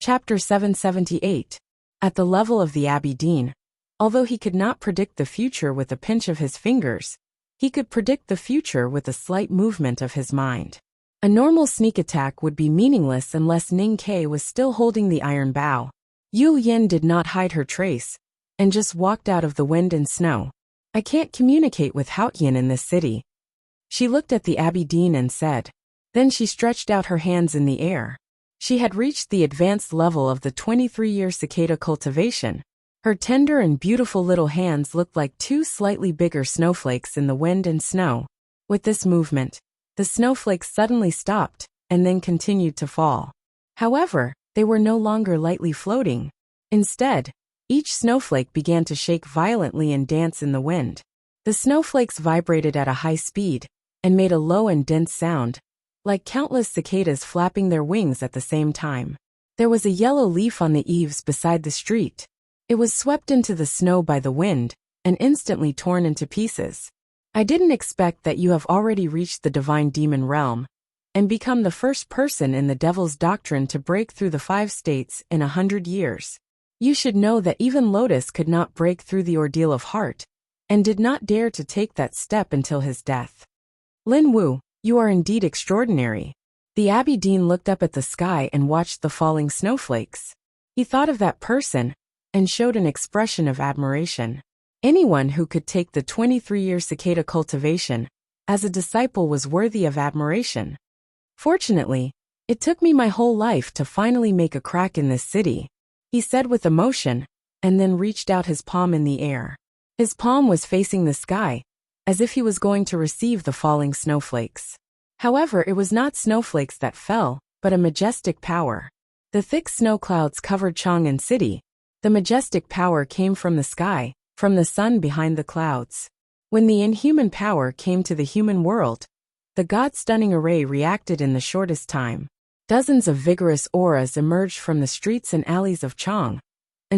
Chapter 778. At the level of the Abbey Dean. Although he could not predict the future with a pinch of his fingers, he could predict the future with a slight movement of his mind. A normal sneak attack would be meaningless unless Ning Ke was still holding the iron bow. Yu Yin did not hide her trace, and just walked out of the wind and snow. I can't communicate with Haotian in this city. She looked at the Abbey Dean and said. Then she stretched out her hands in the air. She had reached the advanced level of the 23-year cicada cultivation. Her tender and beautiful little hands looked like two slightly bigger snowflakes in the wind and snow. With this movement, the snowflakes suddenly stopped, and then continued to fall. However, they were no longer lightly floating. Instead, each snowflake began to shake violently and dance in the wind. The snowflakes vibrated at a high speed, and made a low and dense sound, like countless cicadas flapping their wings at the same time. There was a yellow leaf on the eaves beside the street. It was swept into the snow by the wind, and instantly torn into pieces. I didn't expect that you have already reached the divine demon realm, and become the first person in the devil's doctrine to break through the 5 states in 100 years. You should know that even Lotus could not break through the ordeal of heart, and did not dare to take that step until his death. Lin Wu, you are indeed extraordinary. The Abbey Dean looked up at the sky and watched the falling snowflakes. He thought of that person, and showed an expression of admiration. Anyone who could take the 23-year cicada cultivation as a disciple was worthy of admiration. Fortunately, it took me my whole life to finally make a crack in this city, he said with emotion, and then reached out his palm in the air. His palm was facing the sky, as if he was going to receive the falling snowflakes. However, it was not snowflakes that fell, but a majestic power. The thick snow clouds covered Chang'an City. The majestic power came from the sky, from the sun behind the clouds. When the inhuman power came to the human world, the God-stunning array reacted in the shortest time. Dozens of vigorous auras emerged from the streets and alleys of Chang'an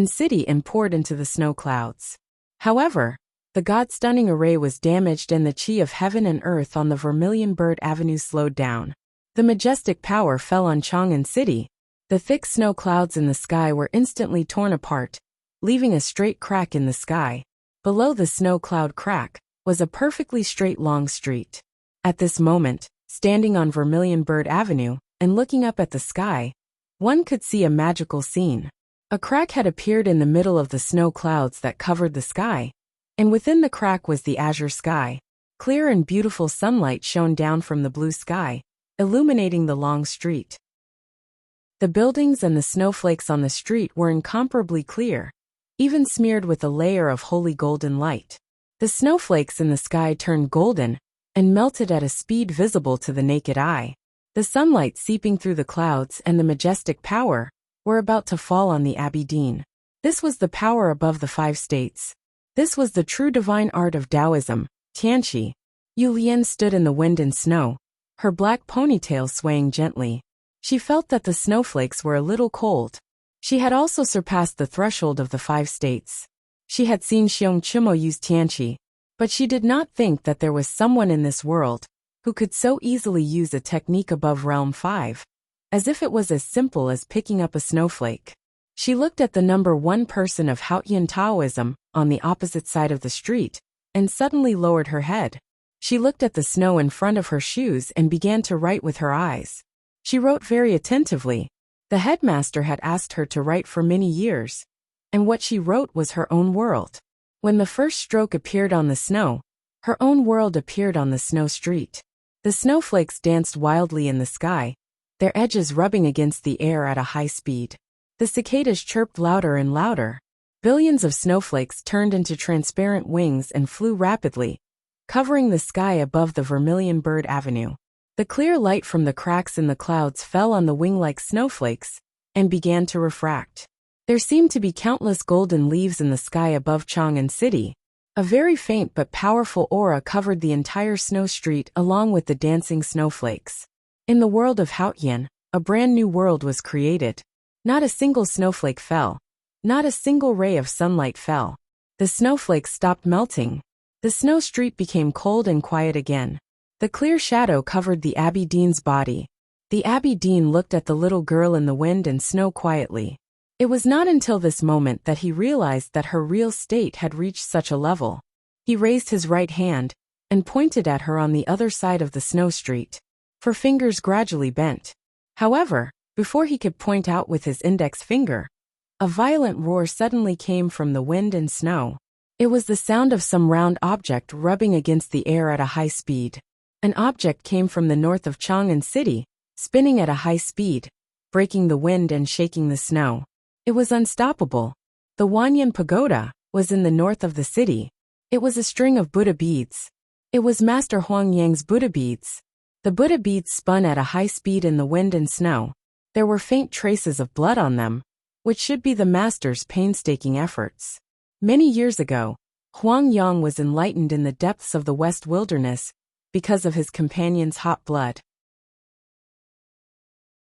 City and poured into the snow clouds. However, the God-stunning array was damaged and the chi of heaven and earth on the Vermilion Bird Avenue slowed down. The majestic power fell on Chang'an City. The thick snow clouds in the sky were instantly torn apart, leaving a straight crack in the sky. Below the snow cloud crack was a perfectly straight long street. At this moment, standing on Vermilion Bird Avenue and looking up at the sky, one could see a magical scene. A crack had appeared in the middle of the snow clouds that covered the sky, and within the crack was the azure sky. Clear and beautiful sunlight shone down from the blue sky, illuminating the long street. The buildings and the snowflakes on the street were incomparably clear, even smeared with a layer of holy golden light. The snowflakes in the sky turned golden and melted at a speed visible to the naked eye. The sunlight seeping through the clouds and the majestic power were about to fall on the Abbey Dean. This was the power above the 5 states. This was the true divine art of Taoism, Tianqi. Yu Lian stood in the wind and snow, her black ponytail swaying gently. She felt that the snowflakes were a little cold. She had also surpassed the threshold of the 5 states. She had seen Xiong Chimo use Tianqi, but she did not think that there was someone in this world who could so easily use a technique above Realm 5, as if it was as simple as picking up a snowflake. She looked at the number 1 person of Haotian Taoism on the opposite side of the street, and suddenly lowered her head. She looked at the snow in front of her shoes and began to write with her eyes. She wrote very attentively. The headmaster had asked her to write for many years, and what she wrote was her own world. When the first stroke appeared on the snow, her own world appeared on the snow street. The snowflakes danced wildly in the sky, their edges rubbing against the air at a high speed. The cicadas chirped louder and louder. Billions of snowflakes turned into transparent wings and flew rapidly, covering the sky above the Vermilion Bird Avenue. The clear light from the cracks in the clouds fell on the wing-like snowflakes and began to refract. There seemed to be countless golden leaves in the sky above Chang'an City. A very faint but powerful aura covered the entire snow street along with the dancing snowflakes. In the world of Haotian, a brand new world was created. Not a single snowflake fell. Not a single ray of sunlight fell. The snowflakes stopped melting. The snow street became cold and quiet again. The clear shadow covered the Abbey Dean's body, The Abbey Dean looked at the little girl in the wind and snow quietly. It was not until this moment that he realized that her real state had reached such a level. He raised his right hand and pointed at her on the other side of the snow street. Her fingers gradually bent. However, before he could point out with his index finger, a violent roar suddenly came from the wind and snow. It was the sound of some round object rubbing against the air at a high speed. An object came from the north of Chang'an City, spinning at a high speed, breaking the wind and shaking the snow. It was unstoppable. The Wanyan Pagoda was in the north of the city. It was a string of Buddha beads. It was Master Huang Yang's Buddha beads. The Buddha beads spun at a high speed in the wind and snow. There were faint traces of blood on them, which should be the master's painstaking efforts. Many years ago, Huang Yang was enlightened in the depths of the West Wilderness because of his companion's hot blood.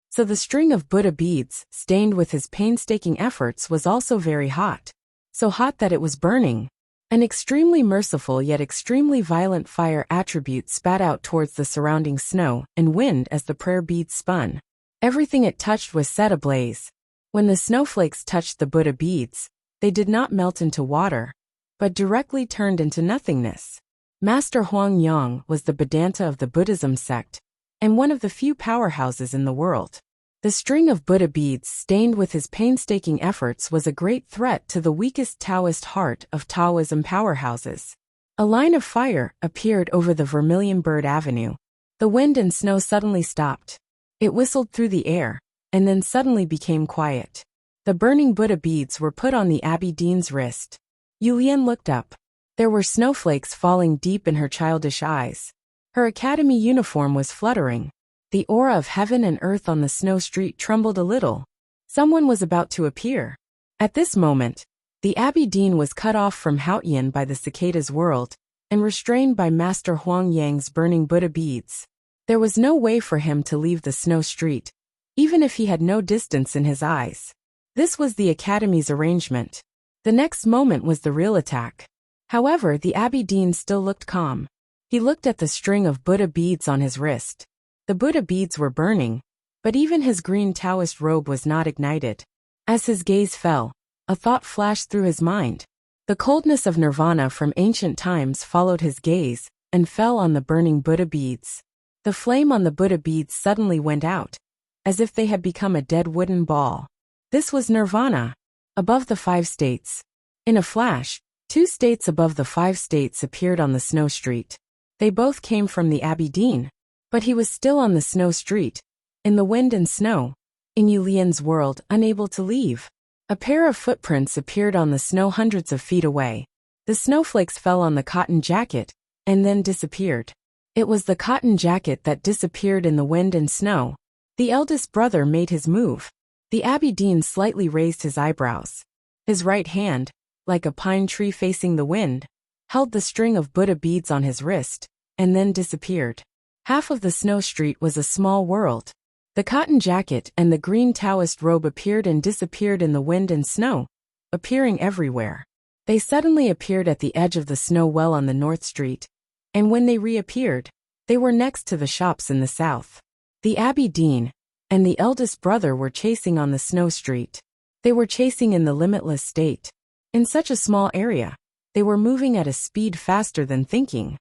So the string of Buddha beads, stained with his painstaking efforts, was also very hot. So hot that it was burning. An extremely merciful yet extremely violent fire attribute spat out towards the surrounding snow and wind as the prayer beads spun. Everything it touched was set ablaze. When the snowflakes touched the Buddha beads, they did not melt into water, but directly turned into nothingness. Master Huang Yang was the Vedanta of the Buddhism sect, and one of the few powerhouses in the world. The string of Buddha beads stained with his painstaking efforts was a great threat to the weakest Taoist heart of Taoism powerhouses. A line of fire appeared over the Vermilion Bird Avenue. The wind and snow suddenly stopped. It whistled through the air, and then suddenly became quiet. The burning Buddha beads were put on the Abbey Dean's wrist. Yulian looked up. There were snowflakes falling deep in her childish eyes. Her academy uniform was fluttering. The aura of heaven and earth on the snow street trembled a little. Someone was about to appear. At this moment, the Abbey Dean was cut off from Haotian by the cicada's world, and restrained by Master Huang Yang's burning Buddha beads. There was no way for him to leave the snow street, even if he had no distance in his eyes. This was the Academy's arrangement. The next moment was the real attack. However, the Abbey Dean still looked calm. He looked at the string of Buddha beads on his wrist. The Buddha beads were burning, but even his green Taoist robe was not ignited. As his gaze fell, a thought flashed through his mind. The coldness of nirvana from ancient times followed his gaze and fell on the burning Buddha beads. The flame on the Buddha beads suddenly went out, as if they had become a dead wooden ball. This was nirvana, above the 5 states. In a flash, 2 states above the 5 states appeared on the snow street. They both came from the Abbey Dean. But he was still on the snow street, in the wind and snow, in Yulian's world, unable to leave. A pair of footprints appeared on the snow hundreds of feet away. The snowflakes fell on the cotton jacket, and then disappeared. It was the cotton jacket that disappeared in the wind and snow. The eldest brother made his move. The Abbey Dean slightly raised his eyebrows. His right hand, like a pine tree facing the wind, held the string of Buddha beads on his wrist, and then disappeared. Half of the snow street was a small world. The cotton jacket and the green Taoist robe appeared and disappeared in the wind and snow, appearing everywhere. They suddenly appeared at the edge of the snow well on the north street, and when they reappeared, they were next to the shops in the south. The Abbey Dean and the eldest brother were chasing on the snow street. They were chasing in the limitless state. In such a small area, they were moving at a speed faster than thinking.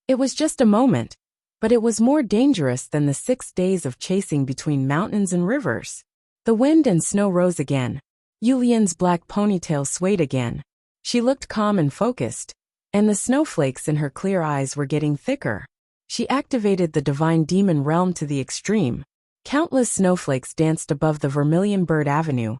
It was just a moment, but it was more dangerous than the 6 days of chasing between mountains and rivers. The wind and snow rose again. Yulian's black ponytail swayed again. She looked calm and focused, and the snowflakes in her clear eyes were getting thicker. She activated the divine demon realm to the extreme. Countless snowflakes danced above the Vermilion Bird Avenue,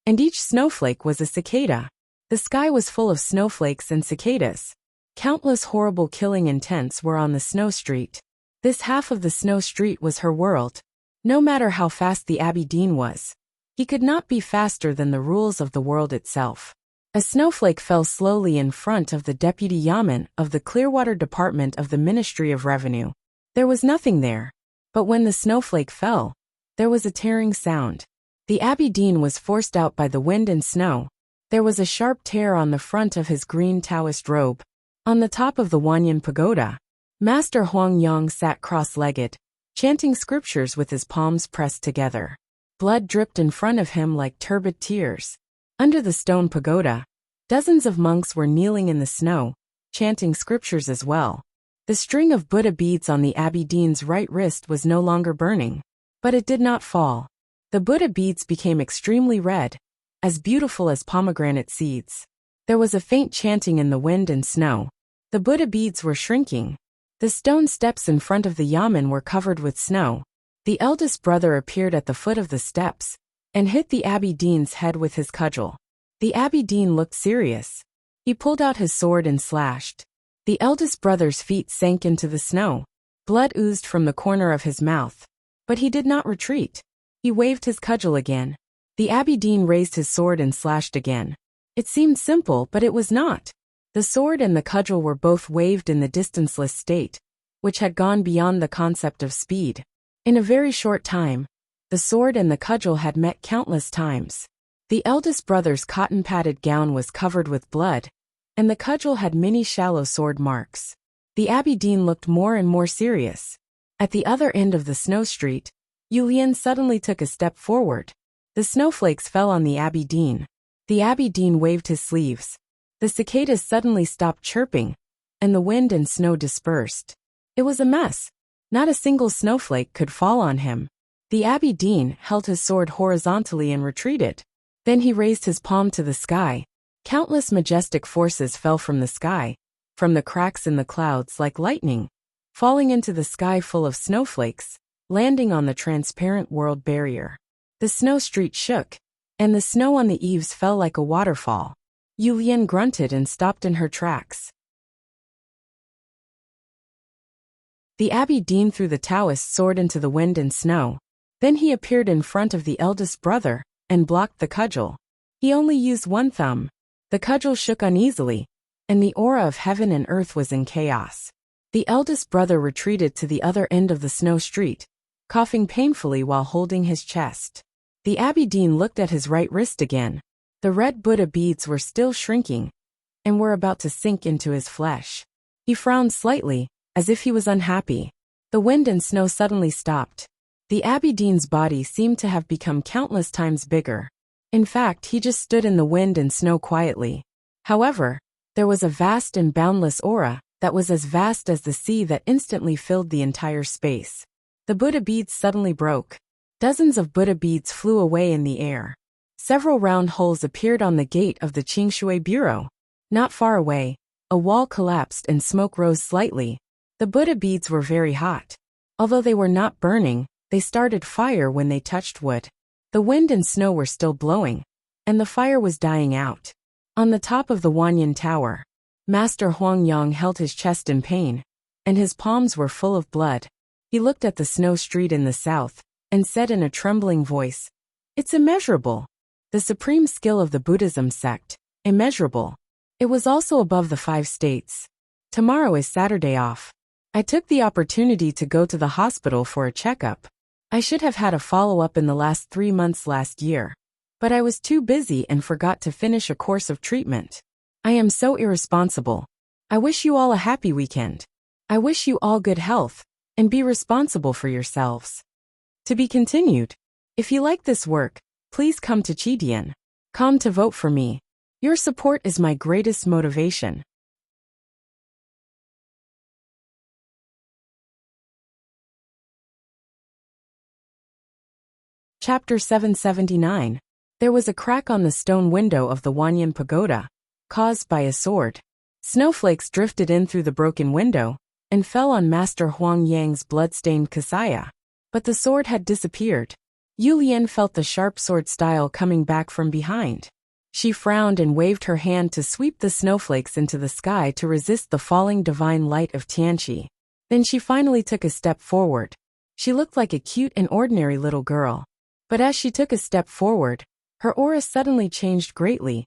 and each snowflake was a cicada. The sky was full of snowflakes and cicadas. Countless horrible killing intents were on the snow street. This half of the snow street was her world. No matter how fast the Abbey Dean was, he could not be faster than the rules of the world itself. A snowflake fell slowly in front of the Deputy Yamen of the Clearwater Department of the Ministry of Revenue. There was nothing there, but when the snowflake fell, there was a tearing sound. The Abbey Dean was forced out by the wind and snow. There was a sharp tear on the front of his green Taoist robe. On the top of the Wanyan Pagoda, Master Huangyang sat cross-legged, chanting scriptures with his palms pressed together. Blood dripped in front of him like turbid tears. Under the stone pagoda, dozens of monks were kneeling in the snow, chanting scriptures as well. The string of Buddha beads on the abbey dean's right wrist was no longer burning, but it did not fall. The Buddha beads became extremely red, as beautiful as pomegranate seeds. There was a faint chanting in the wind and snow. The Buddha beads were shrinking. The stone steps in front of the yamen were covered with snow. The eldest brother appeared at the foot of the steps and hit the abbey dean's head with his cudgel. The abbey dean looked serious. He pulled out his sword and slashed. The eldest brother's feet sank into the snow. Blood oozed from the corner of his mouth. But he did not retreat. He waved his cudgel again. The abbey dean raised his sword and slashed again. It seemed simple, but it was not. The sword and the cudgel were both waved in the distanceless state, which had gone beyond the concept of speed. In a very short time, the sword and the cudgel had met countless times. The eldest brother's cotton-padded gown was covered with blood, and the cudgel had many shallow sword marks. The abbey dean looked more and more serious. At the other end of the snow street, Yulian suddenly took a step forward. The snowflakes fell on the abbey dean. The abbey dean waved his sleeves. The cicadas suddenly stopped chirping, and the wind and snow dispersed. It was a mess. Not a single snowflake could fall on him. The abbey dean held his sword horizontally and retreated. Then he raised his palm to the sky. Countless majestic forces fell from the sky, from the cracks in the clouds like lightning, falling into the sky full of snowflakes, landing on the transparent world barrier. The snow street shook, and the snow on the eaves fell like a waterfall. Yulian grunted and stopped in her tracks. The abbey dean threw the Taoist sword into the wind and snow. Then he appeared in front of the eldest brother and blocked the cudgel. He only used one thumb. The cudgel shook uneasily, and the aura of heaven and earth was in chaos. The eldest brother retreated to the other end of the snow street, coughing painfully while holding his chest. The abbey dean looked at his right wrist again. The red Buddha beads were still shrinking, and were about to sink into his flesh. He frowned slightly, as if he was unhappy. The wind and snow suddenly stopped. The abbey dean's body seemed to have become countless times bigger. In fact, he just stood in the wind and snow quietly. However, there was a vast and boundless aura that was as vast as the sea that instantly filled the entire space. The Buddha beads suddenly broke. Dozens of Buddha beads flew away in the air. Several round holes appeared on the gate of the Qingshui Bureau. Not far away, a wall collapsed and smoke rose slightly. The Buddha beads were very hot. Although they were not burning, they started fire when they touched wood. The wind and snow were still blowing, and the fire was dying out. On the top of the Wanyan Tower, Master Huangyang held his chest in pain, and his palms were full of blood. He looked at the snow street in the south, and said in a trembling voice, "It's immeasurable. The supreme skill of the Buddhism sect, immeasurable. It was also above the 5 states. Tomorrow is Saturday off. I took the opportunity to go to the hospital for a checkup. I should have had a follow-up in the last 3 months last year, but I was too busy and forgot to finish a course of treatment. I am so irresponsible. I wish you all a happy weekend. I wish you all good health, and be responsible for yourselves." To be continued. If you like this work, please come to Chidian.com to vote for me. Your support is my greatest motivation. Chapter 779. There was a crack on the stone window of the Wanyan Pagoda, caused by a sword. Snowflakes drifted in through the broken window, and fell on Master Huangyang's blood-stained kasaya. But the sword had disappeared. Yulian felt the sharp sword style coming back from behind. She frowned and waved her hand to sweep the snowflakes into the sky to resist the falling divine light of Tianqi. Then she finally took a step forward. She looked like a cute and ordinary little girl. But as she took a step forward, her aura suddenly changed greatly,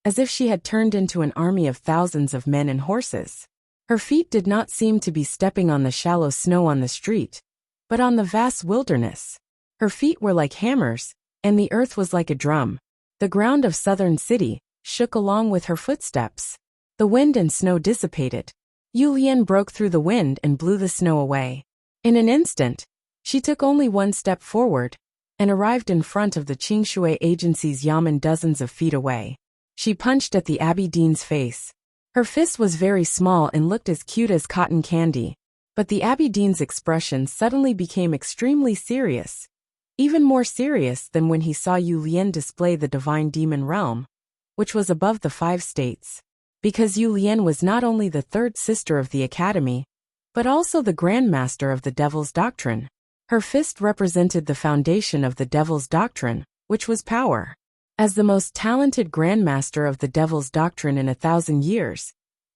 as if she had turned into an army of thousands of men and horses. Her feet did not seem to be stepping on the shallow snow on the street, but on the vast wilderness. Her feet were like hammers, and the earth was like a drum. The ground of southern city shook along with her footsteps. The wind and snow dissipated. Yulian broke through the wind and blew the snow away. In an instant, she took only one step forward and arrived in front of the Qingshui Agency's yamen dozens of feet away. She punched at the Abbey Dean's face. Her fist was very small and looked as cute as cotton candy, but the Abbey Dean's expression suddenly became extremely serious, even more serious than when he saw Yulian display the divine demon realm, which was above the 5 states. Because Yulian was not only the third sister of the academy, but also the grandmaster of the Devil's Doctrine. Her fist represented the foundation of the Devil's Doctrine, which was power. As the most talented grandmaster of the Devil's Doctrine in 1,000 years,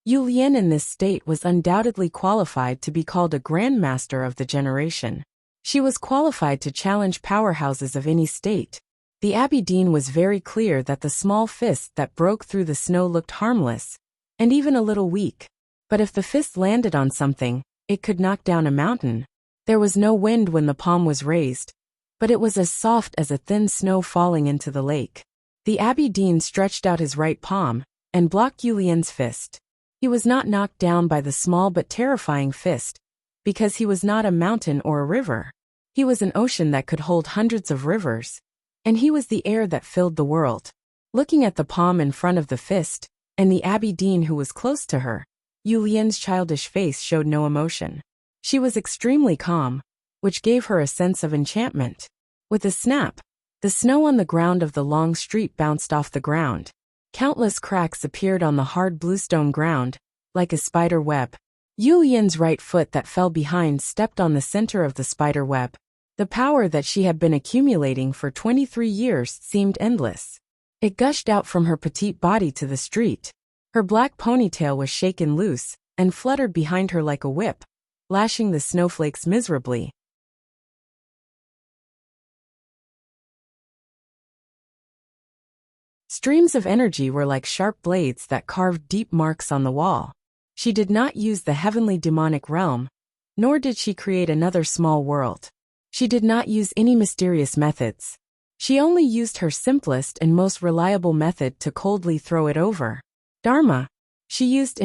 Yulian in this state was undoubtedly qualified to be called a grandmaster of the generation. She was qualified to challenge powerhouses of any state. The Abbey Dean was very clear that the small fist that broke through the snow looked harmless, and even a little weak. But if the fist landed on something, it could knock down a mountain. There was no wind when the palm was raised, but it was as soft as a thin snow falling into the lake. The Abbey Dean stretched out his right palm and blocked Yulian's fist. He was not knocked down by the small but terrifying fist, because he was not a mountain or a river. He was an ocean that could hold hundreds of rivers, and he was the air that filled the world. Looking at the palm in front of the fist, and the Abbey Dean who was close to her, Yulian's childish face showed no emotion. She was extremely calm, which gave her a sense of enchantment. With a snap, the snow on the ground of the long street bounced off the ground. Countless cracks appeared on the hard bluestone ground, like a spider web. Yulian's right foot that fell behind stepped on the center of the spider web. The power that she had been accumulating for 23 years seemed endless. It gushed out from her petite body to the street. Her black ponytail was shaken loose and fluttered behind her like a whip, lashing the snowflakes miserably. Streams of energy were like sharp blades that carved deep marks on the wall. She did not use the heavenly demonic realm, nor did she create another small world. She did not use any mysterious methods. She only used her simplest and most reliable method to coldly throw it over. Dharma. She used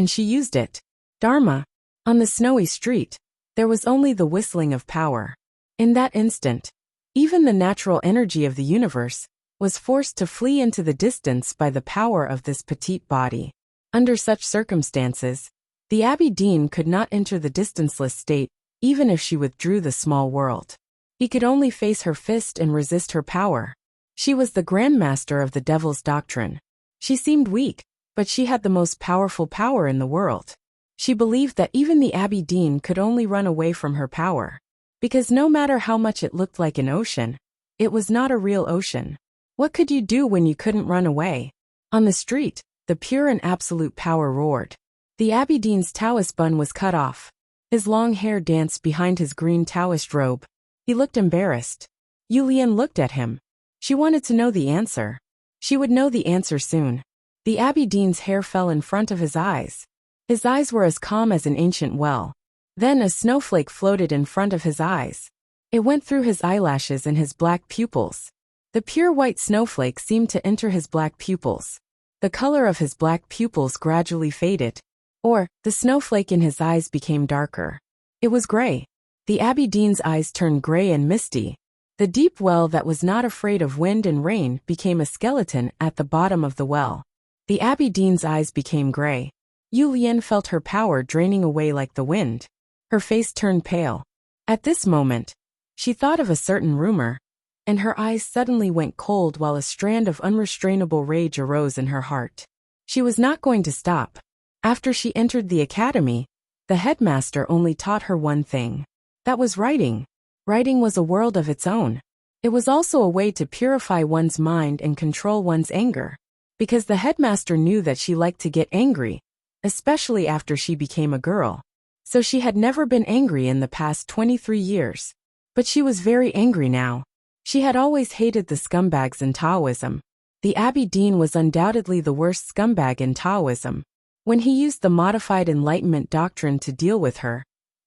it. Dharma. On the snowy street, there was only the whistling of power. In that instant, even the natural energy of the universe was forced to flee into the distance by the power of this petite body. Under such circumstances, the Abbey Dean could not enter the distanceless state, even if she withdrew the small world. He could only face her fist and resist her power. She was the grandmaster of the Devil's Doctrine. She seemed weak, but she had the most powerful power in the world. She believed that even the Abbey Dean could only run away from her power. Because no matter how much it looked like an ocean, it was not a real ocean. What could you do when you couldn't run away? On the street, the pure and absolute power roared. The Abbey Dean's Taoist bun was cut off. His long hair danced behind his green Taoist robe. He looked embarrassed. Yulian looked at him. She wanted to know the answer. She would know the answer soon. The Abbey Dean's hair fell in front of his eyes. His eyes were as calm as an ancient well. Then a snowflake floated in front of his eyes. It went through his eyelashes and his black pupils. The pure white snowflake seemed to enter his black pupils. The color of his black pupils gradually faded. Or, the snowflake in his eyes became darker. It was gray. The Abbey Dean's eyes turned gray and misty. The deep well that was not afraid of wind and rain became a skeleton at the bottom of the well. The Abbey Dean's eyes became gray. Yulian felt her power draining away like the wind. Her face turned pale. At this moment, she thought of a certain rumor, and her eyes suddenly went cold while a strand of unrestrainable rage arose in her heart. She was not going to stop. After she entered the academy, the headmaster only taught her one thing. That was writing. Writing was a world of its own. It was also a way to purify one's mind and control one's anger. Because the headmaster knew that she liked to get angry, especially after she became a girl. So she had never been angry in the past 23 years. But she was very angry now. She had always hated the scumbags in Taoism. The Abbey Dean was undoubtedly the worst scumbag in Taoism. When he used the modified Enlightenment doctrine to deal with her,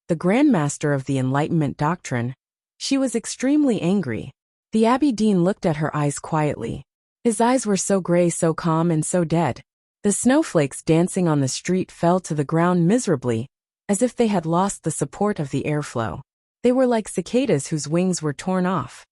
the grandmaster of the Enlightenment doctrine, she was extremely angry. The Abbey Dean looked at her eyes quietly. His eyes were so gray, so calm, and so dead. The snowflakes dancing on the street fell to the ground miserably, as if they had lost the support of the airflow. They were like cicadas whose wings were torn off.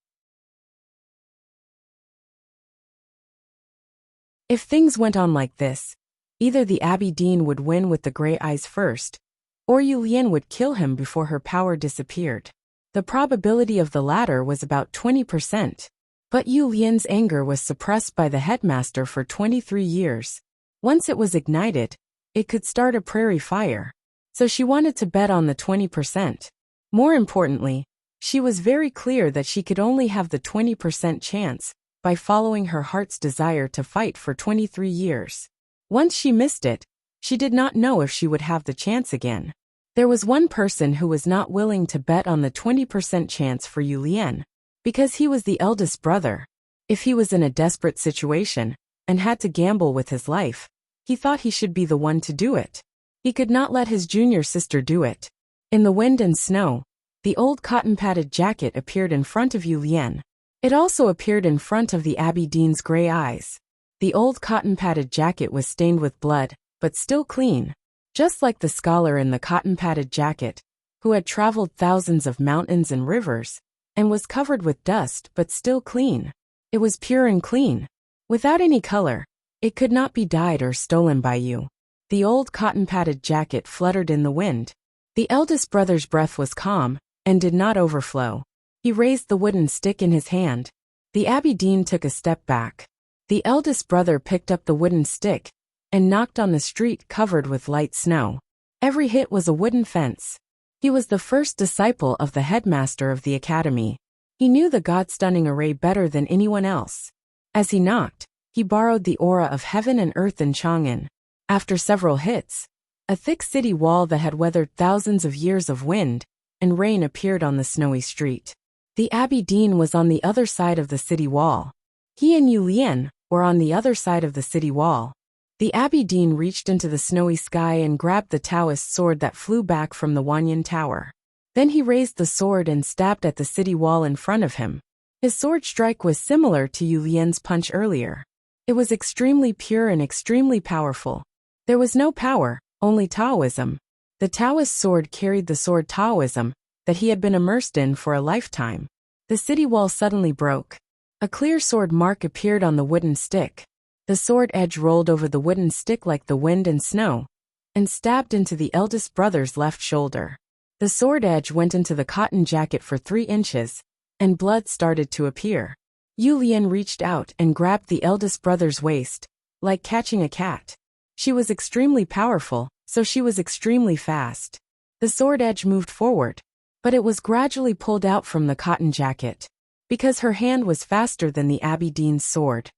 If things went on like this, either the Abby Dean would win with the gray eyes first, or Yu Lian would kill him before her power disappeared. The probability of the latter was about 20%. But Yu Lian's anger was suppressed by the headmaster for 23 years. Once it was ignited, it could start a prairie fire. So she wanted to bet on the 20%. More importantly, she was very clear that she could only have the 20% chance by following her heart's desire to fight for 23 years. Once she missed it, she did not know if she would have the chance again. There was one person who was not willing to bet on the 20% chance for Yu Lian, because he was the eldest brother. If he was in a desperate situation and had to gamble with his life, he thought he should be the one to do it. He could not let his junior sister do it. In the wind and snow, the old cotton-padded jacket appeared in front of Yu Lian. It also appeared in front of the Abby Dean's gray eyes. The old cotton-padded jacket was stained with blood, but still clean. Just like the scholar in the cotton-padded jacket, who had traveled thousands of mountains and rivers, and was covered with dust but still clean. It was pure and clean. Without any color, it could not be dyed or stolen by you. The old cotton-padded jacket fluttered in the wind. The eldest brother's breath was calm, and did not overflow. He raised the wooden stick in his hand. The Abby Dean took a step back. The eldest brother picked up the wooden stick, and knocked on the street covered with light snow. Every hit was a wooden fence. He was the first disciple of the headmaster of the academy. He knew the God-stunning array better than anyone else. As he knocked, he borrowed the aura of heaven and earth in Chang'an. After several hits, a thick city wall that had weathered thousands of years of wind and rain appeared on the snowy street. The Abby Dean was on the other side of the city wall. He and Yu Lian were on the other side of the city wall. The Abby Dean reached into the snowy sky and grabbed the Taoist sword that flew back from the Wanyan Tower. Then he raised the sword and stabbed at the city wall in front of him. His sword strike was similar to Yu Lian's punch earlier. It was extremely pure and extremely powerful. There was no power, only Taoism. The Taoist sword carried the sword Taoism that he had been immersed in for a lifetime. The city wall suddenly broke. A clear sword mark appeared on the wooden stick. The sword edge rolled over the wooden stick like the wind and snow, and stabbed into the eldest brother's left shoulder. The sword edge went into the cotton jacket for 3 inches, and blood started to appear. Yu Lian reached out and grabbed the eldest brother's waist, like catching a cat. She was extremely powerful, so she was extremely fast. The sword edge moved forward, but it was gradually pulled out from the cotton jacket, because her hand was faster than the Abby Dean's sword.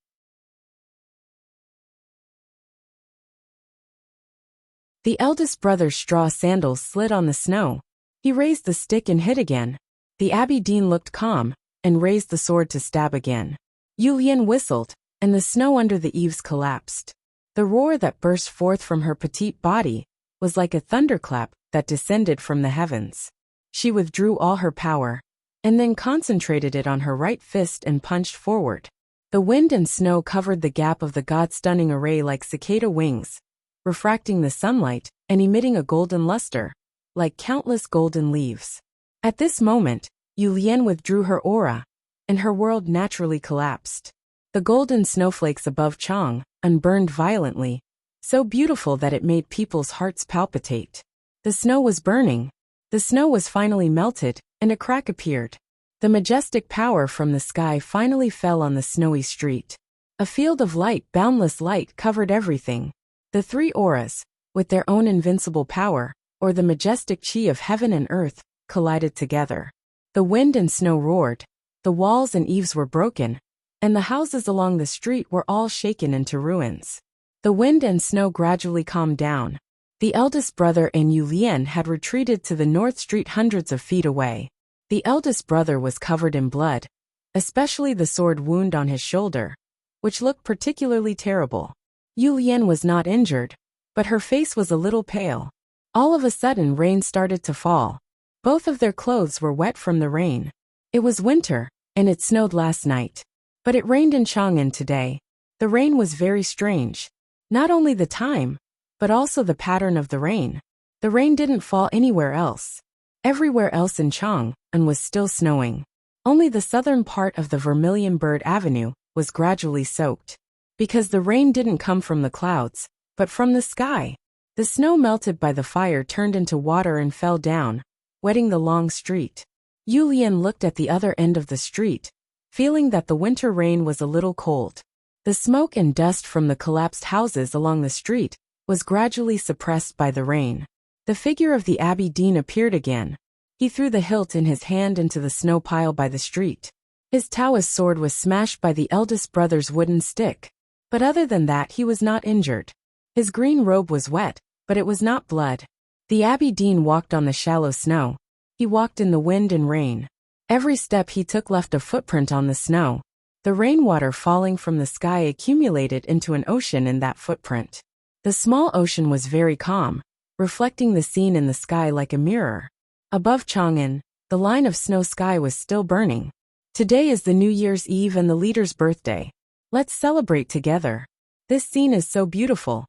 The eldest brother's straw sandals slid on the snow. He raised the stick and hit again. The Abby Dean looked calm, and raised the sword to stab again. Yu Lian whistled, and the snow under the eaves collapsed. The roar that burst forth from her petite body was like a thunderclap that descended from the heavens. She withdrew all her power, and then concentrated it on her right fist and punched forward. The wind and snow covered the gap of the God-stunning array like cicada wings, refracting the sunlight and emitting a golden luster, like countless golden leaves. At this moment, Yu Lian withdrew her aura, and her world naturally collapsed. The golden snowflakes above Chang unburned violently, so beautiful that it made people's hearts palpitate. The snow was burning. The snow was finally melted, and a crack appeared. The majestic power from the sky finally fell on the snowy street. A field of light, boundless light, covered everything. The 3 auras, with their own invincible power, or the majestic chi of heaven and earth, collided together. The wind and snow roared, the walls and eaves were broken, and the houses along the street were all shaken into ruins. The wind and snow gradually calmed down. The eldest brother and Yu Lian had retreated to the north street hundreds of feet away. The eldest brother was covered in blood, especially the sword wound on his shoulder, which looked particularly terrible. Yu Lian was not injured, but her face was a little pale. All of a sudden rain started to fall. Both of their clothes were wet from the rain. It was winter, and it snowed last night. But it rained in Chang'an today. The rain was very strange. Not only the time, but also the pattern of the rain. The rain didn't fall anywhere else. Everywhere else in Chang'an was still snowing. Only the southern part of the Vermilion Bird Avenue was gradually soaked. Because the rain didn't come from the clouds, but from the sky. The snow melted by the fire turned into water and fell down, wetting the long street. Yulian looked at the other end of the street, feeling that the winter rain was a little cold. The smoke and dust from the collapsed houses along the street was gradually suppressed by the rain. The figure of the Abbey Dean appeared again. He threw the hilt in his hand into the snow pile by the street. His Taoist sword was smashed by the eldest brother's wooden stick. But other than that he was not injured. His green robe was wet, but it was not blood. The Abbey Dean walked on the shallow snow. He walked in the wind and rain. Every step he took left a footprint on the snow. The rainwater falling from the sky accumulated into an ocean in that footprint. The small ocean was very calm, reflecting the scene in the sky like a mirror. Above Chang'an, the line of snow sky was still burning. Today is the New Year's Eve and the leader's birthday. Let's celebrate together. This scene is so beautiful.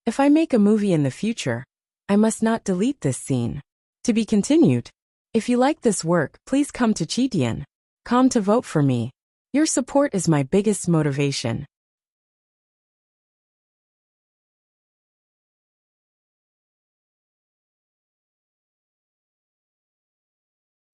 If I make a movie in the future, I must not delete this scene. To be continued. If you like this work, please come to Chitian.com to vote for me. Your support is my biggest motivation.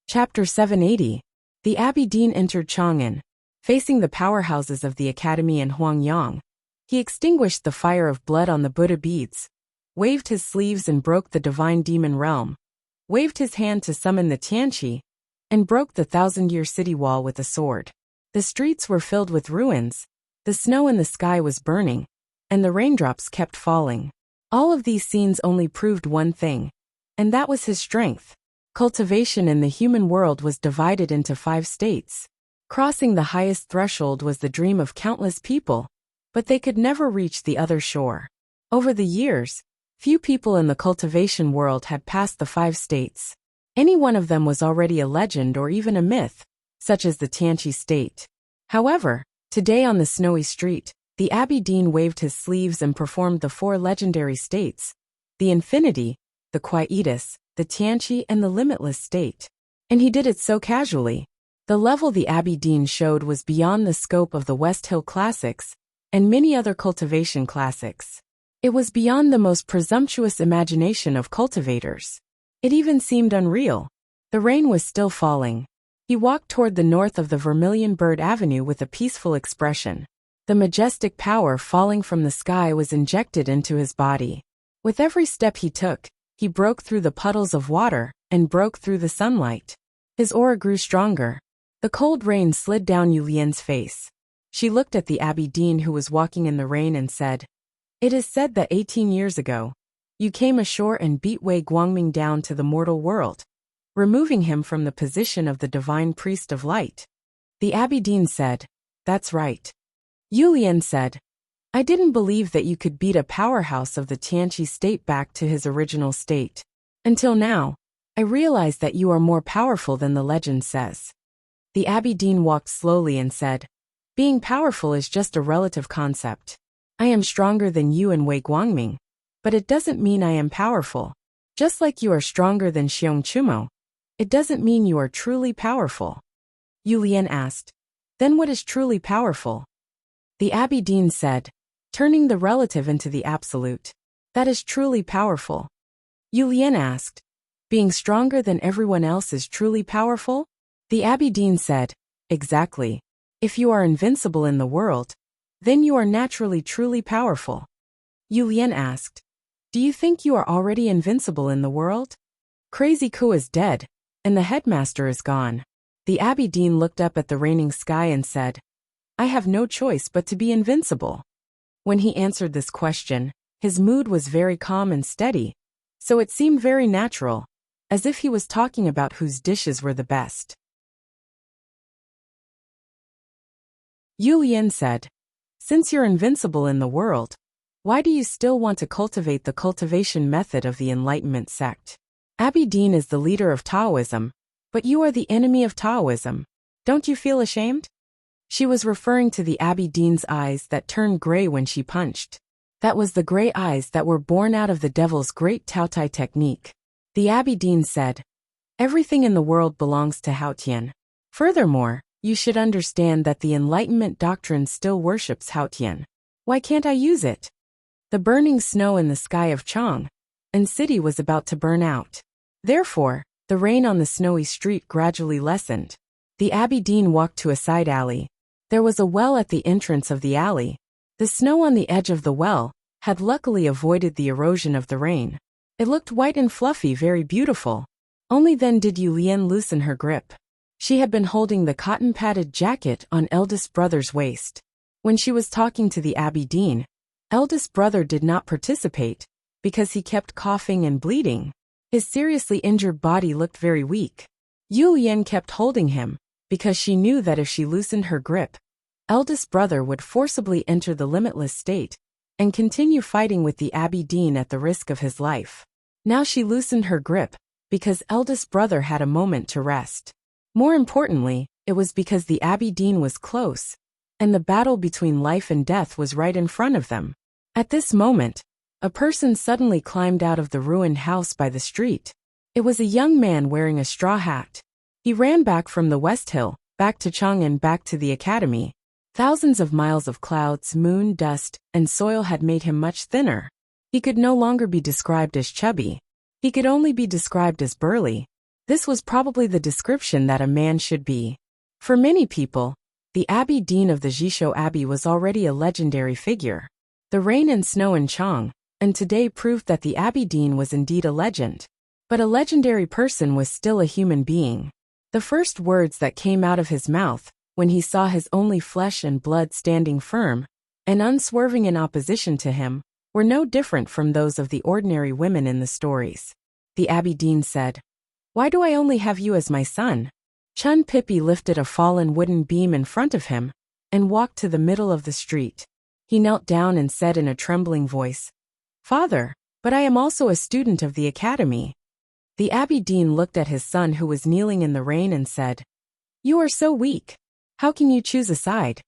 Chapter 780. The Abbey Dean entered Chang'an. Facing the powerhouses of the academy in Huangyang, he extinguished the fire of blood on the Buddha beads, waved his sleeves and broke the divine demon realm, waved his hand to summon the Tianqi, and broke the thousand-year city wall with a sword. The streets were filled with ruins, the snow in the sky was burning, and the raindrops kept falling. All of these scenes only proved one thing, and that was his strength. Cultivation in the human world was divided into 5 states. Crossing the highest threshold was the dream of countless people, but they could never reach the other shore. Over the years, few people in the cultivation world had passed the 5 states. Any one of them was already a legend or even a myth, such as the Tianqi state. However, today on the snowy street, the Abbey Dean waved his sleeves and performed the 4 legendary states: the Infinity, the Quietus, the Tianqi, and the Limitless state. And he did it so casually. The level the Abbey Dean showed was beyond the scope of the West Hill Classics and many other cultivation classics. It was beyond the most presumptuous imagination of cultivators. It even seemed unreal. The rain was still falling. He walked toward the north of the Vermilion Bird Avenue with a peaceful expression. The majestic power falling from the sky was injected into his body. With every step he took, he broke through the puddles of water and broke through the sunlight. His aura grew stronger. The cold rain slid down Yulian's face. She looked at the Abbey Dean who was walking in the rain and said, "It is said that 18 years ago, you came ashore and beat Wei Guangming down to the mortal world, removing him from the position of the divine priest of light." The Abbey Dean said, "That's right." Yulian said, "I didn't believe that you could beat a powerhouse of the Tianqi state back to his original state. Until now, I realized that you are more powerful than the legend says." The Abbey Dean walked slowly and said, "Being powerful is just a relative concept. I am stronger than you and Wei Guangming, but it doesn't mean I am powerful. Just like you are stronger than Xiong Chumo, it doesn't mean you are truly powerful." Yulian asked, "Then what is truly powerful?" The Abbey Dean said, "Turning the relative into the absolute. That is truly powerful." Yulian asked, "Being stronger than everyone else is truly powerful?" The Abbey Dean said, "Exactly. If you are invincible in the world, then you are naturally truly powerful." Yulian asked, "Do you think you are already invincible in the world? Crazy Ku is dead, and the headmaster is gone." The Abbey Dean looked up at the raining sky and said, "I have no choice but to be invincible." When he answered this question, his mood was very calm and steady, so it seemed very natural, as if he was talking about whose dishes were the best. Yulian said, "Since you're invincible in the world, why do you still want to cultivate the cultivation method of the Enlightenment sect? Abbey Dean is the leader of Taoism, but you are the enemy of Taoism. Don't you feel ashamed?" She was referring to the Abbey Dean's eyes that turned gray when she punched. That was the gray eyes that were born out of the devil's great Taotai technique. The Abbey Dean said, "Everything in the world belongs to Haotian. Furthermore, you should understand that the Enlightenment doctrine still worships Haotian. Why can't I use it?" The burning snow in the sky of Chang and city was about to burn out. Therefore, the rain on the snowy street gradually lessened. The Abbey Dean walked to a side alley. There was a well at the entrance of the alley. The snow on the edge of the well had luckily avoided the erosion of the rain. It looked white and fluffy, very beautiful. Only then did Yu Lian loosen her grip. She had been holding the cotton-padded jacket on eldest brother's waist. When she was talking to the Abbey Dean, eldest brother did not participate because he kept coughing and bleeding. His seriously injured body looked very weak. Yu Lian kept holding him because she knew that if she loosened her grip, eldest brother would forcibly enter the limitless state and continue fighting with the Abbey Dean at the risk of his life. Now she loosened her grip because eldest brother had a moment to rest. More importantly, it was because the Abbey Dean was close, and the battle between life and death was right in front of them. At this moment, a person suddenly climbed out of the ruined house by the street. It was a young man wearing a straw hat. He ran back from the West Hill, back to Chang and back to the academy. Thousands of miles of clouds, moon, dust, and soil had made him much thinner. He could no longer be described as chubby. He could only be described as burly. This was probably the description that a man should be. For many people, the Abbey Dean of the Jishou Abbey was already a legendary figure. The rain and snow in Chang, and today proved that the Abbey Dean was indeed a legend. But a legendary person was still a human being. The first words that came out of his mouth, when he saw his only flesh and blood standing firm and unswerving in opposition to him, were no different from those of the ordinary women in the stories. The Abbey Dean said, "Why do I only have you as my son?" Chun Pippi lifted a fallen wooden beam in front of him and walked to the middle of the street. He knelt down and said in a trembling voice, "Father, but I am also a student of the academy." The Abbey Dean looked at his son who was kneeling in the rain and said, "You are so weak. How can you choose a side?"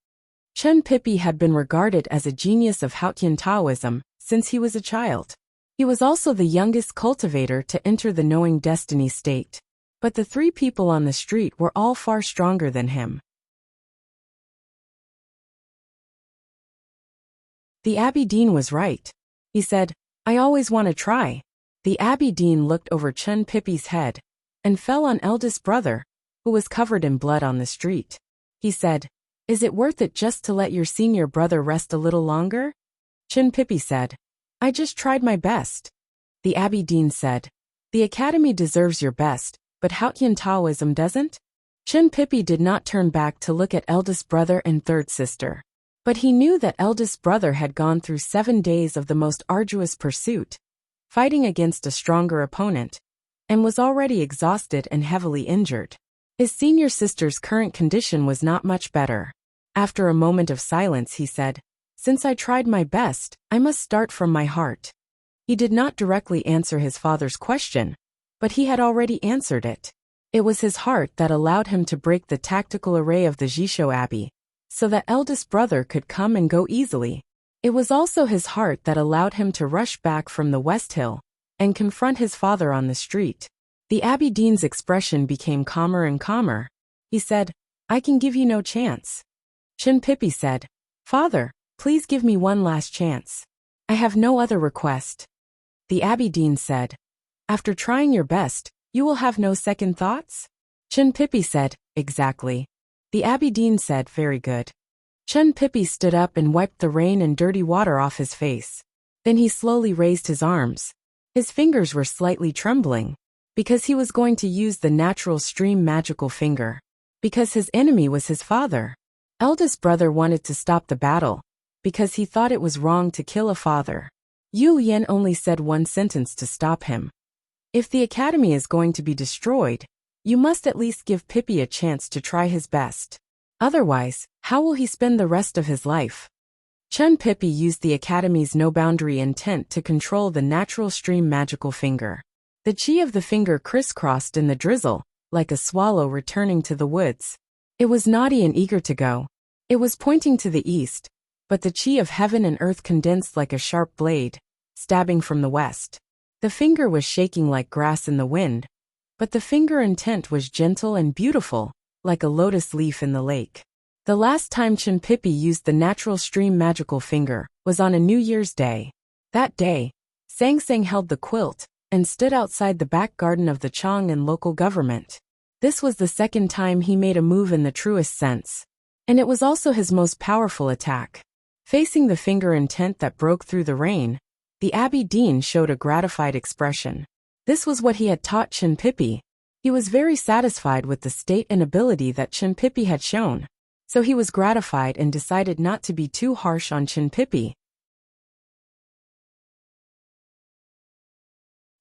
Chun Pippi had been regarded as a genius of Haotian Taoism since he was a child. He was also the youngest cultivator to enter the knowing destiny state. But the three people on the street were all far stronger than him. The Abbey Dean was right. He said, "I always want to try." The Abbey Dean looked over Chun Pippi's head and fell on eldest brother, who was covered in blood on the street. He said, "Is it worth it just to let your senior brother rest a little longer?" Chun Pippi said, "I just tried my best." The Abbey Dean said, "The academy deserves your best, but Haotian Taoism doesn't?" Chun Pippi did not turn back to look at eldest brother and third sister. But he knew that eldest brother had gone through 7 days of the most arduous pursuit, fighting against a stronger opponent, and was already exhausted and heavily injured. His senior sister's current condition was not much better. After a moment of silence he said, "Since I tried my best, I must start from my heart." He did not directly answer his father's question, but he had already answered it. It was his heart that allowed him to break the tactical array of the Jishou Abbey, so that eldest brother could come and go easily. It was also his heart that allowed him to rush back from the West Hill and confront his father on the street. The Abbey Dean's expression became calmer and calmer. He said, "I can give you no chance." Chun Pippi said, "Father, please give me one last chance. I have no other request." The Abbey Dean said, "After trying your best, you will have no second thoughts?" Chun Pippi said, "Exactly." The Abbey Dean said, "Very good." Chun Pippi stood up and wiped the rain and dirty water off his face. Then he slowly raised his arms. His fingers were slightly trembling, because he was going to use the natural stream magical finger. Because his enemy was his father. Eldest brother wanted to stop the battle, because he thought it was wrong to kill a father. Yu Lian only said one sentence to stop him. "If the academy is going to be destroyed, you must at least give Pippi a chance to try his best. Otherwise, how will he spend the rest of his life?" Chun Pippi used the academy's no-boundary intent to control the natural stream magical finger. The chi of the finger crisscrossed in the drizzle, like a swallow returning to the woods. It was naughty and eager to go. It was pointing to the east, but the chi of heaven and earth condensed like a sharp blade, stabbing from the west. The finger was shaking like grass in the wind, but the finger intent was gentle and beautiful, like a lotus leaf in the lake. The last time Chinpipi used the natural stream magical finger was on a New Year's Day. That day, Sang Sang held the quilt and stood outside the back garden of the Chang and local government. This was the second time he made a move in the truest sense, and it was also his most powerful attack. Facing the finger intent that broke through the rain, the Abbey Dean showed a gratified expression. This was what he had taught Chinpipi. He was very satisfied with the state and ability that Chinpipi had shown, so he was gratified and decided not to be too harsh on Chinpipi.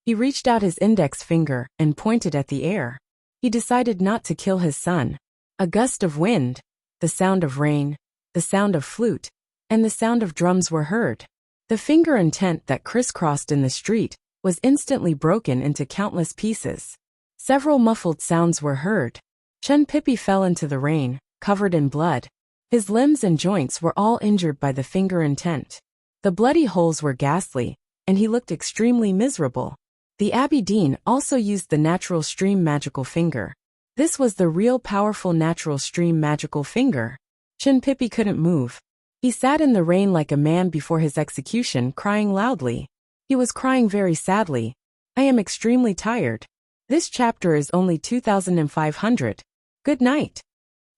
He reached out his index finger and pointed at the air. He decided not to kill his son. A gust of wind, the sound of rain, the sound of flute, and the sound of drums were heard. The finger intent that crisscrossed in the street was instantly broken into countless pieces. Several muffled sounds were heard. Chinpipi fell into the rain, covered in blood. His limbs and joints were all injured by the finger intent. The bloody holes were ghastly, and he looked extremely miserable. The Abbey Dean also used the natural stream magical finger. This was the real powerful natural stream magical finger. Chinpipi couldn't move. He sat in the rain like a man before his execution, crying loudly. He was crying very sadly. I am extremely tired. This chapter is only 2,500. Good night.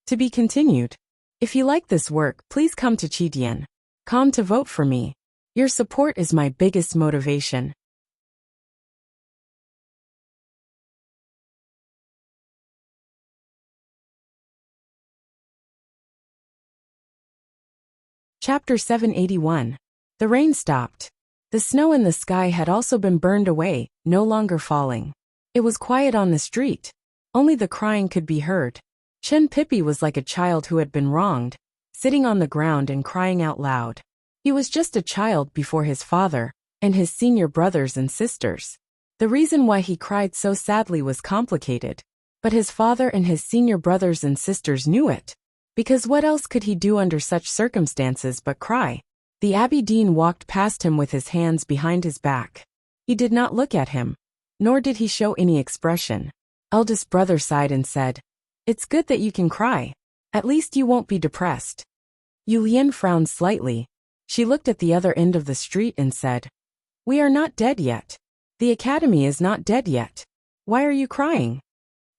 To be continued. If you like this work, please come to Chidian.com to vote for me. Your support is my biggest motivation. Chapter 781. The rain stopped. The snow in the sky had also been burned away, no longer falling. It was quiet on the street. Only the crying could be heard. Chinpipi was like a child who had been wronged, sitting on the ground and crying out loud. He was just a child before his father and his senior brothers and sisters. The reason why he cried so sadly was complicated, but his father and his senior brothers and sisters knew it. Because what else could he do under such circumstances but cry? The Abbey Dean walked past him with his hands behind his back. He did not look at him, nor did he show any expression. Eldest brother sighed and said, "It's good that you can cry. At least you won't be depressed." Yu Lian frowned slightly. She looked at the other end of the street and said, "We are not dead yet. The academy is not dead yet. Why are you crying?"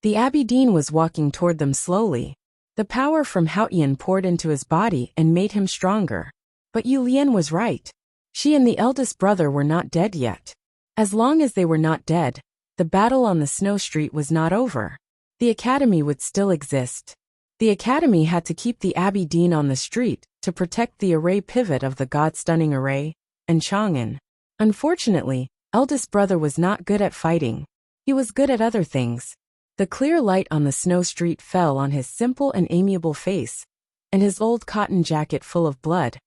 The Abbey Dean was walking toward them slowly. The power from Haotian poured into his body and made him stronger. But Yu Lian was right. She and the eldest brother were not dead yet. As long as they were not dead, the battle on the snow street was not over. The academy would still exist. The academy had to keep the Abbey Dean on the street to protect the array pivot of the God-stunning array, and Chang'an. Unfortunately, eldest brother was not good at fighting. He was good at other things. The clear light on the snow street fell on his simple and amiable face, and his old cotton jacket full of blood,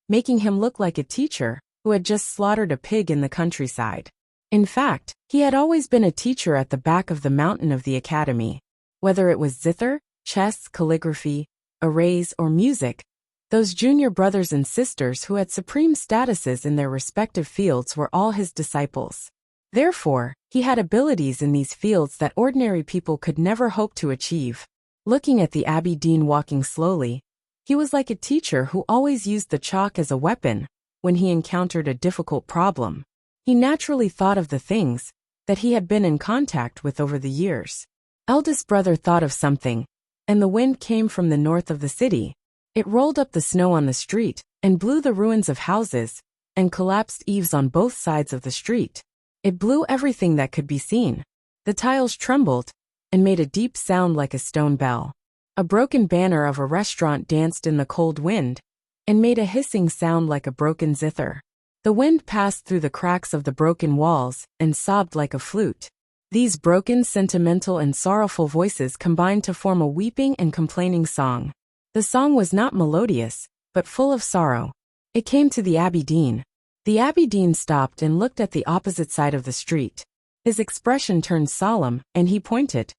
making him look like a teacher who had just slaughtered a pig in the countryside. In fact, he had always been a teacher at the back of the mountain of the academy. Whether it was zither, chess, calligraphy, arrays, or music, those junior brothers and sisters who had supreme statuses in their respective fields were all his disciples. Therefore, he had abilities in these fields that ordinary people could never hope to achieve. Looking at the Abbey Dean walking slowly, he was like a teacher who always used the chalk as a weapon when he encountered a difficult problem. He naturally thought of the things that he had been in contact with over the years. Eldest brother thought of something, and the wind came from the north of the city. It rolled up the snow on the street and blew the ruins of houses and collapsed eaves on both sides of the street. It blew everything that could be seen. The tiles trembled and made a deep sound like a stone bell. A broken banner of a restaurant danced in the cold wind and made a hissing sound like a broken zither. The wind passed through the cracks of the broken walls and sobbed like a flute. These broken, sentimental, and sorrowful voices combined to form a weeping and complaining song. The song was not melodious, but full of sorrow. It came to the Abbey Dean. The Abbey Dean stopped and looked at the opposite side of the street. His expression turned solemn, and he pointed.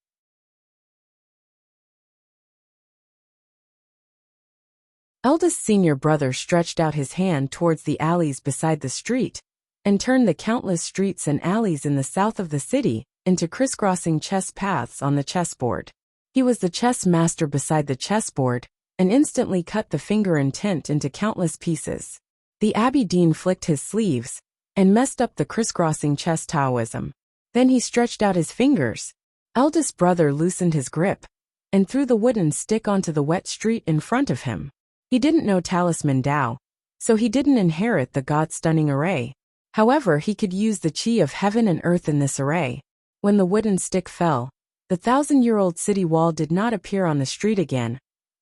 Eldest senior brother stretched out his hand towards the alleys beside the street, and turned the countless streets and alleys in the south of the city into crisscrossing chess paths on the chessboard. He was the chess master beside the chessboard, and instantly cut the finger intent into countless pieces. The Abbey Dean flicked his sleeves, and messed up the crisscrossing chess Taoism. Then he stretched out his fingers. Eldest brother loosened his grip, and threw the wooden stick onto the wet street in front of him. He didn't know Talisman Tao, so he didn't inherit the God-stunning array. However, he could use the chi of heaven and earth in this array. When the wooden stick fell, the 1,000-year-old city wall did not appear on the street again,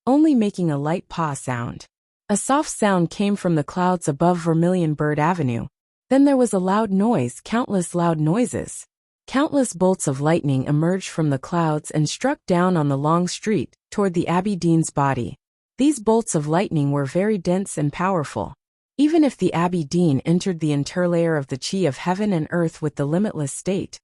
only making a light paw sound. A soft sound came from the clouds above Vermilion Bird Avenue. Then there was a loud noise, countless loud noises. Countless bolts of lightning emerged from the clouds and struck down on the long street, toward the Abbey Dean's body. These bolts of lightning were very dense and powerful. Even if the Abbey Dean entered the interlayer of the chi of heaven and earth with the limitless state,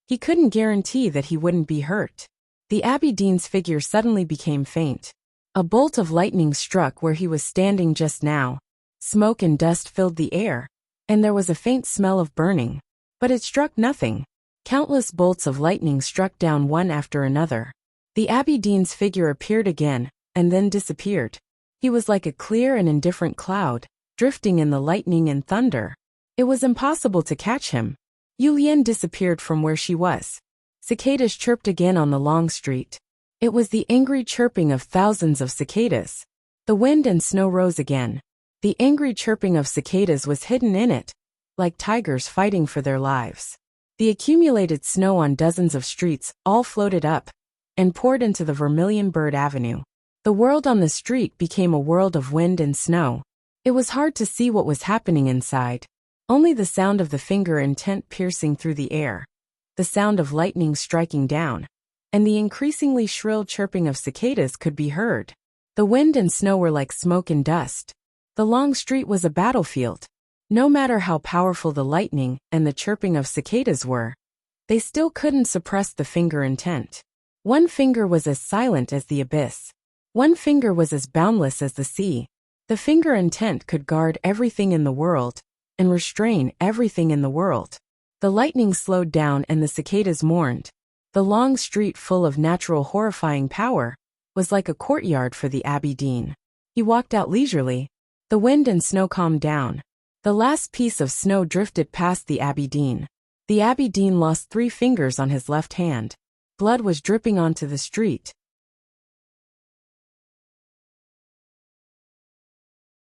he couldn't guarantee that he wouldn't be hurt. The Abbey Dean's figure suddenly became faint. A bolt of lightning struck where he was standing just now. Smoke and dust filled the air, and there was a faint smell of burning. But it struck nothing. Countless bolts of lightning struck down one after another. The Abbey Dean's figure appeared again, and then disappeared. He was like a clear and indifferent cloud, drifting in the lightning and thunder. It was impossible to catch him. Yulian disappeared from where she was. Cicadas chirped again on the long street. It was the angry chirping of thousands of cicadas. The wind and snow rose again. The angry chirping of cicadas was hidden in it, like tigers fighting for their lives. The accumulated snow on dozens of streets all floated up and poured into the Vermilion Bird Avenue. The world on the street became a world of wind and snow. It was hard to see what was happening inside. Only the sound of the finger intent piercing through the air, the sound of lightning striking down, and the increasingly shrill chirping of cicadas could be heard. The wind and snow were like smoke and dust. The long street was a battlefield. No matter how powerful the lightning and the chirping of cicadas were, they still couldn't suppress the finger intent. One finger was as silent as the abyss. One finger was as boundless as the sea. The finger intent could guard everything in the world and restrain everything in the world. The lightning slowed down and the cicadas mourned. The long street, full of natural horrifying power, was like a courtyard for the Abbey Dean. He walked out leisurely. The wind and snow calmed down. The last piece of snow drifted past the Abbey Dean. The Abbey Dean lost 3 fingers on his left hand. Blood was dripping onto the street.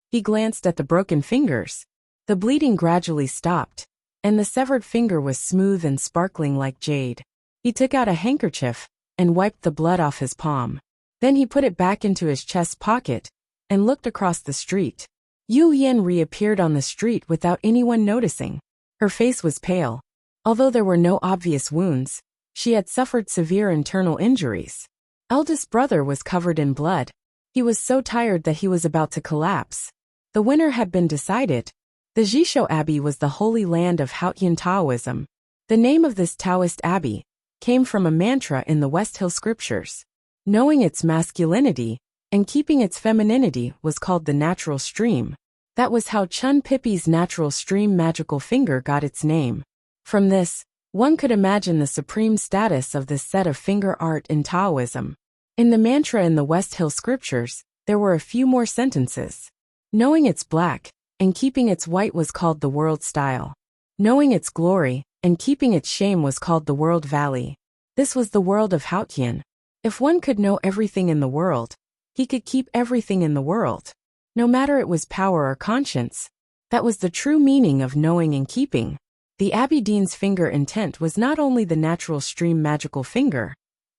He glanced at the broken fingers. The bleeding gradually stopped, and the severed finger was smooth and sparkling like jade. He took out a handkerchief and wiped the blood off his palm. Then he put it back into his chest pocket and looked across the street. Yu Yin reappeared on the street without anyone noticing. Her face was pale. Although there were no obvious wounds, she had suffered severe internal injuries. Eldest brother was covered in blood. He was so tired that he was about to collapse. The winner had been decided. The Jisho Abbey was the holy land of Haotian Taoism. The name of this Taoist abbey came from a mantra in the West Hill scriptures. Knowing its masculinity and keeping its femininity was called the natural stream. That was how Chun Pippi's natural stream magical finger got its name. From this, one could imagine the supreme status of this set of finger art in Taoism. In the mantra in the West Hill scriptures, there were a few more sentences. Knowing its black and keeping its white was called the world style. Knowing its glory and keeping its shame was called the world valley. This was the world of Haotian. If one could know everything in the world, he could keep everything in the world. No matter it was power or conscience. That was the true meaning of knowing and keeping. The Abbey Dean's finger intent was not only the natural stream magical finger,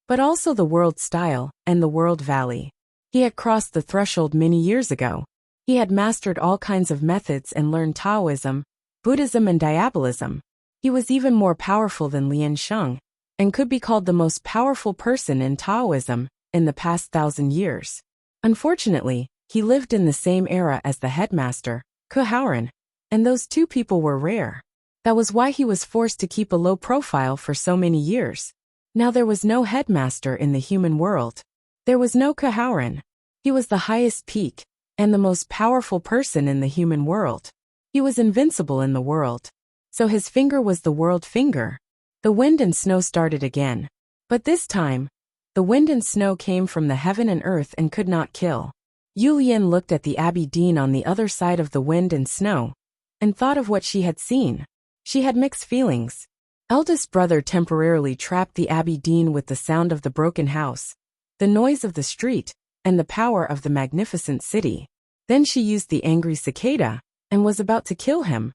but also the world style and the world valley. He had crossed the threshold many years ago. He had mastered all kinds of methods and learned Taoism, Buddhism and Diabolism. He was even more powerful than Lian Sheng, and could be called the most powerful person in Taoism in the past 1,000 years. Unfortunately, he lived in the same era as the headmaster, Ke Haoran, and those two people were rare. That was why he was forced to keep a low profile for so many years. Now there was no headmaster in the human world. There was no Ke Haoran. He was the highest peak, and the most powerful person in the human world. He was invincible in the world. So his finger was the world finger. The wind and snow started again. But this time, the wind and snow came from the heaven and earth and could not kill. Yulian looked at the Abbey Dean on the other side of the wind and snow, and thought of what she had seen. She had mixed feelings. Eldest brother temporarily trapped the Abbey Dean with the sound of the broken house, the noise of the street, and the power of the magnificent city. Then she used the angry cicada, and was about to kill him.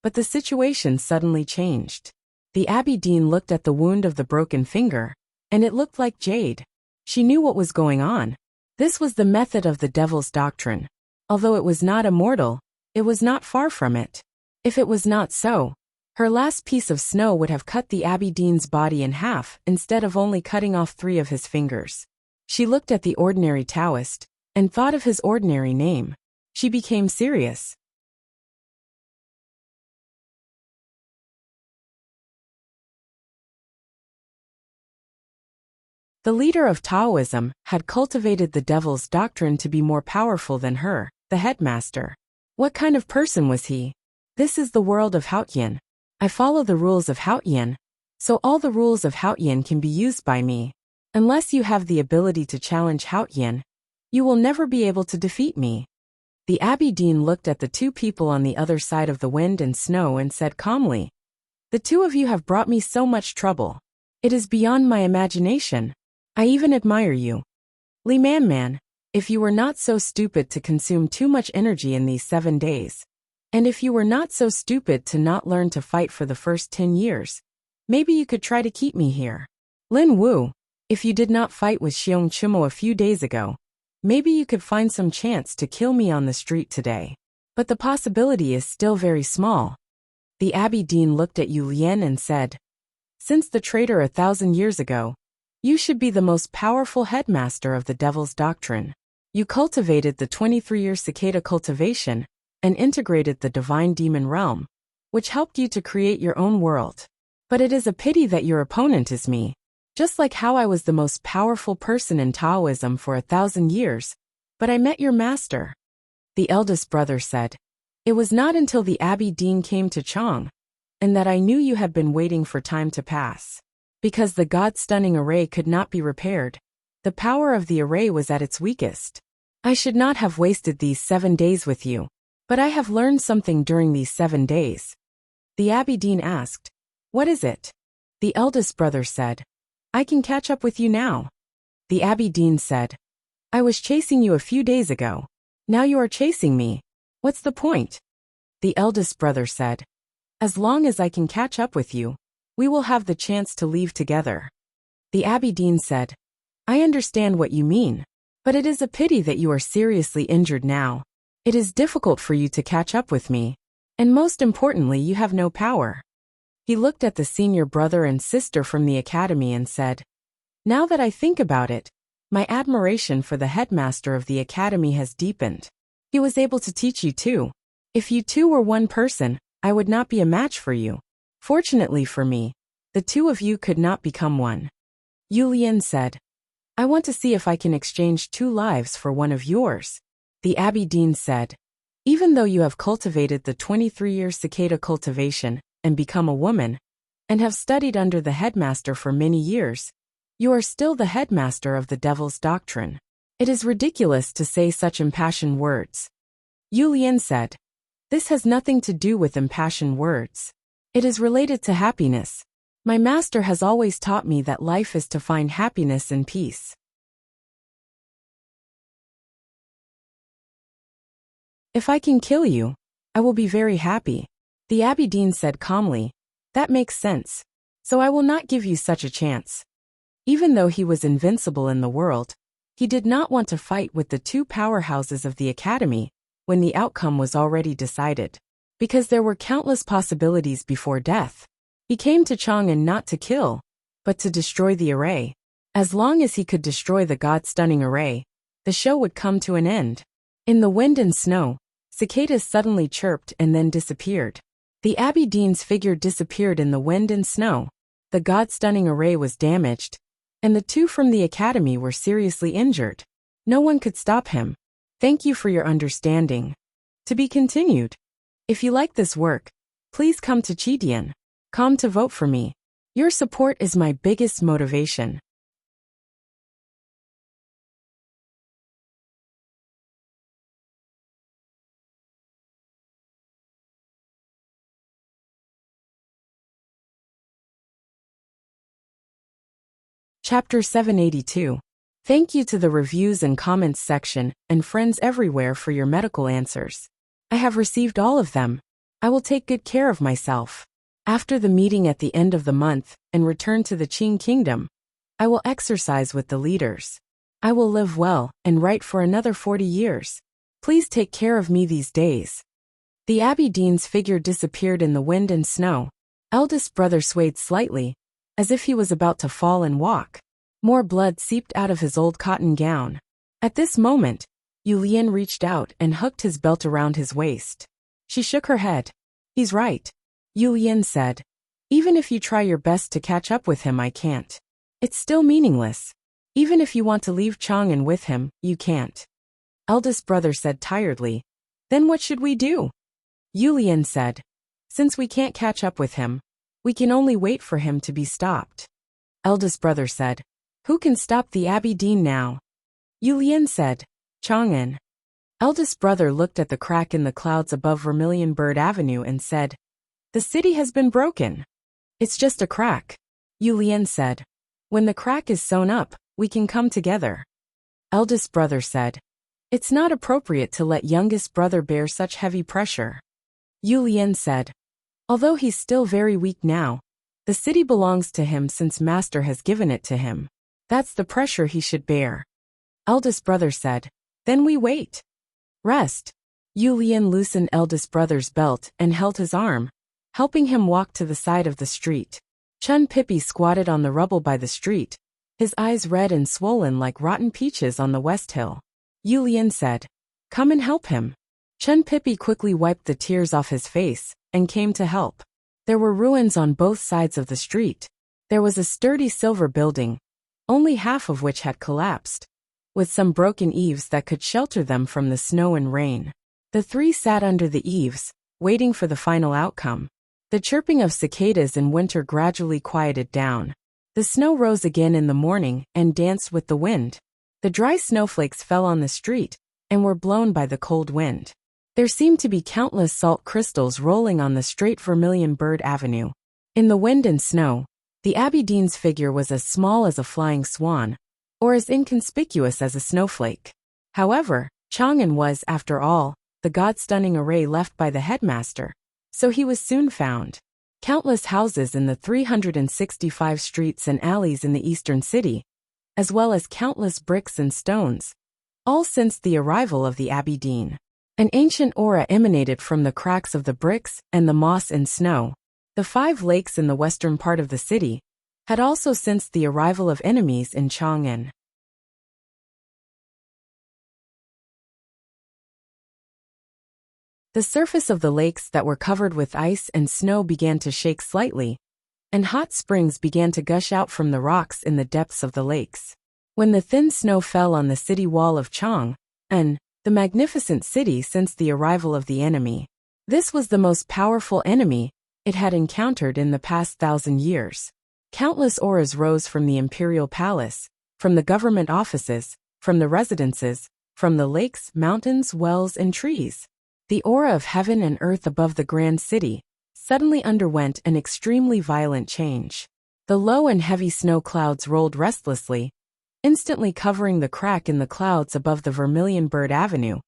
But the situation suddenly changed. The Abbey Dean looked at the wound of the broken finger, and it looked like jade. She knew what was going on. This was the method of the devil's doctrine. Although it was not immortal, it was not far from it. If it was not so, her last piece of snow would have cut the Abbey Dean's body in half instead of only cutting off 3 of his fingers. She looked at the ordinary Taoist, and thought of his ordinary name. She became serious. The leader of Taoism had cultivated the devil's doctrine to be more powerful than her, the headmaster. What kind of person was he? This is the world of Haotian. I follow the rules of Haotian, so all the rules of Haotian can be used by me. Unless you have the ability to challenge Haotian, you will never be able to defeat me. The Abbey Dean looked at the 2 people on the other side of the wind and snow and said calmly, "The 2 of you have brought me so much trouble. It is beyond my imagination. I even admire you. Li Man, if you were not so stupid to consume too much energy in these 7 days, and if you were not so stupid to not learn to fight for the first 10 years, maybe you could try to keep me here. Lin Wu, if you did not fight with Xiong Chumo a few days ago, maybe you could find some chance to kill me on the street today. But the possibility is still very small." The Abbey Dean looked at Yu Lian and said, "Since the traitor 1,000 years ago, you should be the most powerful headmaster of the devil's doctrine. You cultivated the 23-year cicada cultivation and integrated the divine demon realm, which helped you to create your own world. But it is a pity that your opponent is me. Just like how I was the most powerful person in Taoism for 1,000 years, but I met your master." The eldest brother said, "It was not until the Abbey Dean came to Chang, and that I knew you had been waiting for time to pass. Because the God-stunning array could not be repaired, the power of the array was at its weakest. I should not have wasted these 7 days with you, but I have learned something during these 7 days." The Abbey Dean asked, "What is it?" The eldest brother said, "I can catch up with you now." The Abbey Dean said, "I was chasing you a few days ago. Now you are chasing me. What's the point?" The eldest brother said, "As long as I can catch up with you, we will have the chance to leave together." The Abbey Dean said, "I understand what you mean, but it is a pity that you are seriously injured now. It is difficult for you to catch up with me, and most importantly you have no power." He looked at the senior brother and sister from the academy and said, "Now that I think about it, my admiration for the headmaster of the academy has deepened. He was able to teach you too. If you two were one person, I would not be a match for you. Fortunately for me, the 2 of you could not become one." Yulian said, "I want to see if I can exchange 2 lives for one of yours." The Abbey Dean said, "Even though you have cultivated the 23-year cicada cultivation and become a woman, and have studied under the headmaster for many years, you are still the headmaster of the devil's doctrine. It is ridiculous to say such impassioned words." Yulian said, "This has nothing to do with impassioned words. It is related to happiness. My master has always taught me that life is to find happiness and peace. If I can kill you, I will be very happy." The Abbey Dean said calmly, "That makes sense. So I will not give you such a chance." Even though he was invincible in the world, he did not want to fight with the 2 powerhouses of the academy when the outcome was already decided. Because there were countless possibilities before death. He came to Chang'an not to kill, but to destroy the array. As long as he could destroy the God-stunning array, the show would come to an end. In the wind and snow, cicadas suddenly chirped and then disappeared. The Abbey Dean's figure disappeared in the wind and snow. The God-stunning array was damaged, and the 2 from the academy were seriously injured. No one could stop him. Thank you for your understanding. To be continued. If you like this work, please come to Chidian.com to vote for me. Your support is my biggest motivation. Chapter 782. Thank you to the reviews and comments section and friends everywhere for your medical answers. I have received all of them. I will take good care of myself. After the meeting at the end of the month and return to the Qing Kingdom, I will exercise with the leaders. I will live well and write for another 40 years. Please take care of me these days. The Abbey Dean's figure disappeared in the wind and snow. Eldest brother swayed slightly, as if he was about to fall and walk. More blood seeped out of his old cotton gown. At this moment, Yu Lian reached out and hooked his belt around his waist. She shook her head. He's right. Yu Lian said. Even if you try your best to catch up with him, I can't. It's still meaningless. Even if you want to leave Chang'an with him, you can't. Eldest brother said tiredly. Then what should we do? Yu Lian said. Since we can't catch up with him, we can only wait for him to be stopped. Eldest brother said. Who can stop the Abbey Dean now? Yu Lian said. Chang'an. Eldest brother looked at the crack in the clouds above Vermilion Bird Avenue and said. The city has been broken. It's just a crack. Yu Lian said. When the crack is sewn up, we can come together. Eldest brother said. It's not appropriate to let youngest brother bear such heavy pressure. Yu Lian said. Although he's still very weak now, the city belongs to him since Master has given it to him. That's the pressure he should bear. Eldest brother said. Then we wait. Rest. Yu Lian loosened eldest brother's belt and held his arm, helping him walk to the side of the street. Chun Pippi squatted on the rubble by the street, his eyes red and swollen like rotten peaches on the West Hill. Yu Lian said. Come and help him. Chun Pippi quickly wiped the tears off his face and came to help. There were ruins on both sides of the street. There was a sturdy silver building, only half of which had collapsed, with some broken eaves that could shelter them from the snow and rain. The three sat under the eaves, waiting for the final outcome. The chirping of cicadas in winter gradually quieted down. The snow rose again in the morning and danced with the wind. The dry snowflakes fell on the street and were blown by the cold wind. There seemed to be countless salt crystals rolling on the straight Vermilion Bird Avenue. In the wind and snow, the Abbey Dean's figure was as small as a flying swan, or as inconspicuous as a snowflake. However, Chang'an was, after all, the god-stunning array left by the headmaster, so he was soon found. Countless houses in the 365 streets and alleys in the eastern city, as well as countless bricks and stones, all since the arrival of the Abbey Dean. An ancient aura emanated from the cracks of the bricks and the moss and snow. The 5 lakes in the western part of the city had also sensed the arrival of enemies in Chang'an. The surface of the lakes that were covered with ice and snow began to shake slightly, and hot springs began to gush out from the rocks in the depths of the lakes. When the thin snow fell on the city wall of Chang'an, the magnificent city since the arrival of the enemy. This was the most powerful enemy it had encountered in the past 1,000 years. Countless auras rose from the imperial palace, from the government offices, from the residences, from the lakes, mountains, wells, and trees. The aura of heaven and earth above the grand city suddenly underwent an extremely violent change. The low and heavy snow clouds rolled restlessly, instantly covering the crack in the clouds above the Vermilion Bird Avenue,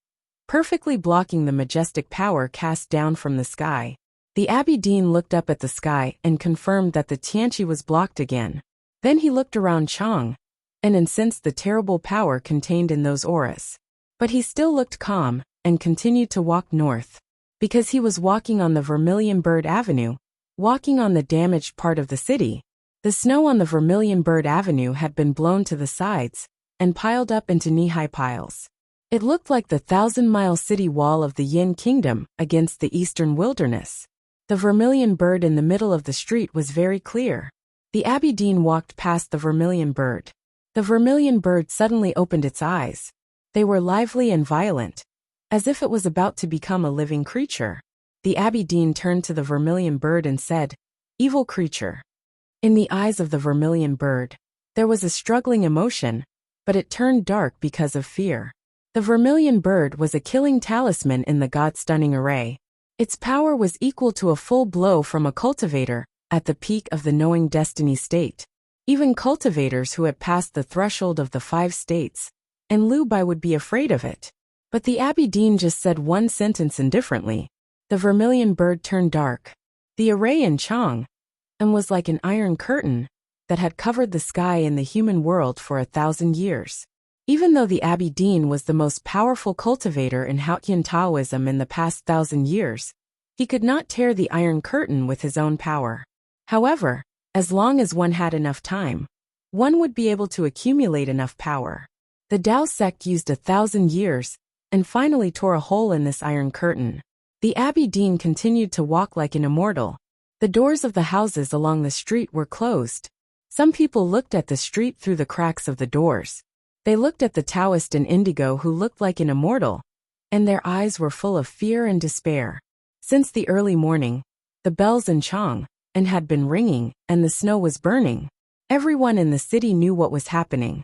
perfectly blocking the majestic power cast down from the sky. The Abbey Dean looked up at the sky and confirmed that the Tianqi was blocked again. Then he looked around Chang'an and sensed the terrible power contained in those auras. But he still looked calm and continued to walk north. Because he was walking on the Vermilion Bird Avenue, walking on the damaged part of the city, the snow on the Vermilion Bird Avenue had been blown to the sides and piled up into knee-high piles. It looked like the 1,000-mile city wall of the Yin Kingdom against the eastern wilderness. The Vermilion Bird in the middle of the street was very clear. The Abbey Dean walked past the Vermilion Bird. The Vermilion Bird suddenly opened its eyes. They were lively and violent, as if it was about to become a living creature. The Abbey Dean turned to the vermilion bird and said, "Evil creature." In the eyes of the vermilion bird, there was a struggling emotion, but it turned dark because of fear. The vermilion bird was a killing talisman in the God-stunning array. Its power was equal to a full blow from a cultivator, at the peak of the knowing destiny state. Even cultivators who had passed the threshold of the 5 states, and Lubai would be afraid of it. But the Abbey Dean just said one sentence indifferently. The vermilion bird turned dark. The array in Chang, and was like an iron curtain that had covered the sky in the human world for 1,000 years. Even though the Abbey Dean was the most powerful cultivator in Hautian Taoism in the past 1,000 years, he could not tear the iron curtain with his own power. However, as long as one had enough time, one would be able to accumulate enough power. The Tao sect used 1,000 years, and finally tore a hole in this iron curtain. The Abbey Dean continued to walk like an immortal. The doors of the houses along the street were closed. Some people looked at the street through the cracks of the doors. They looked at the Taoist in indigo who looked like an immortal, and their eyes were full of fear and despair. Since the early morning, the bells in Chang and had been ringing, and the snow was burning. Everyone in the city knew what was happening.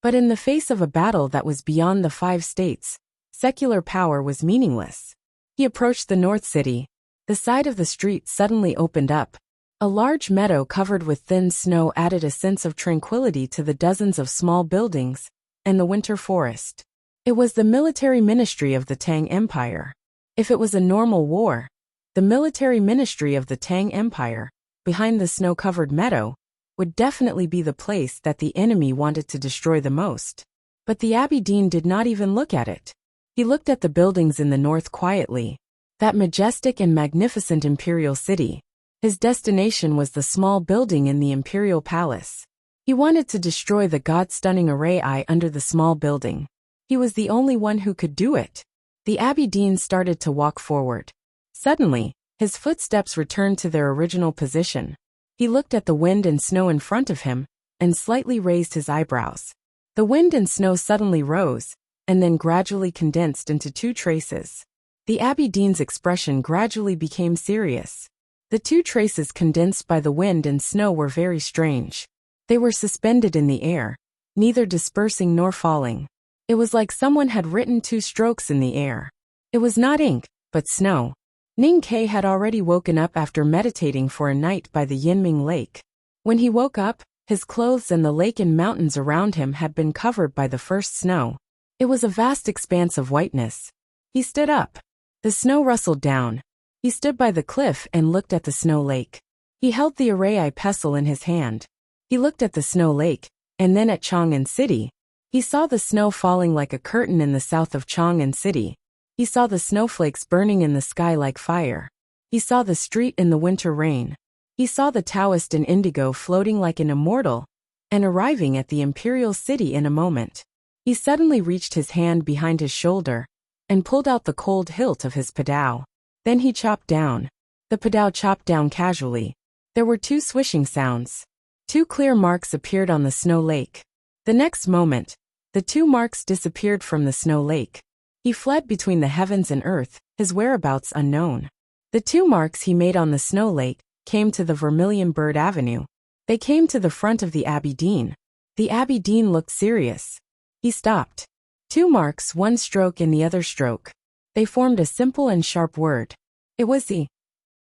But in the face of a battle that was beyond the 5 states, secular power was meaningless. He approached the North City. The side of the street suddenly opened up. A large meadow covered with thin snow added a sense of tranquility to the dozens of small buildings and the winter forest. It was the military ministry of the Tang Empire. If it was a normal war, the military ministry of the Tang Empire, behind the snow-covered meadow, would definitely be the place that the enemy wanted to destroy the most. But the Abbey Dean did not even look at it. He looked at the buildings in the north quietly, that majestic and magnificent imperial city. His destination was the small building in the imperial palace. He wanted to destroy the God-stunning array under the small building. He was the only one who could do it. The Abbey Dean started to walk forward. Suddenly, his footsteps returned to their original position. He looked at the wind and snow in front of him, and slightly raised his eyebrows. The wind and snow suddenly rose, and then gradually condensed into 2 traces. The Abbey Dean's expression gradually became serious. The 2 traces condensed by the wind and snow were very strange. They were suspended in the air, neither dispersing nor falling. It was like someone had written 2 strokes in the air. It was not ink, but snow. Ning Ke had already woken up after meditating for a night by the Yinming Lake. When he woke up, his clothes and the lake and mountains around him had been covered by the first snow. It was a vast expanse of whiteness. He stood up. The snow rustled down. He stood by the cliff and looked at the snow lake. He held the array pestle in his hand. He looked at the snow lake, and then at Chang'an City. He saw the snow falling like a curtain in the south of Chang'an City. He saw the snowflakes burning in the sky like fire. He saw the street in the winter rain. He saw the Taoist in indigo floating like an immortal, and arriving at the imperial city in a moment. He suddenly reached his hand behind his shoulder, and pulled out the cold hilt of his padao. Then he chopped down. The padao chopped down casually. There were 2 swishing sounds. 2 clear marks appeared on the snow lake. The next moment, the 2 marks disappeared from the snow lake. He fled between the heavens and earth, his whereabouts unknown. The 2 marks he made on the snow lake came to the Vermilion Bird Avenue. They came to the front of the Abbey Dean. The Abbey Dean looked serious. He stopped. 2 marks, 1 stroke and the other stroke. They formed a simple and sharp word. It was the.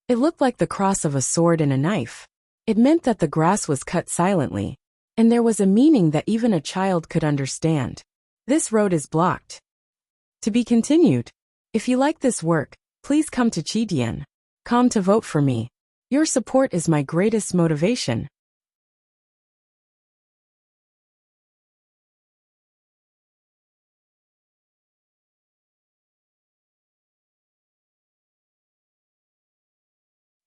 It looked like the cross of a sword and a knife. It meant that the grass was cut silently, and there was a meaning that even a child could understand. This road is blocked. To be continued. If you like this work, please come to Chidian.com to vote for me. Your support is my greatest motivation.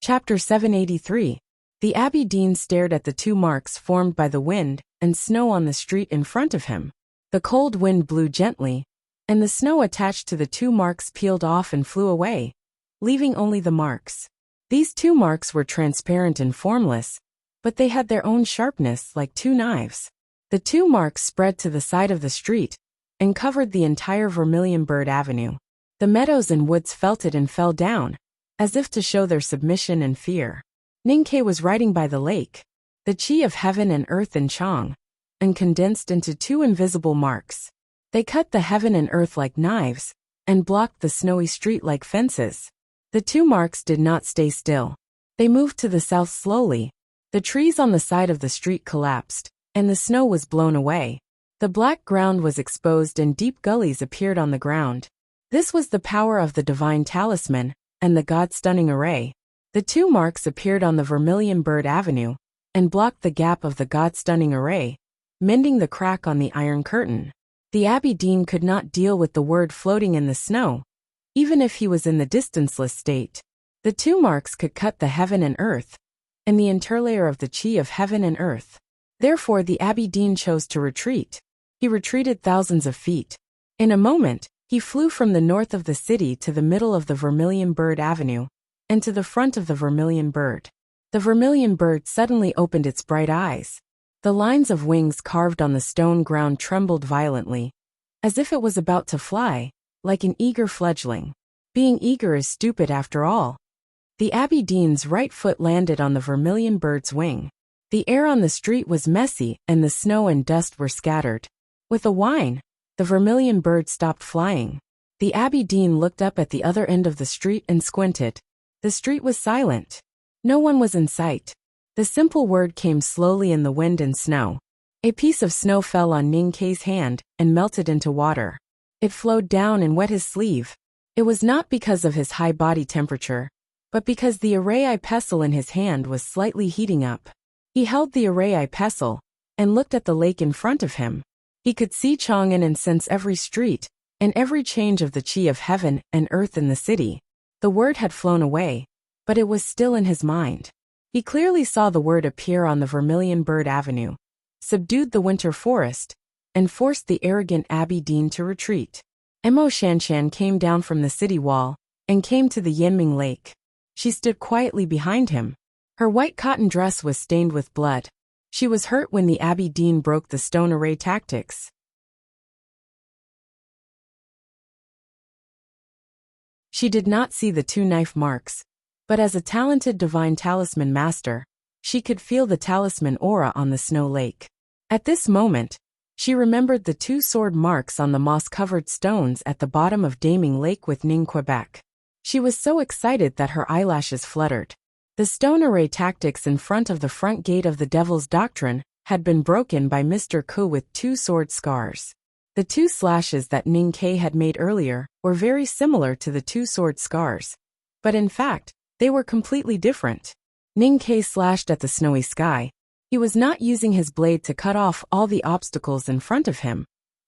Chapter 783. The Abbey Dean stared at the 2 marks formed by the wind and snow on the street in front of him. The cold wind blew gently, and the snow attached to the 2 marks peeled off and flew away, leaving only the marks. These 2 marks were transparent and formless, but they had their own sharpness like two knives. The two marks spread to the side of the street and covered the entire Vermilion Bird Avenue. The meadows and woods felt it and fell down, as if to show their submission and fear. Ninkei was riding by the lake, the chi of heaven and earth in Chang, and condensed into two invisible marks. They cut the heaven and earth like knives, and blocked the snowy street like fences. The two marks did not stay still. They moved to the south slowly. The trees on the side of the street collapsed, and the snow was blown away. The black ground was exposed and deep gullies appeared on the ground. This was the power of the divine talisman and the God-stunning array. The two marks appeared on the Vermilion Bird Avenue and blocked the gap of the God-stunning array, mending the crack on the iron curtain. The Abbey Dean could not deal with the word floating in the snow, even if he was in the distanceless state. The two marks could cut the heaven and earth, and the interlayer of the chi of heaven and earth. Therefore the Abbey Dean chose to retreat. He retreated thousands of feet. In a moment, he flew from the north of the city to the middle of the Vermilion Bird Avenue, and to the front of the Vermilion Bird. The Vermilion Bird suddenly opened its bright eyes. The lines of wings carved on the stone ground trembled violently, as if it was about to fly, like an eager fledgling. Being eager is stupid after all. The Abbey Dean's right foot landed on the Vermilion Bird's wing. The air on the street was messy and the snow and dust were scattered. With a whine, the Vermilion Bird stopped flying. The Abbey Dean looked up at the other end of the street and squinted. The street was silent. No one was in sight. The simple word came slowly in the wind and snow. A piece of snow fell on Ninkei's hand and melted into water. It flowed down and wet his sleeve. It was not because of his high body temperature, but because the array pestle in his hand was slightly heating up. He held the array pestle and looked at the lake in front of him. He could see Chang'an and sense every street and every change of the chi of heaven and earth in the city. The word had flown away, but it was still in his mind. He clearly saw the word appear on the Vermilion Bird Avenue, subdued the winter forest, and forced the arrogant Abbey Dean to retreat. Mo Shanshan came down from the city wall and came to the Yanming Lake. She stood quietly behind him. Her white cotton dress was stained with blood. She was hurt when the Abbey Dean broke the stone array tactics. She did not see the two knife marks, but as a talented divine talisman master, she could feel the talisman aura on the snow lake. At this moment, she remembered the two sword marks on the moss-covered stones at the bottom of Daming Lake with Ning Quebec. She was so excited that her eyelashes fluttered. The stone array tactics in front of the front gate of the Devil's Doctrine had been broken by Mr. Ku with two sword scars. The two slashes that Ning Kei had made earlier were very similar to the two sword scars, but in fact, they were completely different. Ning Kei slashed at the snowy sky. He was not using his blade to cut off all the obstacles in front of him,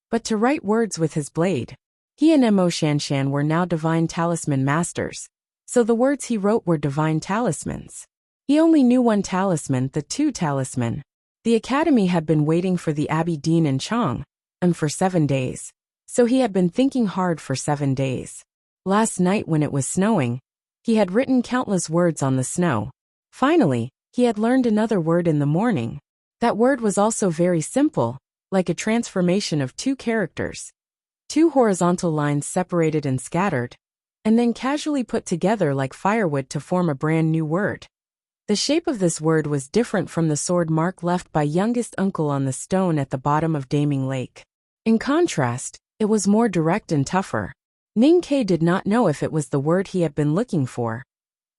but to write words with his blade. He and Mo Shanshan were now divine talisman masters, so the words he wrote were divine talismans. He only knew one talisman, the two talisman. The academy had been waiting for the Abbey Dean in Chang, and for 7 days, so he had been thinking hard for 7 days. Last night when it was snowing, he had written countless words on the snow. Finally, he had learned another word in the morning. That word was also very simple, like a transformation of two characters. Two horizontal lines separated and scattered, and then casually put together like firewood to form a brand new word. The shape of this word was different from the sword mark left by youngest uncle on the stone at the bottom of Daming Lake. In contrast, it was more direct and tougher. Ning Kei did not know if it was the word he had been looking for,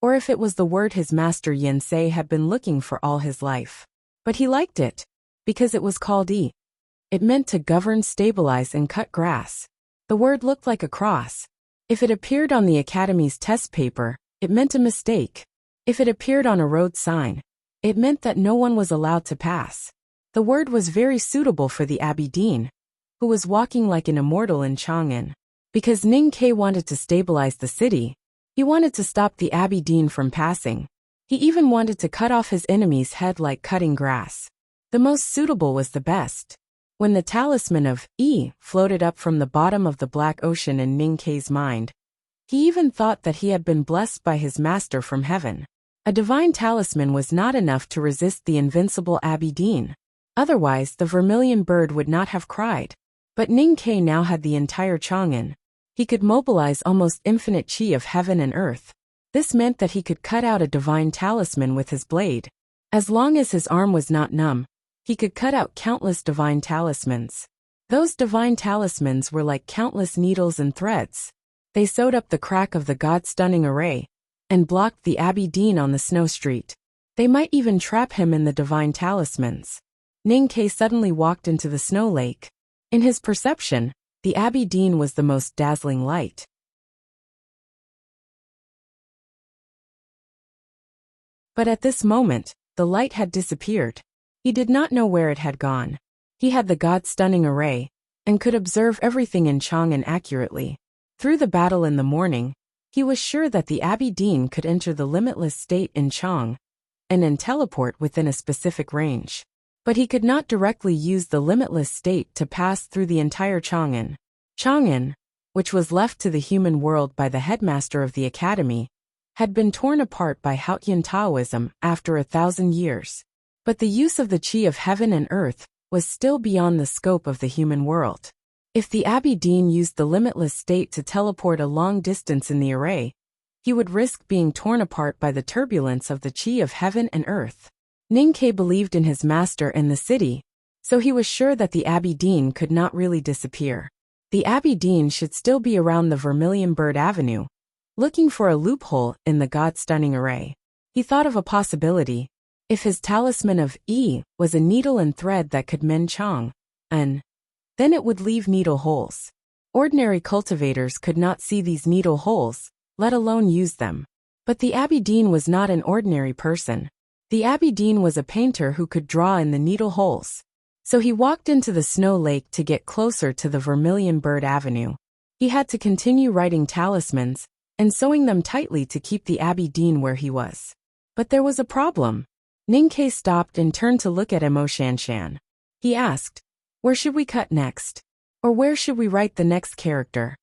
or if it was the word his master Yin Sei had been looking for all his life. But he liked it, because it was called Yi. It meant to govern, stabilize, and cut grass. The word looked like a cross. If it appeared on the academy's test paper, it meant a mistake. If it appeared on a road sign, it meant that no one was allowed to pass. The word was very suitable for the Abbey Dean, who was walking like an immortal in Chang'an. Because Ning Kei wanted to stabilize the city, he wanted to stop the Abbey Dean from passing. He even wanted to cut off his enemy's head like cutting grass. The most suitable was the best. When the talisman of Yi floated up from the bottom of the Black Ocean in Ning Kei's mind, he even thought that he had been blessed by his master from heaven. A divine talisman was not enough to resist the invincible Abby Dean. Otherwise, the vermilion bird would not have cried. But Ning Ke now had the entire Chang'an. He could mobilize almost infinite qi of heaven and earth. This meant that he could cut out a divine talisman with his blade. As long as his arm was not numb, he could cut out countless divine talismans. Those divine talismans were like countless needles and threads. They sewed up the crack of the God-stunning array and blocked the Abby Dean on the snow street. They might even trap him in the divine talismans. Ning Ke suddenly walked into the snow lake. In his perception, the Abby Dean was the most dazzling light. But at this moment, the light had disappeared. He did not know where it had gone. He had the God-stunning array and could observe everything in Chang'an accurately. Through the battle in the morning, he was sure that the Abby Dean could enter the limitless state in Chang and then teleport within a specific range. But he could not directly use the limitless state to pass through the entire Chang'an. Chang'an, which was left to the human world by the headmaster of the academy, had been torn apart by Haotian Taoism after 1,000 years. But the use of the qi of heaven and earth was still beyond the scope of the human world. If the Abby Dean used the limitless state to teleport a long distance in the array, he would risk being torn apart by the turbulence of the qi of heaven and earth. Ning Ke believed in his master and the city, so he was sure that the Abby Dean could not really disappear. The Abby Dean should still be around the Vermilion Bird Avenue, looking for a loophole in the God-stunning array. He thought of a possibility. If his talisman of E was a needle and thread that could mend Chang, then it would leave needle holes. Ordinary cultivators could not see these needle holes, let alone use them. But the Abby Dean was not an ordinary person. The Abby Dean was a painter who could draw in the needle holes. So he walked into the snow lake to get closer to the Vermilion Bird Avenue. He had to continue writing talismans and sewing them tightly to keep the Abby Dean where he was. But there was a problem. Ning Ke stopped and turned to look at Mo Shanshan. He asked, "Where should we cut next? Or where should we write the next character?"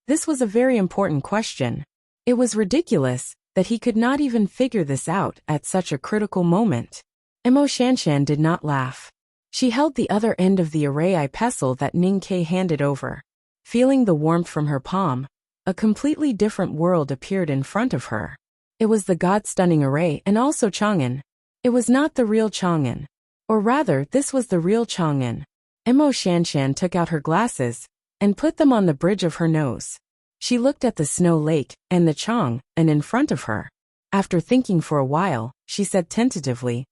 This was a very important question. It was ridiculous that he could not even figure this out at such a critical moment. Mo Shanshan did not laugh. She held the other end of the array pestle that Ning Ke handed over. Feeling the warmth from her palm, a completely different world appeared in front of her. It was the God-stunning array and also Chang'an. It was not the real Chang'an. Or rather, this was the real Chang'an. Mo Shanshan took out her glasses and put them on the bridge of her nose. She looked at the snow lake and the Chang'an in front of her. After thinking for a while, she said tentatively,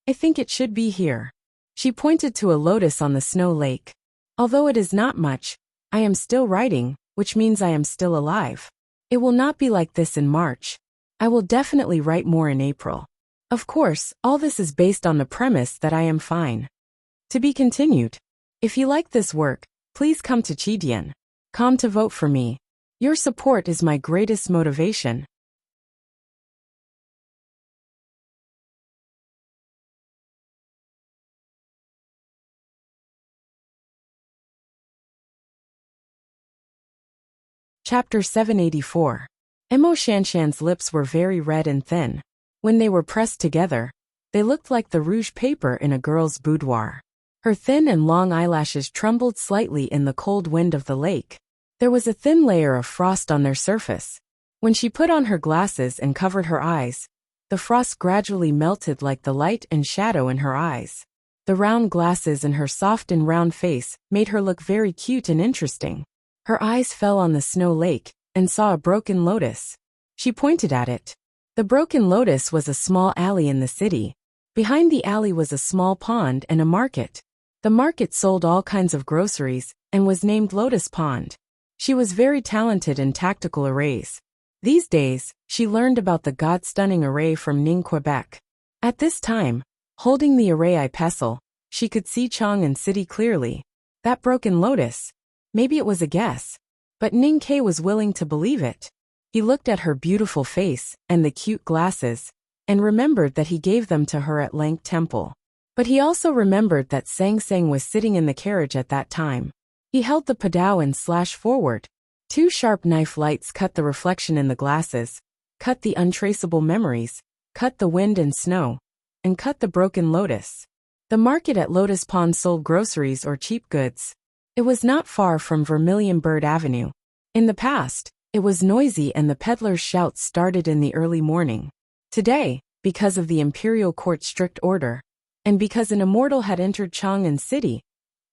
"I think it should be here." She pointed to a lotus on the snow lake. "Although it is not much, I am still writing, which means I am still alive. It will not be like this in March. I will definitely write more in April. Of course, all this is based on the premise that I am fine." To be continued. If you like this work, please come to Chidian.com to vote for me. Your support is my greatest motivation. Chapter 784. Mo Shanshan's lips were very red and thin. When they were pressed together, they looked like the rouge paper in a girl's boudoir. Her thin and long eyelashes trembled slightly in the cold wind of the lake. There was a thin layer of frost on their surface. When she put on her glasses and covered her eyes, the frost gradually melted like the light and shadow in her eyes. The round glasses in her soft and round face made her look very cute and interesting. Her eyes fell on the snow lake and saw a broken lotus. She pointed at it. The broken lotus was a small alley in the city. Behind the alley was a small pond and a market. The market sold all kinds of groceries and was named Lotus Pond. She was very talented in tactical arrays. These days, she learned about the God-stunning array from Ning Quebec. At this time, holding the array pestle, she could see Chang'an City clearly. That broken lotus. Maybe it was a guess. But Ning Ke was willing to believe it. He looked at her beautiful face and the cute glasses, and remembered that he gave them to her at Lang Temple. But he also remembered that Sang Sang was sitting in the carriage at that time. He held the padao and slashed forward. Two sharp knife lights cut the reflection in the glasses, cut the untraceable memories, cut the wind and snow, and cut the broken lotus. The market at Lotus Pond sold groceries or cheap goods. It was not far from Vermilion Bird Avenue. In the past, it was noisy and the peddlers' shouts started in the early morning. Today, because of the imperial court's strict order, and because an immortal had entered Chang'an City,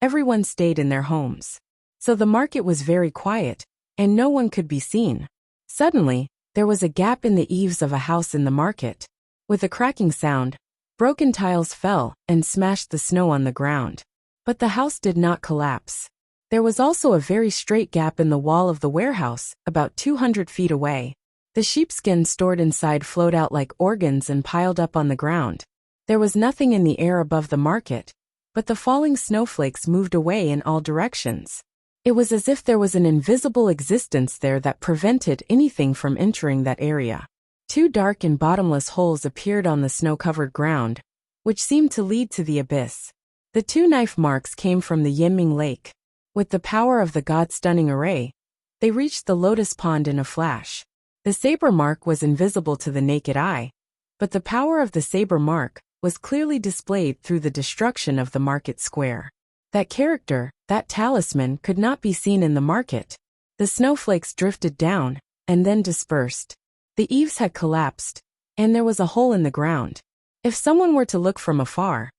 everyone stayed in their homes. So the market was very quiet, and no one could be seen. Suddenly, there was a gap in the eaves of a house in the market. With a cracking sound, broken tiles fell and smashed the snow on the ground. But the house did not collapse. There was also a very straight gap in the wall of the warehouse, about 200 feet away. The sheepskin stored inside flowed out like organs and piled up on the ground. There was nothing in the air above the market, but the falling snowflakes moved away in all directions. It was as if there was an invisible existence there that prevented anything from entering that area. 2 dark and bottomless holes appeared on the snow-covered ground, which seemed to lead to the abyss. The 2 knife marks came from the Yinming Lake. With the power of the God-stunning array, they reached the Lotus Pond in a flash. The saber mark was invisible to the naked eye, but the power of the saber mark was clearly displayed through the destruction of the market square. That character, that talisman, could not be seen in the market. The snowflakes drifted down, and then dispersed. The eaves had collapsed, and there was a hole in the ground. If someone were to look from afar,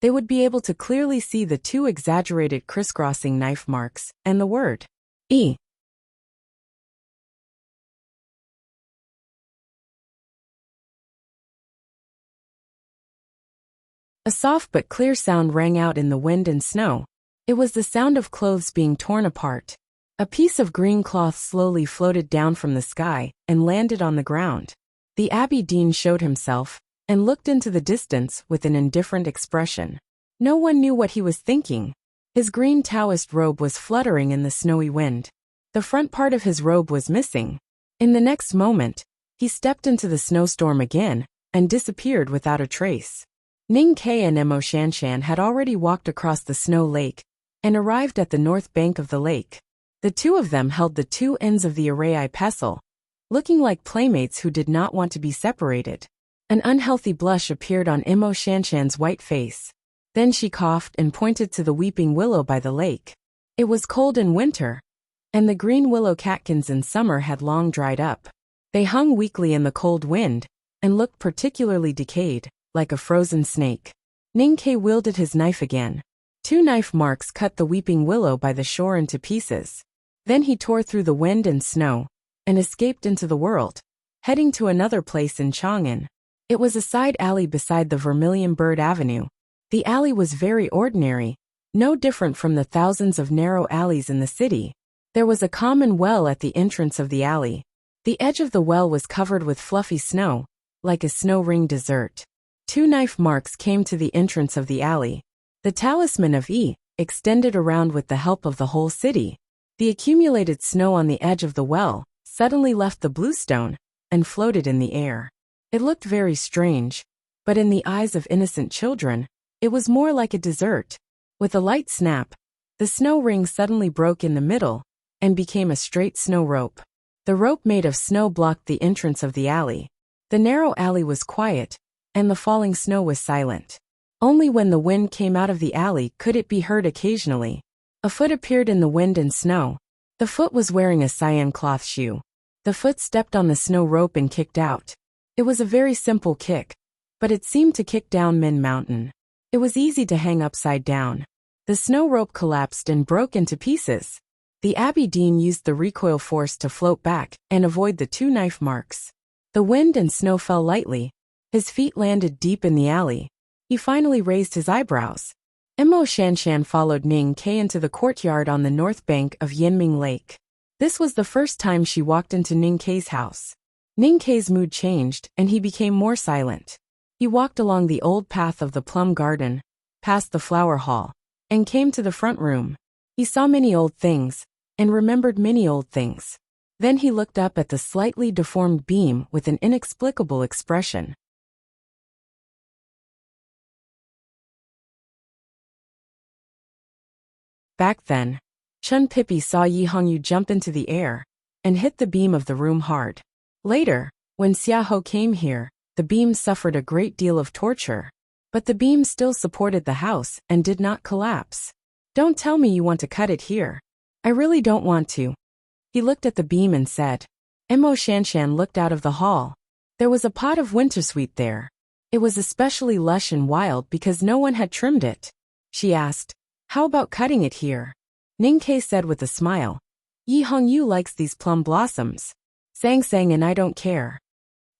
they would be able to clearly see the 2 exaggerated crisscrossing knife marks, and the word, E. A soft but clear sound rang out in the wind and snow. It was the sound of clothes being torn apart. A piece of green cloth slowly floated down from the sky and landed on the ground. The Abbey Dean showed himself and looked into the distance with an indifferent expression. No one knew what he was thinking. His green Taoist robe was fluttering in the snowy wind. The front part of his robe was missing. In the next moment, he stepped into the snowstorm again and disappeared without a trace. Ning Ke and Mo Shanshan had already walked across the snow lake and arrived at the north bank of the lake. The 2 of them held the 2 ends of the array pestle, looking like playmates who did not want to be separated. An unhealthy blush appeared on Mo Shanshan's white face. Then she coughed and pointed to the weeping willow by the lake. It was cold in winter, and the green willow catkins in summer had long dried up. They hung weakly in the cold wind and looked particularly decayed, like a frozen snake. Ning Ke wielded his knife again. 2 knife marks cut the weeping willow by the shore into pieces. Then he tore through the wind and snow and escaped into the world, heading to another place in Chang'an. It was a side alley beside the Vermilion Bird Avenue. The alley was very ordinary, no different from the thousands of narrow alleys in the city. There was a common well at the entrance of the alley. The edge of the well was covered with fluffy snow, like a snow-ringed dessert. 2 knife marks came to the entrance of the alley. The talisman of E extended around with the help of the whole city. The accumulated snow on the edge of the well suddenly left the bluestone and floated in the air. It looked very strange, but in the eyes of innocent children, it was more like a dessert. With a light snap, the snow ring suddenly broke in the middle and became a straight snow rope. The rope made of snow blocked the entrance of the alley. The narrow alley was quiet, and the falling snow was silent. Only when the wind came out of the alley could it be heard occasionally. A foot appeared in the wind and snow. The foot was wearing a cyan cloth shoe. The foot stepped on the snow rope and kicked out. It was a very simple kick, but it seemed to kick down Min Mountain. It was easy to hang upside down. The snow rope collapsed and broke into pieces. The Abbey Dean used the recoil force to float back and avoid the 2 knife marks. The wind and snow fell lightly. His feet landed deep in the alley. He finally raised his eyebrows. Mo Shanshan followed Ning Ke into the courtyard on the north bank of Yinming Lake. This was the first time she walked into Ning Ke's house. Ning Ke's mood changed and he became more silent. He walked along the old path of the plum garden, past the flower hall, and came to the front room. He saw many old things, and remembered many old things. Then he looked up at the slightly deformed beam with an inexplicable expression. Back then, Chun Pippi saw Yi Hongyu jump into the air and hit the beam of the room hard. Later, when Xia Ho came here, the beam suffered a great deal of torture. But the beam still supported the house and did not collapse. Don't tell me you want to cut it here. I really don't want to. He looked at the beam and said. Mo Shanshan looked out of the hall. There was a pot of wintersweet there. It was especially lush and wild because no one had trimmed it. She asked, how about cutting it here? Ning Ke said with a smile. Yi Hongyu likes these plum blossoms. Sang sang and I don't care.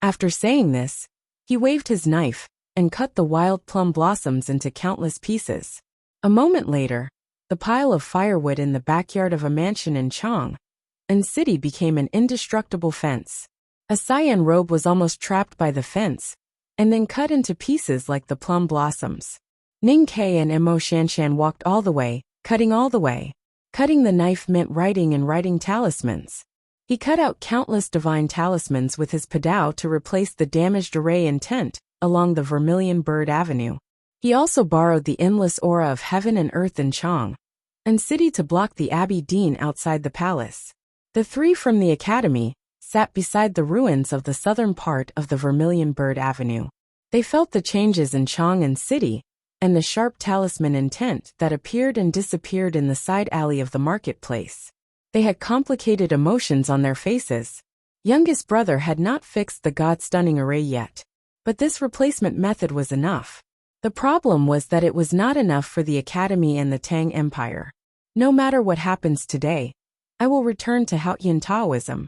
After saying this, he waved his knife and cut the wild plum blossoms into countless pieces. A moment later, the pile of firewood in the backyard of a mansion in Chang'an City became an indestructible fence. A cyan robe was almost trapped by the fence, and then cut into pieces like the plum blossoms. Ning Ke and Mo Shanshan walked all the way, cutting all the way. Cutting the knife meant writing and writing talismans. He cut out countless divine talismans with his padao to replace the damaged array in tent along the Vermilion Bird Avenue. He also borrowed the endless aura of heaven and earth in Chang'an City to block the Abbey Dean outside the palace. The three from the academy sat beside the ruins of the southern part of the Vermilion Bird Avenue. They felt the changes in Chang'an City and the sharp talisman intent that appeared and disappeared in the side alley of the marketplace. They had complicated emotions on their faces. Youngest brother had not fixed the God-stunning array yet, but this replacement method was enough. The problem was that it was not enough for the academy and the Tang Empire. No matter what happens today, I will return to Haotian Taoism.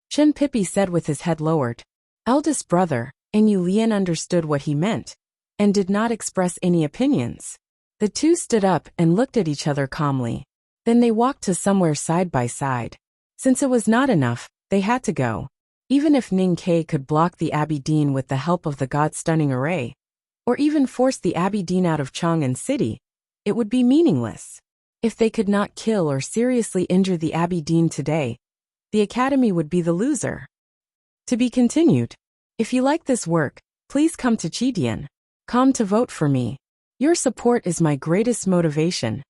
Chen Pippi said with his head lowered. Eldest brother, and Yu Lian understood what he meant, and did not express any opinions. The two stood up and looked at each other calmly. Then they walked to somewhere side by side. Since it was not enough, they had to go. Even if Ning Ke could block the Abbey Dean with the help of the God-stunning array, or even force the Abbey Dean out of Chang'an City, it would be meaningless. If they could not kill or seriously injure the Abbey Dean today, the academy would be the loser. To be continued. If you like this work, please come to Chidian.com to vote for me. Your support is my greatest motivation.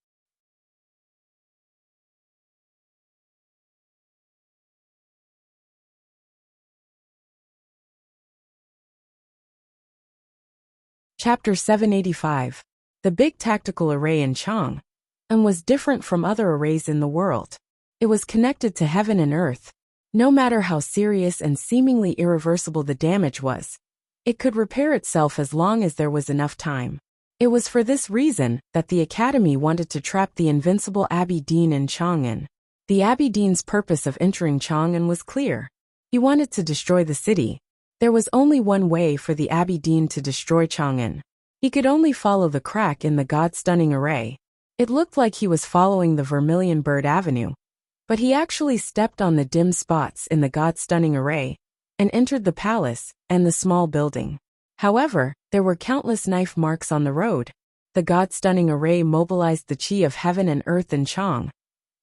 Chapter 785. The big tactical array in Chang'an was different from other arrays in the world. It was connected to heaven and earth. No matter how serious and seemingly irreversible the damage was, it could repair itself as long as there was enough time. It was for this reason that the academy wanted to trap the invincible Abbey Dean in Chang'an. The Abbey Dean's purpose of entering Chang'an was clear. He wanted to destroy the city. There was only one way for the Abbey Dean to destroy Chang'an. He could only follow the crack in the God-stunning array. It looked like he was following the Vermilion Bird Avenue, but he actually stepped on the dim spots in the God-stunning array and entered the palace and the small building. However, there were countless knife marks on the road. The God-stunning array mobilized the chi of heaven and earth in Chang'an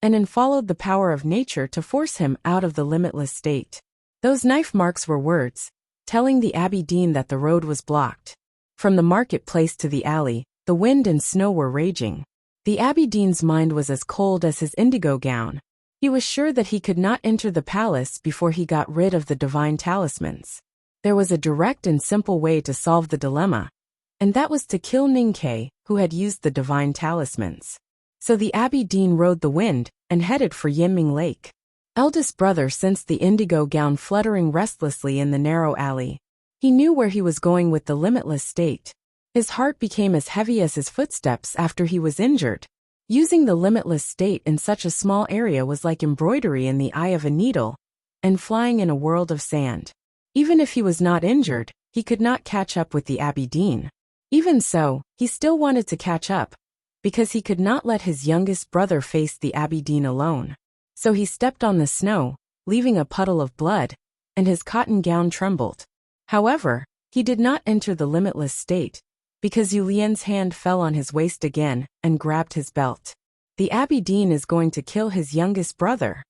and followed the power of nature to force him out of the limitless state. Those knife marks were words, telling the Abbey Dean that the road was blocked. From the marketplace to the alley, the wind and snow were raging. The Abbey Dean's mind was as cold as his indigo gown. He was sure that he could not enter the palace before he got rid of the divine talismans. There was a direct and simple way to solve the dilemma, and that was to kill Ning Ke, who had used the divine talismans. So the Abbey Dean rode the wind and headed for Yinming Lake. Eldest brother sensed the indigo gown fluttering restlessly in the narrow alley. He knew where he was going with the limitless state. His heart became as heavy as his footsteps after he was injured. Using the limitless state in such a small area was like embroidery in the eye of a needle, and flying in a world of sand. Even if he was not injured, he could not catch up with the Abbey Dean. Even so, he still wanted to catch up, because he could not let his youngest brother face the Abbey Dean alone. So he stepped on the snow, leaving a puddle of blood, and his cotton gown trembled. However, he did not enter the limitless state, because Yu Lian's hand fell on his waist again and grabbed his belt. The Abbey Dean is going to kill his youngest brother.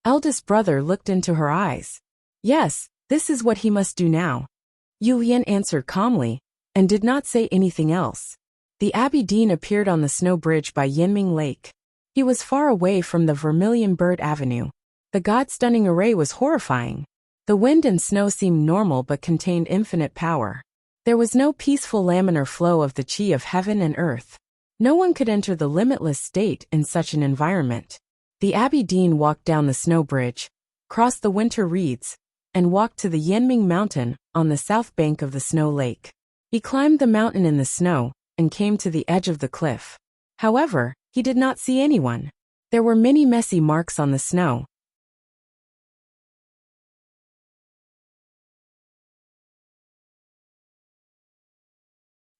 Eldest brother looked into her eyes. Yes, this is what he must do now. Yu Lian answered calmly, and did not say anything else. The Abbey Dean appeared on the snow bridge by Yinming Lake. He was far away from the Vermilion Bird Avenue. The God-stunning array was horrifying. The wind and snow seemed normal but contained infinite power. There was no peaceful laminar flow of the chi of heaven and earth. No one could enter the limitless state in such an environment. The Abbey Dean walked down the snow bridge, crossed the winter reeds, and walked to the Yanming Mountain on the south bank of the snow lake. He climbed the mountain in the snow and came to the edge of the cliff. However, he did not see anyone. There were many messy marks on the snow.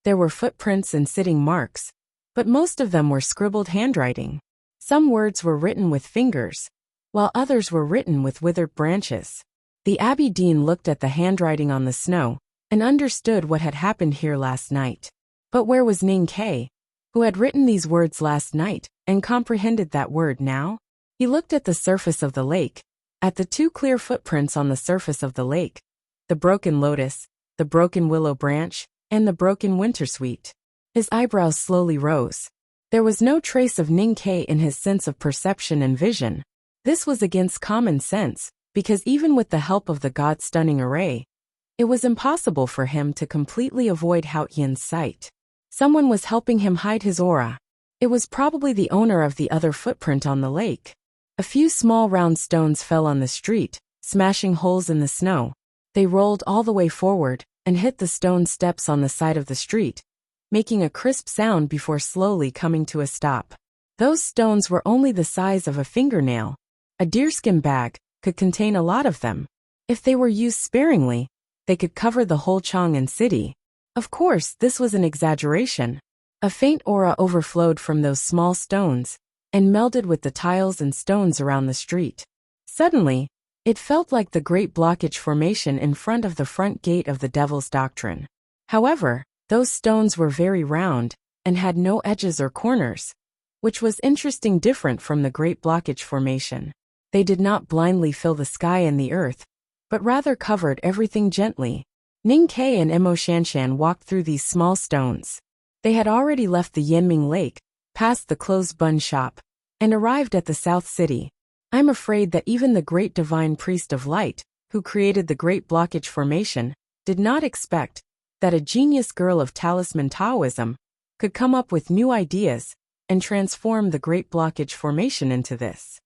There were footprints and sitting marks, but most of them were scribbled handwriting. Some words were written with fingers, while others were written with withered branches. The Abbey Dean looked at the handwriting on the snow and understood what had happened here last night. But where was Ning Kai, who had written these words last night and comprehended that word now? He looked at the surface of the lake, at the two clear footprints on the surface of the lake, the broken lotus, the broken willow branch, and the broken wintersweet. His eyebrows slowly rose. There was no trace of Ning Kai in his sense of perception and vision. This was against common sense, because even with the help of the God-stunning array, it was impossible for him to completely avoid Hao Yan's sight. Someone was helping him hide his aura. It was probably the owner of the other footprint on the lake. A few small round stones fell on the street, smashing holes in the snow. They rolled all the way forward and hit the stone steps on the side of the street, making a crisp sound before slowly coming to a stop. Those stones were only the size of a fingernail. A deerskin bag could contain a lot of them. If they were used sparingly, they could cover the whole Chang'an city. Of course, this was an exaggeration. A faint aura overflowed from those small stones and melded with the tiles and stones around the street. Suddenly, it felt like the Great Blockage Formation in front of the front gate of the Devil's Doctrine. However, those stones were very round and had no edges or corners, which was interesting, different from the Great Blockage Formation. They did not blindly fill the sky and the earth, but rather covered everything gently. Ning Kai and Emo Shanshan walked through these small stones. They had already left the Yanming Lake, passed the closed bun shop, and arrived at the South City. I'm afraid that even the great divine priest of light, who created the Great Blockage Formation, did not expect that a genius girl of talisman Taoism could come up with new ideas and transform the Great Blockage Formation into this.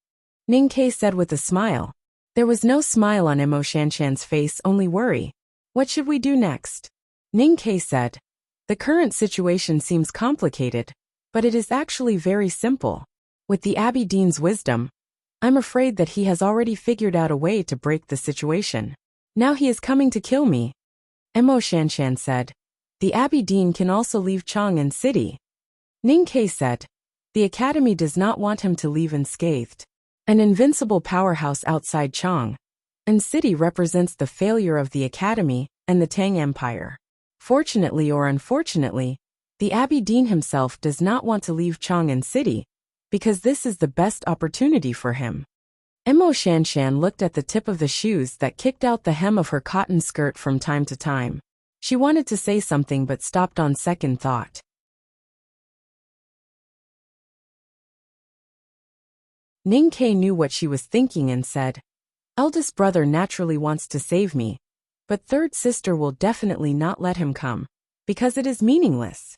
Ning Kai said with a smile. There was no smile on Emo Shanshan's face, only worry. What should we do next? Ning Kai said. The current situation seems complicated, but it is actually very simple. With the Abbey Dean's wisdom, I'm afraid that he has already figured out a way to break the situation. Now he is coming to kill me. Emo Shanshan said. The Abbey Dean can also leave Chang'an City. Ning Kai said. The Academy does not want him to leave unscathed. An invincible powerhouse outside Chang'an City represents the failure of the Academy and the Tang Empire. Fortunately or unfortunately, the Abbey Dean himself does not want to leave Chang'an City, because this is the best opportunity for him. Emo Shanshan looked at the tip of the shoes that kicked out the hem of her cotton skirt from time to time. She wanted to say something but stopped on second thought. Ning Kai knew what she was thinking and said, Eldest brother naturally wants to save me, but third sister will definitely not let him come, because it is meaningless.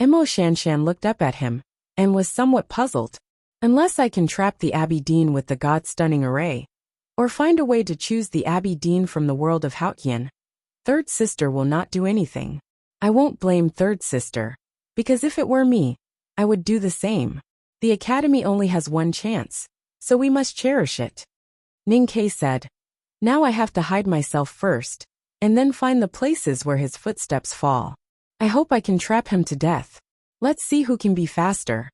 Emo Shanshan looked up at him and was somewhat puzzled. Unless I can trap the Abbey Dean with the God-stunning array, or find a way to choose the Abbey Dean from the world of Hao Yan, third sister will not do anything. I won't blame third sister, because if it were me, I would do the same. The Academy only has one chance, so we must cherish it. Ning Kai said. Now I have to hide myself first, and then find the places where his footsteps fall. I hope I can trap him to death. Let's see who can be faster.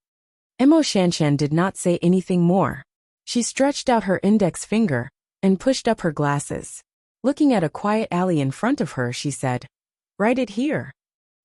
Emo Shanshan did not say anything more. She stretched out her index finger and pushed up her glasses. Looking at a quiet alley in front of her, she said, Write it here.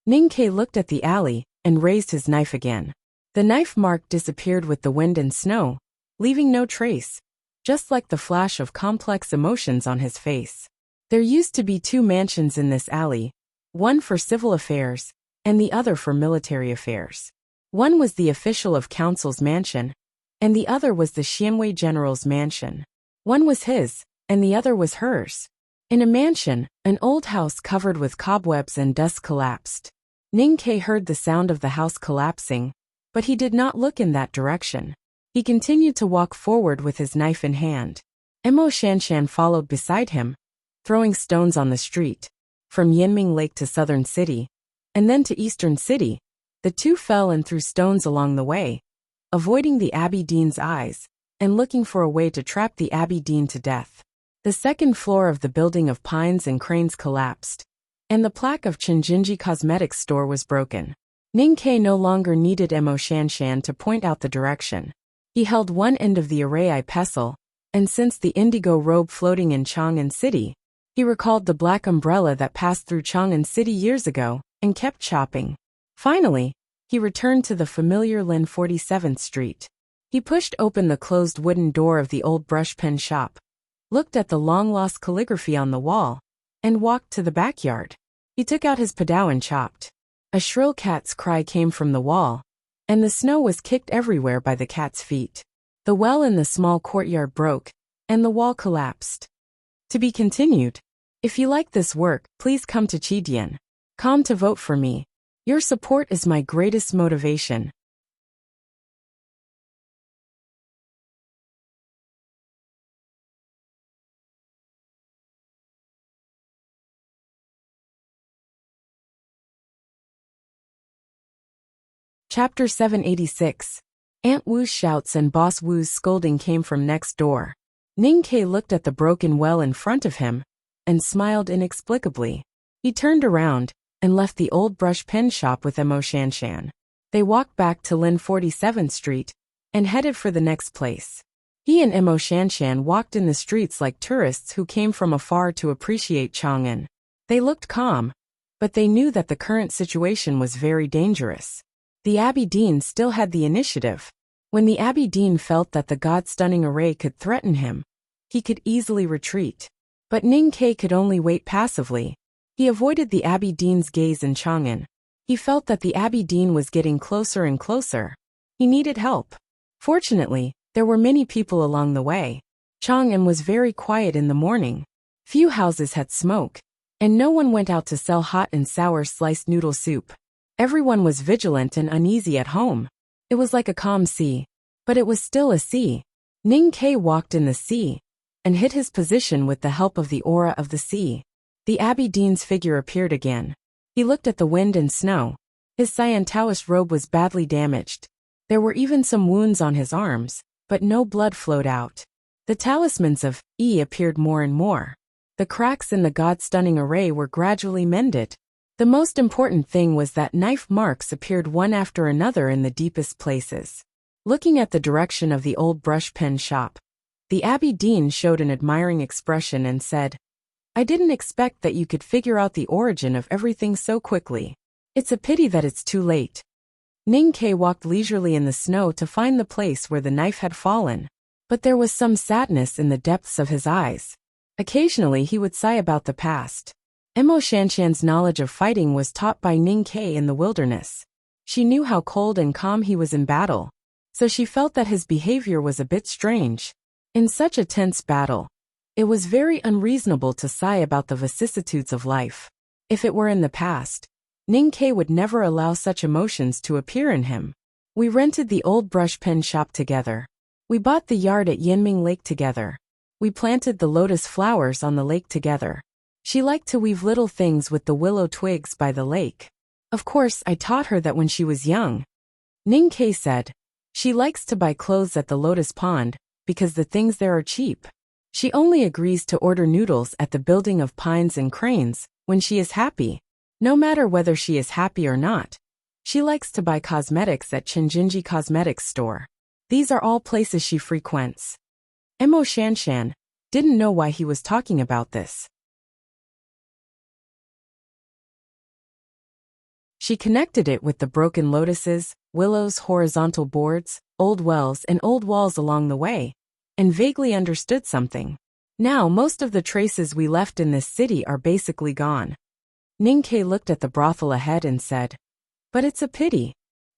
Ning Kai looked at the alley and raised his knife again. The knife mark disappeared with the wind and snow, leaving no trace, just like the flash of complex emotions on his face. There used to be two mansions in this alley, one for civil affairs and the other for military affairs. One was the official of council's mansion, and the other was the Xianwei general's mansion. One was his, and the other was hers. In a mansion, an old house covered with cobwebs and dust collapsed. Ning-Ke heard the sound of the house collapsing, but he did not look in that direction. He continued to walk forward with his knife in hand. Emo Shanshan followed beside him, throwing stones on the street. From Yinming Lake to Southern City, and then to Eastern City, the two fell and threw stones along the way, avoiding the Abbey Dean's eyes, and looking for a way to trap the Abbey Dean to death. The second floor of the building of pines and cranes collapsed, and the plaque of Chinjinji Cosmetics store was broken. Ning-Ke no longer needed Emo Shanshan to point out the direction. He held one end of the array pestle, and since the indigo robe floating in Chang'an City, he recalled the black umbrella that passed through Chang'an City years ago, and kept chopping. Finally, he returned to the familiar Lin 47th Street. He pushed open the closed wooden door of the old brush pen shop, looked at the long-lost calligraphy on the wall, and walked to the backyard. He took out his padao and chopped. A shrill cat's cry came from the wall, and the snow was kicked everywhere by the cat's feet. The well in the small courtyard broke, and the wall collapsed. To be continued. If you like this work, please come to Chidian.com to vote for me. Your support is my greatest motivation. Chapter 786. Aunt Wu's shouts and Boss Wu's scolding came from next door. Ning-Ke looked at the broken well in front of him, and smiled inexplicably. He turned around, and left the old brush pen shop with Emo Shanshan. They walked back to Lin 47th Street, and headed for the next place. He and Emo Shanshan walked in the streets like tourists who came from afar to appreciate Chang'an. They looked calm, but they knew that the current situation was very dangerous. The Abbey Dean still had the initiative. When the Abbey Dean felt that the God-stunning array could threaten him, he could easily retreat. But Ning-Ke could only wait passively. He avoided the Abbey Dean's gaze in Chang'an. He felt that the Abbey Dean was getting closer and closer. He needed help. Fortunately, there were many people along the way. Chang'an was very quiet in the morning. Few houses had smoke, and no one went out to sell hot and sour sliced noodle soup. Everyone was vigilant and uneasy at home. It was like a calm sea, but it was still a sea. Ning-Ke walked in the sea, and hid his position with the help of the aura of the sea. The Abbey Dean's figure appeared again. He looked at the wind and snow. His Cyan Taoist robe was badly damaged. There were even some wounds on his arms, but no blood flowed out. The talismans of Yi appeared more and more. The cracks in the God-stunning array were gradually mended. The most important thing was that knife marks appeared one after another in the deepest places. Looking at the direction of the old brush pen shop, the Abbey Dean showed an admiring expression and said, "I didn't expect that you could figure out the origin of everything so quickly. It's a pity that it's too late." Ning-Ke walked leisurely in the snow to find the place where the knife had fallen, but there was some sadness in the depths of his eyes. Occasionally he would sigh about the past. Emo Shanshan's knowledge of fighting was taught by Ning-Ke in the wilderness. She knew how cold and calm he was in battle, so she felt that his behavior was a bit strange. In such a tense battle, it was very unreasonable to sigh about the vicissitudes of life. If it were in the past, Ning-Ke would never allow such emotions to appear in him. We rented the old brush pen shop together. We bought the yard at Yinming Lake together. We planted the lotus flowers on the lake together. She liked to weave little things with the willow twigs by the lake. Of course, I taught her that when she was young. Ning-Ke said, "She likes to buy clothes at the lotus pond, because the things there are cheap. She only agrees to order noodles at the building of pines and cranes when she is happy. No matter whether she is happy or not, she likes to buy cosmetics at Chinjinji Cosmetics store. These are all places she frequents." Emo Shanshan didn't know why he was talking about this. She connected it with the broken lotuses, willows, horizontal boards, old wells and old walls along the way, and vaguely understood something. Now most of the traces we left in this city are basically gone. Ning-Ke looked at the brothel ahead and said, "But it's a pity."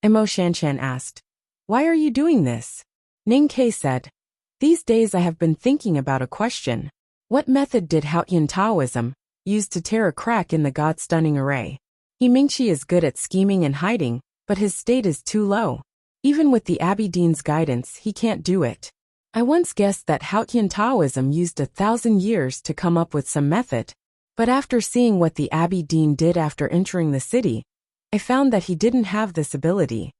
Emo Shanshan asked, "Why are you doing this?" Ning-Ke said, "These days I have been thinking about a question. What method did Haotian Taoism use to tear a crack in the God-stunning array? He Mingqi is good at scheming and hiding, but his state is too low. Even with the Abbey Dean's guidance, he can't do it. I once guessed that Haotian Taoism used 1,000 years to come up with some method, but after seeing what the Abbey Dean did after entering the city, I found that he didn't have this ability.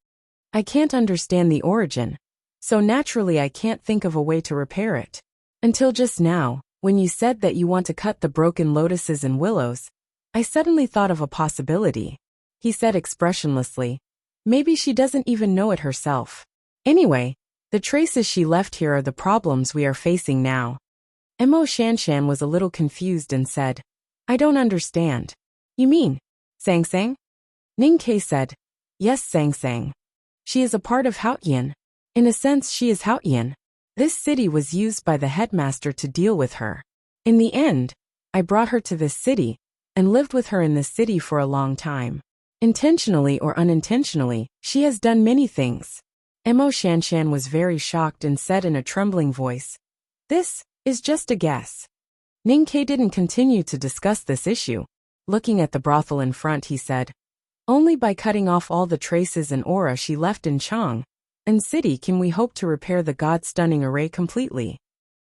I can't understand the origin, so naturally I can't think of a way to repair it. Until just now, when you said that you want to cut the broken lotuses and willows, I suddenly thought of a possibility. He said expressionlessly. Maybe she doesn't even know it herself. Anyway, the traces she left here are the problems we are facing now. Mo Shanshan was a little confused and said, I don't understand. You mean, Sang Sang? Ning Ke said, yes, Sang Sang. She is a part of Haotian. In a sense, she is Haotian. This city was used by the headmaster to deal with her. In the end, I brought her to this city and lived with her in this city for a long time. Intentionally or unintentionally, she has done many things. Mo Shanshan was very shocked and said in a trembling voice, this is just a guess. Ning Ke didn't continue to discuss this issue. Looking at the brothel in front, he said, only by cutting off all the traces and aura she left in Chang and city can we hope to repair the God-stunning array completely.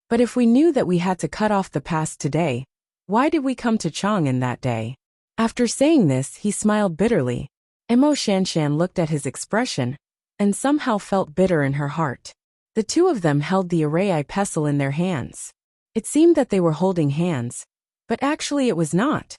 But if we knew that we had to cut off the past today, why did we come to Chang in that day? After saying this, he smiled bitterly. Mo Shanshan looked at his expression and somehow felt bitter in her heart. The two of them held the array eye pestle in their hands. It seemed that they were holding hands, but actually it was not.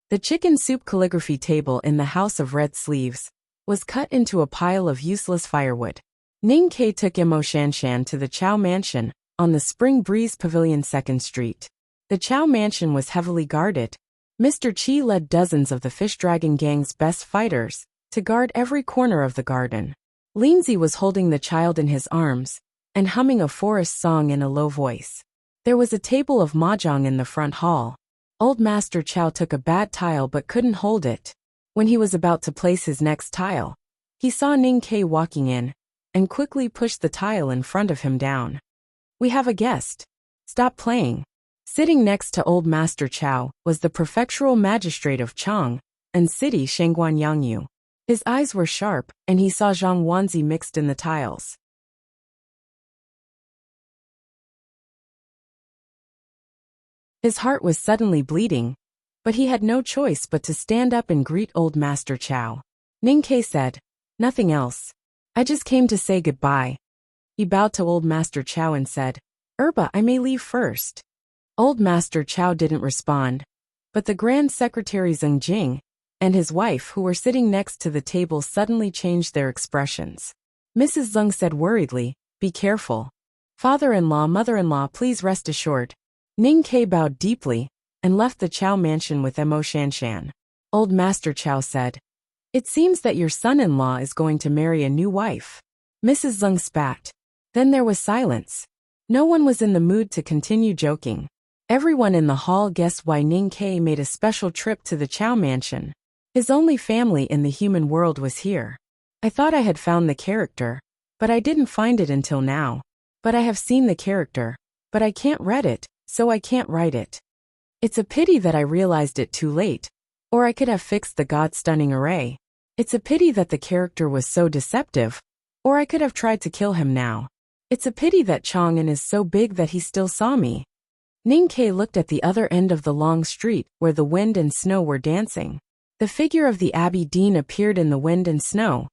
The chicken soup calligraphy table in the House of Red Sleeves was cut into a pile of useless firewood. Ning Ke took Mo Shanshan to the Chow Mansion on the Spring Breeze Pavilion 2nd Street. The Chow Mansion was heavily guarded. Mr. Chi led dozens of the Fish Dragon Gang's best fighters to guard every corner of the garden. Lindsay was holding the child in his arms and humming a forest song in a low voice. There was a table of mahjong in the front hall. Old Master Chow took a bad tile but couldn't hold it. When he was about to place his next tile, he saw Ning Ke walking in and quickly pushed the tile in front of him down. We have a guest. Stop playing. Sitting next to Old Master Chow was the prefectural magistrate of Chang and city Shengguan Yangyu. His eyes were sharp, and he saw Zhang Wanzi mixed in the tiles. His heart was suddenly bleeding, but he had no choice but to stand up and greet Old Master Chow. Ning Ke said, nothing else. I just came to say goodbye. He bowed to Old Master Chow and said, I may leave first. Old Master Chow didn't respond, but the Grand Secretary Zheng Jing and his wife, who were sitting next to the table, suddenly changed their expressions. Mrs. Zheng said worriedly, be careful. Father-in-law, mother-in-law, please rest assured. Ning Ke bowed deeply and left the Chow Mansion with Mo Shanshan. Old Master Chow said, it seems that your son-in-law is going to marry a new wife. Mrs. Zheng spat. Then there was silence. No one was in the mood to continue joking. Everyone in the hall guessed why Ning Ke made a special trip to the Chow Mansion. His only family in the human world was here. I thought I had found the character, but I didn't find it until now. But I have seen the character, but I can't read it, so I can't write it. It's a pity that I realized it too late, or I could have fixed the God-stunning array. It's a pity that the character was so deceptive, or I could have tried to kill him now. It's a pity that Chang'an is so big that he still saw me. Ning Ke looked at the other end of the long street where the wind and snow were dancing. The figure of the Abbey Dean appeared in the wind and snow.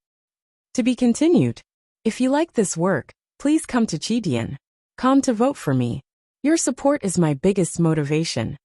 To be continued. If you like this work, please come to Chidian.com to vote for me. Your support is my biggest motivation.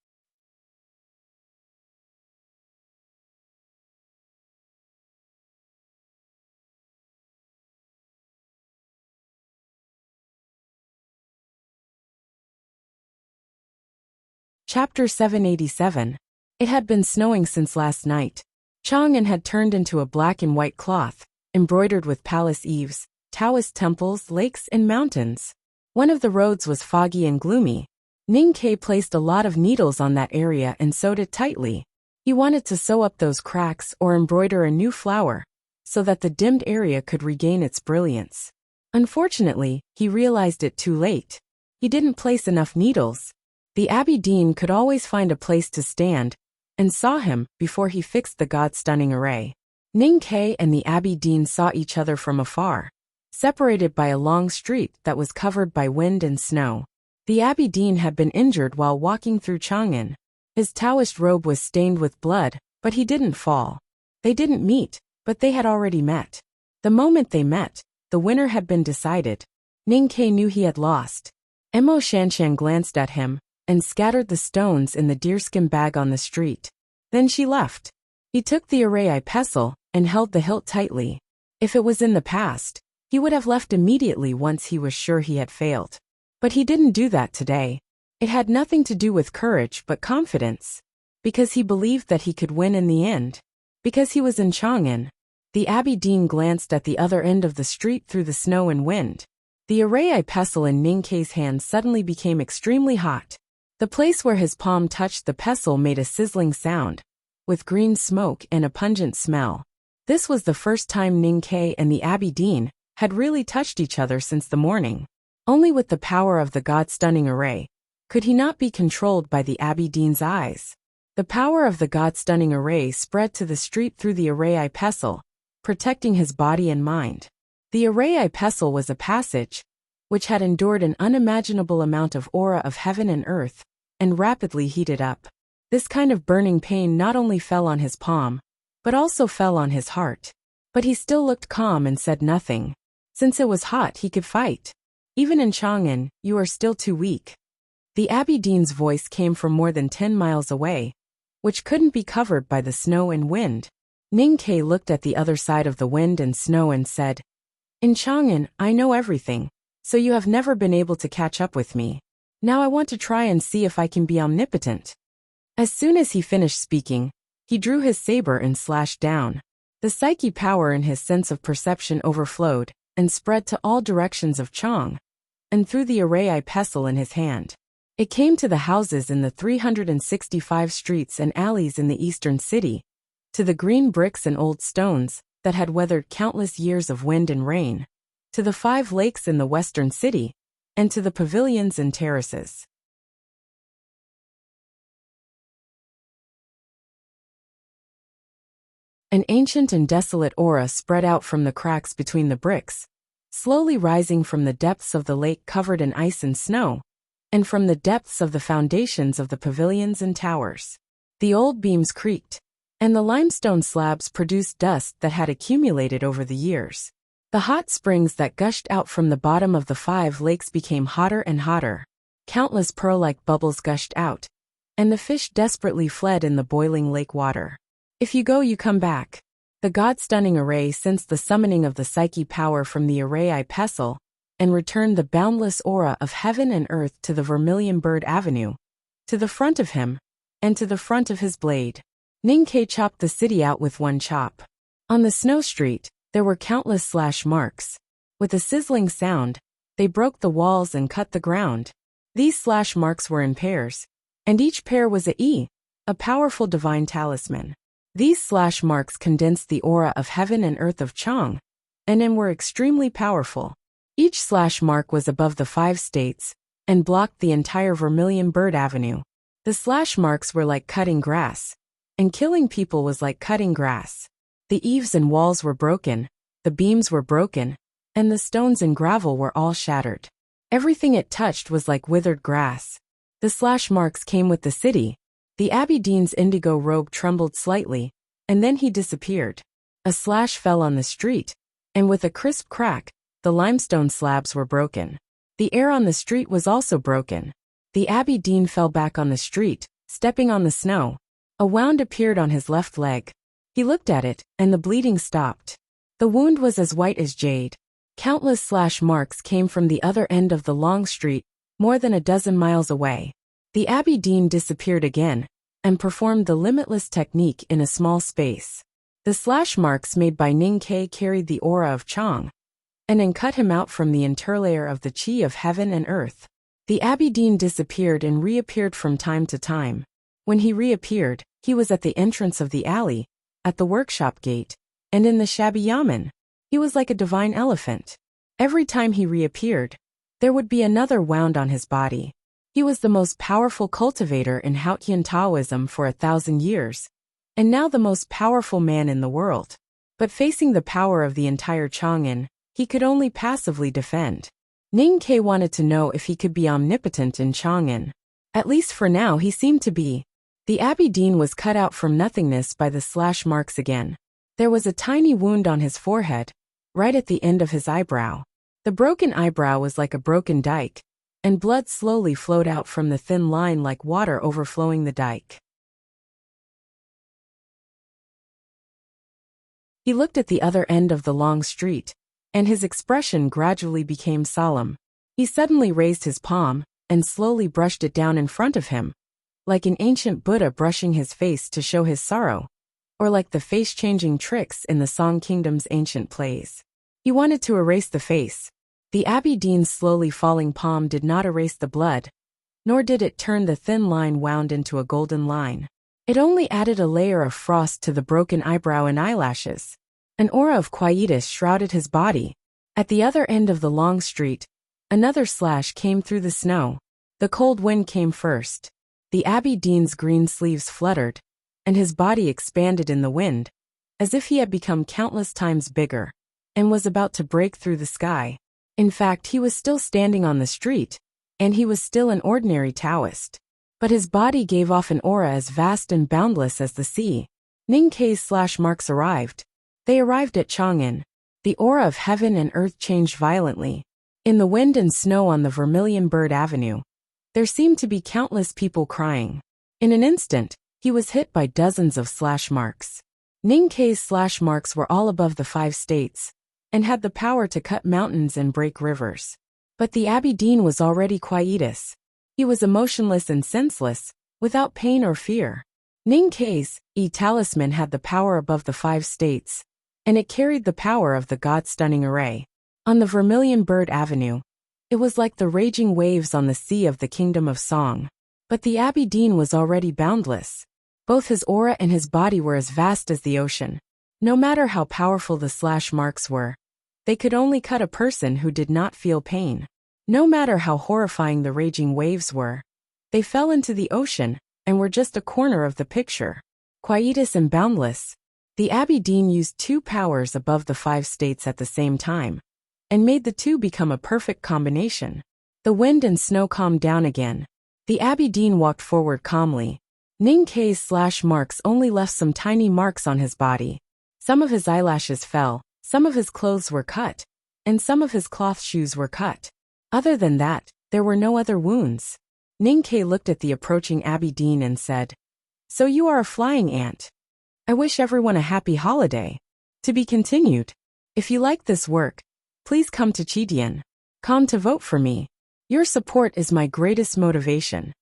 Chapter 787. It had been snowing since last night. Chang'an had turned into a black and white cloth, embroidered with palace eaves, Taoist temples, lakes, and mountains. One of the roads was foggy and gloomy. Ning Ke placed a lot of needles on that area and sewed it tightly. He wanted to sew up those cracks or embroider a new flower, so that the dimmed area could regain its brilliance. Unfortunately, he realized it too late. He didn't place enough needles. The Abbey Dean could always find a place to stand, and saw him before he fixed the God-stunning array. Ning Ke and the Abbey Dean saw each other from afar, separated by a long street that was covered by wind and snow. The Abbey Dean had been injured while walking through Chang'an. His Taoist robe was stained with blood, but he didn't fall. They didn't meet, but they had already met. The moment they met, the winner had been decided. Ning Ke knew he had lost. Mo Shanshan glanced at him, and scattered the stones in the deerskin bag on the street. Then she left. He took the array pestle, and held the hilt tightly. If it was in the past, he would have left immediately once he was sure he had failed. But he didn't do that today. It had nothing to do with courage but confidence. Because he believed that he could win in the end. Because he was in Chang'an. The Abbey Dean glanced at the other end of the street through the snow and wind. The array pestle in Ning Ke's hand suddenly became extremely hot. The place where his palm touched the pestle made a sizzling sound, with green smoke and a pungent smell. This was the first time Ning Ke and the Abbey Dean had really touched each other since the morning. Only with the power of the God-stunning array could he not be controlled by the Abbey Dean's eyes. The power of the God-stunning array spread to the street through the array pestle, protecting his body and mind. The array pestle was a passage which had endured an unimaginable amount of aura of heaven and earth, and rapidly heated up. This kind of burning pain not only fell on his palm, but also fell on his heart. But he still looked calm and said nothing. Since it was hot, he could fight. Even in Chang'an, you are still too weak. The Abbey Dean's voice came from more than 10 miles away, which couldn't be covered by the snow and wind. Ning Ke looked at the other side of the wind and snow and said, "In Chang'an, I know everything, so you have never been able to catch up with me. Now I want to try and see if I can be omnipotent." As soon as he finished speaking, he drew his saber and slashed down. The psyche power in his sense of perception overflowed and spread to all directions of Chang, and through the array pestle in his hand. It came to the houses in the 365 streets and alleys in the eastern city, to the green bricks and old stones that had weathered countless years of wind and rain, to the 5 lakes in the western city, and to the pavilions and terraces. An ancient and desolate aura spread out from the cracks between the bricks, slowly rising from the depths of the lake covered in ice and snow, and from the depths of the foundations of the pavilions and towers. The old beams creaked, and the limestone slabs produced dust that had accumulated over the years. The hot springs that gushed out from the bottom of the 5 lakes became hotter and hotter. Countless pearl-like bubbles gushed out, and the fish desperately fled in the boiling lake water. If you go, you come back. The God-stunning array sensed the summoning of the psyche power from the array pestle, and returned the boundless aura of heaven and earth to the Vermilion Bird Avenue, to the front of him, and to the front of his blade. Ning Ke chopped the city out with one chop. On the snow street, there were countless slash marks. With a sizzling sound, they broke the walls and cut the ground. These slash marks were in pairs, and each pair was a powerful divine talisman. These slash marks condensed the aura of heaven and earth of Chang, and were extremely powerful. Each slash mark was above the 5 states, and blocked the entire Vermilion Bird Avenue. The slash marks were like cutting grass, and killing people was like cutting grass. The eaves and walls were broken, the beams were broken, and the stones and gravel were all shattered. Everything it touched was like withered grass. The slash marks came with the city. The Abbey Dean's indigo robe trembled slightly, and then he disappeared. A slash fell on the street, and with a crisp crack, the limestone slabs were broken. The air on the street was also broken. The Abbey Dean fell back on the street, stepping on the snow. A wound appeared on his left leg. He looked at it, and the bleeding stopped. The wound was as white as jade. Countless slash marks came from the other end of the long street, more than a dozen miles away. The Abbey Dean disappeared again, and performed the limitless technique in a small space. The slash marks made by Ning Ke carried the aura of Chang, and cut him out from the interlayer of the chi of heaven and earth. The Abbey Dean disappeared and reappeared from time to time. When he reappeared, he was at the entrance of the alley, at the workshop gate, and in the shabby yamen. He was like a divine elephant. Every time he reappeared, there would be another wound on his body. He was the most powerful cultivator in Hautian Taoism for 1,000 years, and now the most powerful man in the world. But facing the power of the entire Chang'an, he could only passively defend. Ning Ke wanted to know if he could be omnipotent in Chang'an. At least for now he seemed to be. The Abbey Dean was cut out from nothingness by the slash marks again. There was a tiny wound on his forehead, right at the end of his eyebrow. The broken eyebrow was like a broken dike, and blood slowly flowed out from the thin line like water overflowing the dike. He looked at the other end of the long street, and his expression gradually became solemn. He suddenly raised his palm, and slowly brushed it down in front of him, like an ancient Buddha brushing his face to show his sorrow, or like the face-changing tricks in the Song Kingdom's ancient plays. He wanted to erase the face. The Abbey Dean's slowly falling palm did not erase the blood, nor did it turn the thin line wound into a golden line. It only added a layer of frost to the broken eyebrow and eyelashes. An aura of quietus shrouded his body. At the other end of the long street, another slash came through the snow. The cold wind came first. The Abbey Dean's green sleeves fluttered, and his body expanded in the wind, as if he had become countless times bigger, and was about to break through the sky. In fact, he was still standing on the street, and he was still an ordinary Taoist. But his body gave off an aura as vast and boundless as the sea. Ning Ke's slash marks arrived. They arrived at Chang'an. The aura of heaven and earth changed violently. In the wind and snow on the Vermilion Bird Avenue, there seemed to be countless people crying. In an instant, he was hit by dozens of slash marks. Ning Ke's slash marks were all above the 5 states, and had the power to cut mountains and break rivers. But the Abbey Dean was already quietus. He was emotionless and senseless, without pain or fear. Ning Ke's talisman had the power above the 5 states, and it carried the power of the God-stunning array. On the Vermilion Bird Avenue, it was like the raging waves on the sea of the Kingdom of Song. But the Abbey Dean was already boundless. Both his aura and his body were as vast as the ocean. No matter how powerful the slash marks were, they could only cut a person who did not feel pain. No matter how horrifying the raging waves were, they fell into the ocean and were just a corner of the picture. Quietus and boundless, the Abbey Dean used 2 powers above the 5 states at the same time, and made the 2 become a perfect combination. The wind and snow calmed down again. The Abbey Dean walked forward calmly. Ning Ke's slash marks only left some tiny marks on his body. Some of his eyelashes fell, some of his clothes were cut, and some of his cloth shoes were cut. Other than that, there were no other wounds. Ning Ke looked at the approaching Abbey Dean and said, "So you are a flying ant. I wish everyone a happy holiday." To be continued. If you like this work, please come to Chidian.com to vote for me. Your support is my greatest motivation.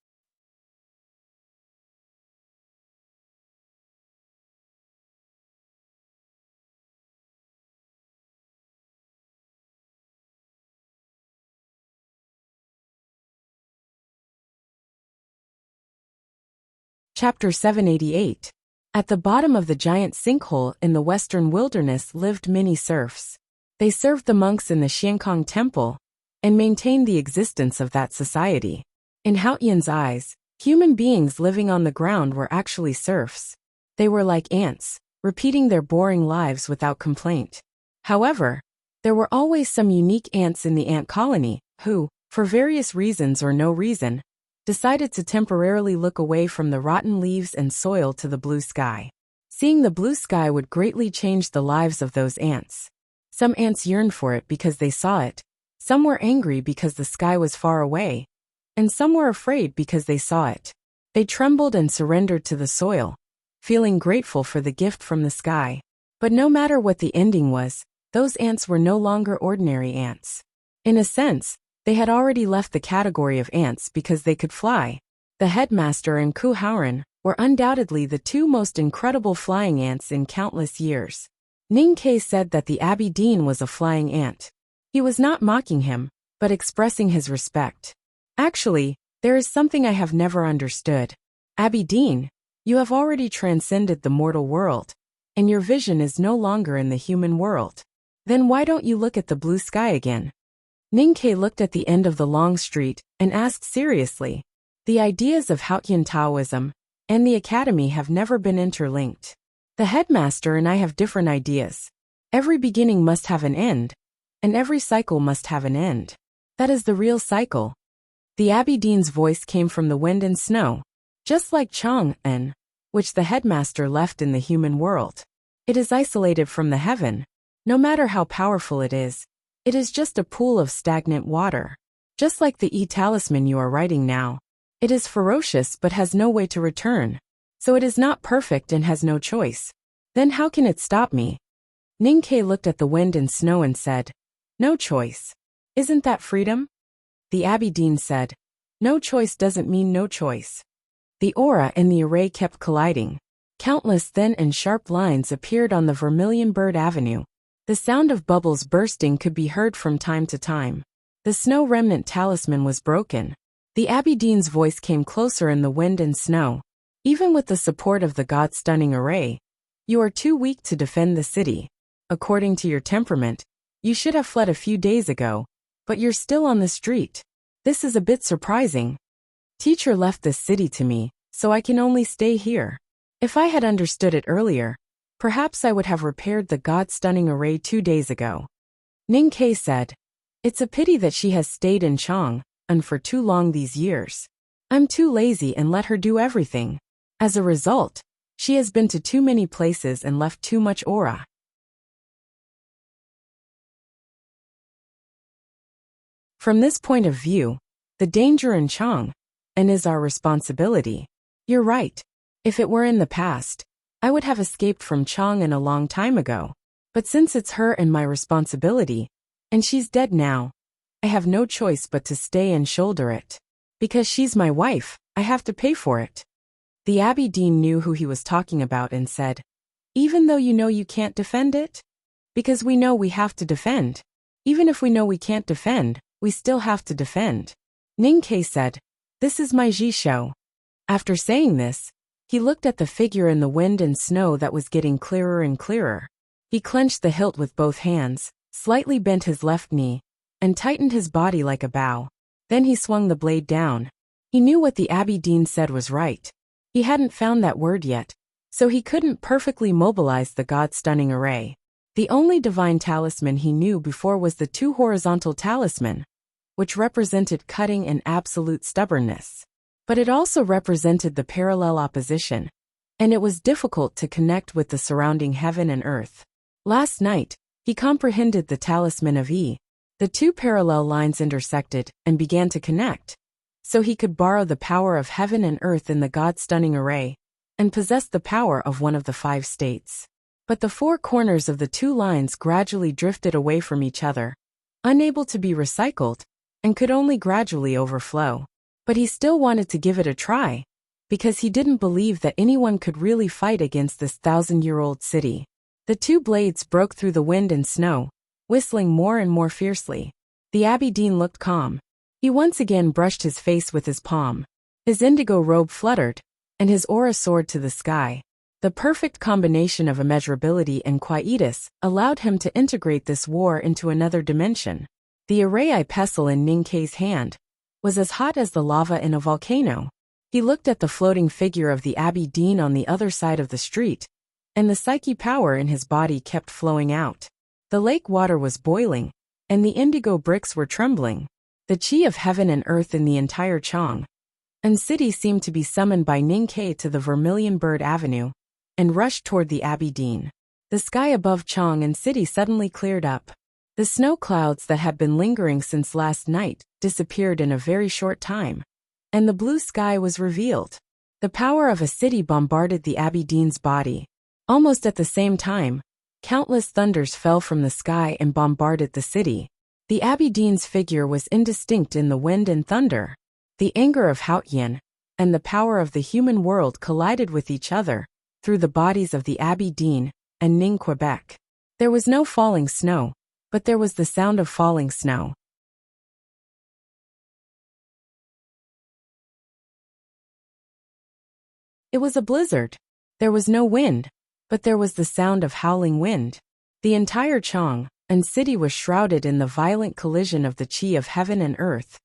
Chapter 788. At the bottom of the giant sinkhole in the western wilderness lived many serfs. They served the monks in the Xiankong temple and maintained the existence of that society. In Haotian's eyes, human beings living on the ground were actually serfs. They were like ants, repeating their boring lives without complaint. However, there were always some unique ants in the ant colony who, for various reasons or no reason, decided to temporarily look away from the rotten leaves and soil to the blue sky. Seeing the blue sky would greatly change the lives of those ants. Some ants yearned for it because they saw it, some were angry because the sky was far away, and some were afraid because they saw it. They trembled and surrendered to the soil, feeling grateful for the gift from the sky. But no matter what the ending was, those ants were no longer ordinary ants. In a sense, they had already left the category of ants because they could fly. The headmaster and Ku Haoran were undoubtedly the 2 most incredible flying ants in countless years. Ning Ke said that the Abbey Dean was a flying ant. He was not mocking him, but expressing his respect. Actually, there is something I have never understood. Abbey Dean, you have already transcended the mortal world, and your vision is no longer in the human world. Then why don't you look at the blue sky again? Ningke looked at the end of the long street and asked seriously. The ideas of Haotian Taoism and the academy have never been interlinked. The headmaster and I have different ideas. Every beginning must have an end, and every cycle must have an end. That is the real cycle. The Abbey Dean's voice came from the wind and snow, just like Chang'an, which the headmaster left in the human world. It is isolated from the heaven. No matter how powerful it is just a pool of stagnant water. Just like the E-talisman you are writing now. It is ferocious but has no way to return. So it is not perfect and has no choice. Then how can it stop me? Ningke looked at the wind and snow and said, "No choice. Isn't that freedom?" The Abbey Dean said, "No choice doesn't mean no choice." The aura and the array kept colliding. Countless thin and sharp lines appeared on the Vermilion Bird Avenue. The sound of bubbles bursting could be heard from time to time. The snow remnant talisman was broken. The Abbey Dean's voice came closer in the wind and snow. Even with the support of the God-stunning array, you are too weak to defend the city. According to your temperament, you should have fled a few days ago, but you're still on the street. This is a bit surprising. Teacher left this city to me, so I can only stay here. If I had understood it earlier, perhaps I would have repaired the God-stunning array 2 days ago. Ningke said, "It's a pity that she has stayed in Chang'an for too long these years. I'm too lazy and let her do everything. As a result, she has been to too many places and left too much aura." From this point of view, the danger in Chang'an is our responsibility. You're right. If it were in the past, I would have escaped from Chang'an a long time ago. But since it's her and my responsibility, and she's dead now, I have no choice but to stay and shoulder it. Because she's my wife, I have to pay for it. The Abbey Dean knew who he was talking about and said, "Even though you know you can't defend it?" "Because we know we have to defend. Even if we know we can't defend, we still have to defend." Ningke said, "This is my Jishou." After saying this, he looked at the figure in the wind and snow that was getting clearer and clearer. He clenched the hilt with both hands, slightly bent his left knee, and tightened his body like a bow. Then he swung the blade down. He knew what the Abbey Dean said was right. He hadn't found that word yet, so he couldn't perfectly mobilize the God-stunning array. The only divine talisman he knew before was the 2 horizontal talisman, which represented cutting and absolute stubbornness. But it also represented the parallel opposition, and it was difficult to connect with the surrounding heaven and earth. Last night, he comprehended the talisman of E. The 2 parallel lines intersected and began to connect, so he could borrow the power of heaven and earth in the God-stunning array, and possess the power of one of the 5 states. But the 4 corners of the 2 lines gradually drifted away from each other, unable to be recycled, and could only gradually overflow. But he still wanted to give it a try, because he didn't believe that anyone could really fight against this 1,000-year-old city. The 2 blades broke through the wind and snow, whistling more and more fiercely. The Abbey Dean looked calm. He once again brushed his face with his palm. His indigo robe fluttered, and his aura soared to the sky. The perfect combination of immeasurability and quietus allowed him to integrate this war into another dimension. The array pestle in Ningke's hand was as hot as the lava in a volcano. He looked at the floating figure of the Abbey Dean on the other side of the street, and the psyche power in his body kept flowing out. The lake water was boiling, and the indigo bricks were trembling. The chi of heaven and earth in the entire Chang'an city seemed to be summoned by Ningke to the Vermilion Bird Avenue, and rushed toward the Abbey Dean. The sky above Chang'an city suddenly cleared up. The snow clouds that had been lingering since last night disappeared in a very short time, and the blue sky was revealed. The power of a city bombarded the Abbey Dean's body. Almost at the same time, countless thunders fell from the sky and bombarded the city. The Abbey Dean's figure was indistinct in the wind and thunder. The anger of Haotian and the power of the human world collided with each other through the bodies of the Abbey Dean and Ning Quebec. There was no falling snow, but there was the sound of falling snow. It was a blizzard. There was no wind, but there was the sound of howling wind. The entire Chang'an and city was shrouded in the violent collision of the chi of heaven and earth,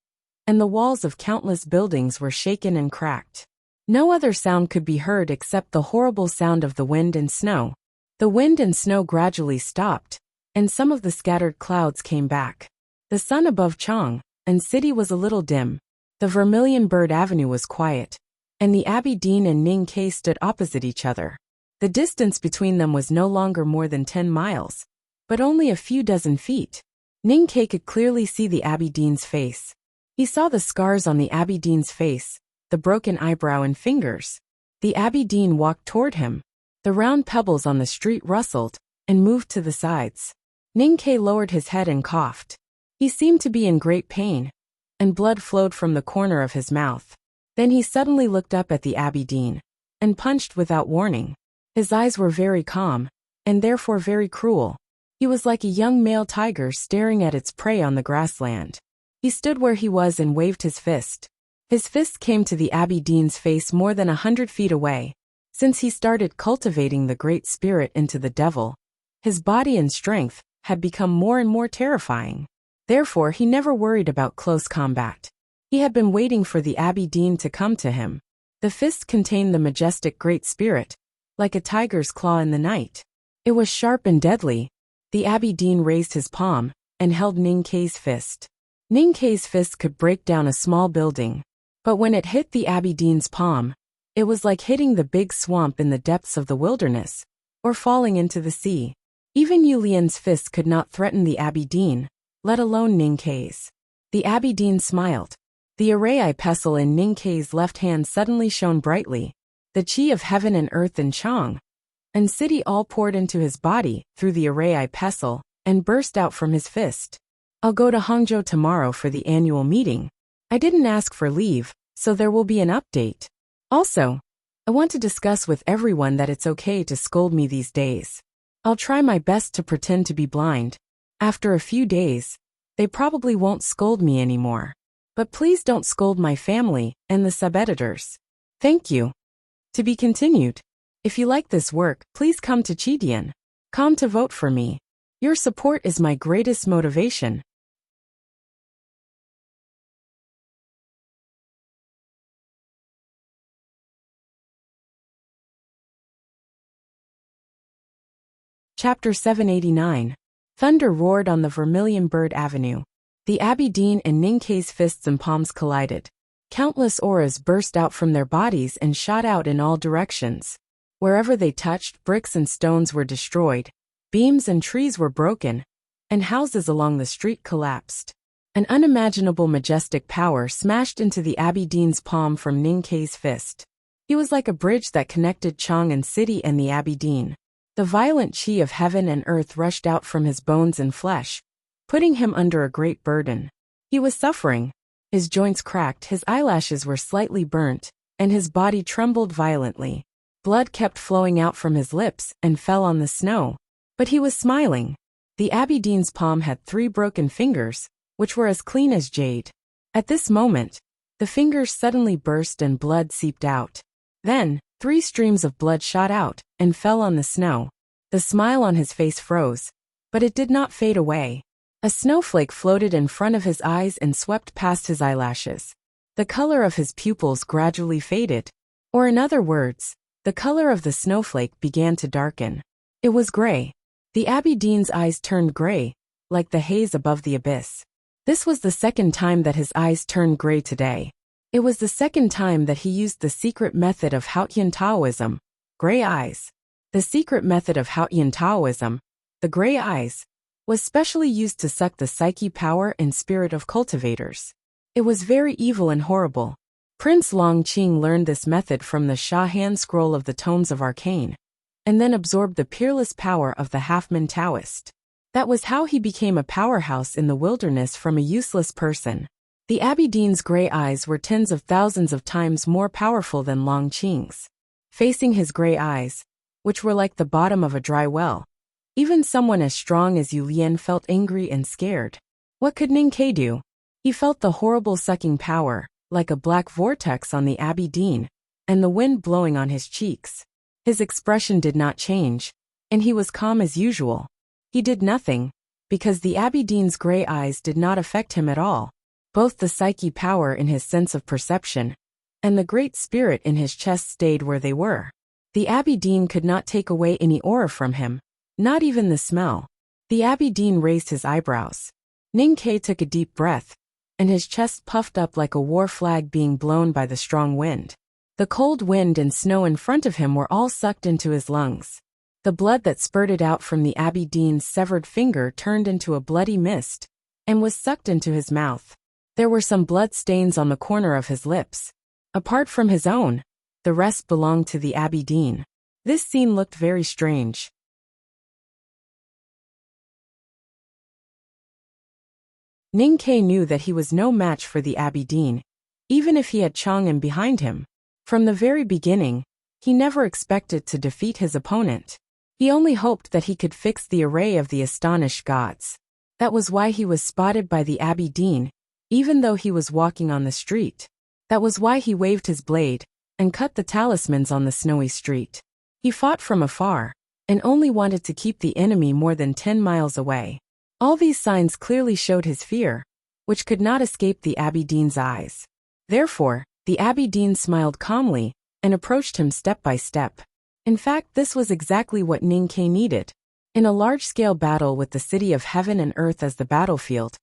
and the walls of countless buildings were shaken and cracked. No other sound could be heard except the horrible sound of the wind and snow. The wind and snow gradually stopped, and some of the scattered clouds came back. The sun above Chang and city was a little dim. The Vermilion Bird Avenue was quiet, and the Abbey Dean and Ning Kei stood opposite each other. The distance between them was no longer more than 10 miles, but only a few dozen feet. Ning Kei could clearly see the Abbey Dean's face. He saw the scars on the Abbey Dean's face, the broken eyebrow and fingers. The Abbey Dean walked toward him. The round pebbles on the street rustled and moved to the sides. Ning Kei lowered his head and coughed. He seemed to be in great pain, and blood flowed from the corner of his mouth. Then he suddenly looked up at the Abbey Dean and punched without warning. His eyes were very calm, and therefore very cruel. He was like a young male tiger staring at its prey on the grassland. He stood where he was and waved his fist. His fist came to the Abbey Dean's face more than 100 feet away. Since he started cultivating the Great Spirit into the devil, his body and strength had become more and more terrifying. Therefore, he never worried about close combat. He had been waiting for the Abbey Dean to come to him. The fist contained the majestic Great Spirit, like a tiger's claw in the night. It was sharp and deadly. The Abbey Dean raised his palm and held Ning Kei's fist. Ning Kei's fist could break down a small building, but when it hit the Abbey Dean's palm, it was like hitting the big swamp in the depths of the wilderness, or falling into the sea. Even Yu Lian's fist could not threaten the Abbey Dean, let alone Ning Kei's. The Abbey Dean smiled. The array pestle in Ning Kei's left hand suddenly shone brightly. The chi of heaven and earth and Chang and city all poured into his body through the array pestle and burst out from his fist. I'll go to Hangzhou tomorrow for the annual meeting. I didn't ask for leave, so there will be an update. Also, I want to discuss with everyone that it's okay to scold me these days. I'll try my best to pretend to be blind. After a few days, they probably won't scold me anymore. But please don't scold my family and the sub-editors. Thank you. To be continued. If you like this work, please come to Chidian.com to vote for me. Your support is my greatest motivation. Chapter 789. Thunder roared on the Vermilion Bird Avenue. The Abbey Dean and Ning Kei's fists and palms collided. Countless auras burst out from their bodies and shot out in all directions. Wherever they touched, bricks and stones were destroyed, beams and trees were broken, and houses along the street collapsed. An unimaginable majestic power smashed into the Abbey Dean's palm from Ning Kei's fist. He was like a bridge that connected Chang and city and the Abbey Dean. The violent chi of heaven and earth rushed out from his bones and flesh, putting him under a great burden. He was suffering. His joints cracked, his eyelashes were slightly burnt, and his body trembled violently. Blood kept flowing out from his lips and fell on the snow. But he was smiling. The Abbey Dean's palm had 3 broken fingers, which were as clean as jade. At this moment, the fingers suddenly burst and blood seeped out. Then, 3 streams of blood shot out and fell on the snow. The smile on his face froze, but it did not fade away. A snowflake floated in front of his eyes and swept past his eyelashes. The color of his pupils gradually faded. Or in other words, the color of the snowflake began to darken. It was gray. The Abbey Dean's eyes turned gray, like the haze above the abyss. This was the second time that his eyes turned gray today. It was the second time that he used the secret method of Haotian Taoism, gray eyes. The secret method of Haotian Taoism, the gray eyes, was specially used to suck the psyche power and spirit of cultivators. It was very evil and horrible. Prince Longqing learned this method from the Sha hand scroll of the Tomes of Arcane, and then absorbed the peerless power of the half-man Taoist. That was how he became a powerhouse in the wilderness from a useless person. The Abbey Dean's gray eyes were tens of thousands of times more powerful than Longqing's. Facing his gray eyes, which were like the bottom of a dry well, even someone as strong as Yu Lian felt angry and scared. What could Ning Kei do? He felt the horrible sucking power, like a black vortex on the Abbey Dean, and the wind blowing on his cheeks. His expression did not change, and he was calm as usual. He did nothing, because the Aberdeen's gray eyes did not affect him at all. Both the psyche power in his sense of perception and the great spirit in his chest stayed where they were. The Aberdeen could not take away any aura from him, not even the smell. The Aberdeen raised his eyebrows. Ning-Ke took a deep breath, and his chest puffed up like a war flag being blown by the strong wind. The cold wind and snow in front of him were all sucked into his lungs. The blood that spurted out from the Aberdeen's severed finger turned into a bloody mist and was sucked into his mouth. There were some blood stains on the corner of his lips. Apart from his own, the rest belonged to the Aberdeen. This scene looked very strange. Ning-Ke knew that he was no match for the Aberdeen, even if he had Chang'an behind him. From the very beginning, he never expected to defeat his opponent. He only hoped that he could fix the array of the astonished gods. That was why he was spotted by the Aberdeen, even though he was walking on the street. That was why he waved his blade and cut the talismans on the snowy street. He fought from afar and only wanted to keep the enemy more than 10 miles away. All these signs clearly showed his fear, which could not escape the Aberdeen's eyes. Therefore, the Aberdeen smiled calmly and approached him step by step. In fact, this was exactly what Ning-Ke needed. In a large-scale battle with the city of heaven and earth as the battlefield,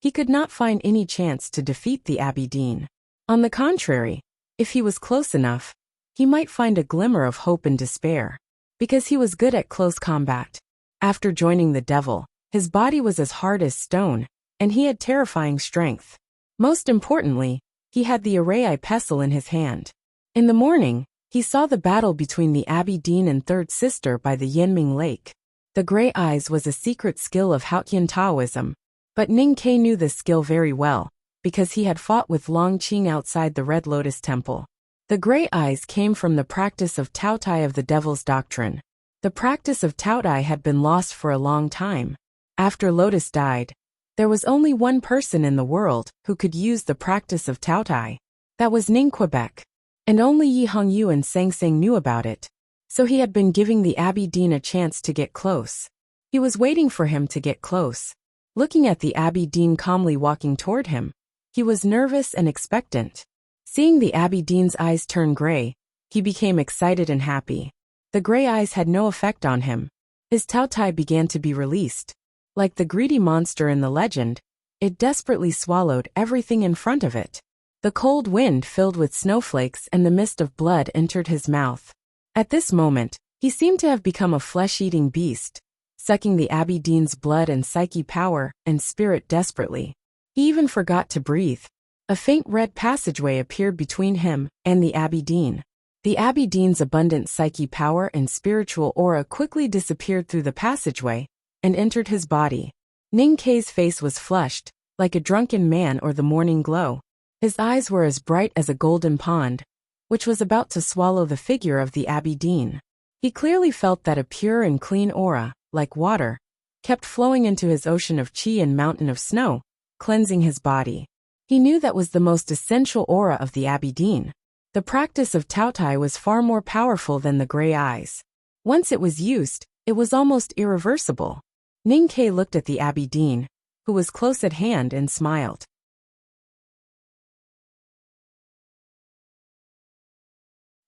he could not find any chance to defeat the Aberdeen. On the contrary, if he was close enough, he might find a glimmer of hope and despair. Because he was good at close combat. After joining the devil, his body was as hard as stone, and he had terrifying strength. Most importantly, he had the Arrai pestle in his hand. In the morning, he saw the battle between the Aberdeen and Third Sister by the Yanming Lake. The gray eyes was a secret skill of Hautian Taoism, but Ning-Ke knew this skill very well, because he had fought with Long Qing outside the Red Lotus Temple. The gray eyes came from the practice of Taotai of the Devil's Doctrine. The practice of Taotai had been lost for a long time. After Lotus died, there was only one person in the world who could use the practice of Taotai. That was Ning Quebec. And only Yi Hongyu and Sang Sang knew about it. So he had been giving the Aberdeen a chance to get close. He was waiting for him to get close. Looking at the Aberdeen calmly walking toward him, he was nervous and expectant. Seeing the Aberdeen's eyes turn gray, he became excited and happy. The gray eyes had no effect on him. His Taotai began to be released. Like the greedy monster in the legend, it desperately swallowed everything in front of it. The cold wind filled with snowflakes and the mist of blood entered his mouth. At this moment, he seemed to have become a flesh-eating beast, sucking the Aberdeen's blood and psyche power and spirit desperately. He even forgot to breathe. A faint red passageway appeared between him and the Aberdeen. The Aberdeen's abundant psyche power and spiritual aura quickly disappeared through the passageway and entered his body. Ning-Ke's face was flushed, like a drunken man or the morning glow. His eyes were as bright as a golden pond, which was about to swallow the figure of the Aberdeen. He clearly felt that a pure and clean aura, like water, kept flowing into his ocean of chi and mountain of snow, cleansing his body. He knew that was the most essential aura of the Aberdeen. The practice of Taotai was far more powerful than the gray eyes. Once it was used, it was almost irreversible. Ning-Ke looked at the Aberdeen, who was close at hand, and smiled.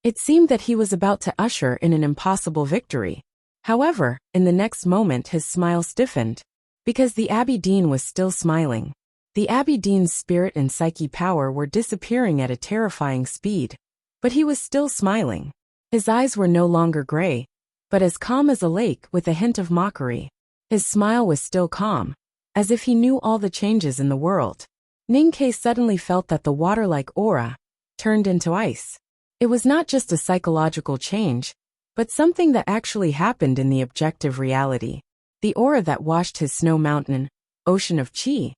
It seemed that he was about to usher in an impossible victory. However, in the next moment his smile stiffened, because the Aberdeen was still smiling. The Aberdeen's spirit and psyche power were disappearing at a terrifying speed, but he was still smiling. His eyes were no longer gray, but as calm as a lake with a hint of mockery. His smile was still calm, as if he knew all the changes in the world. Ning-Ke suddenly felt that the water-like aura turned into ice. It was not just a psychological change, but something that actually happened in the objective reality. The aura that washed his snow mountain, ocean of chi,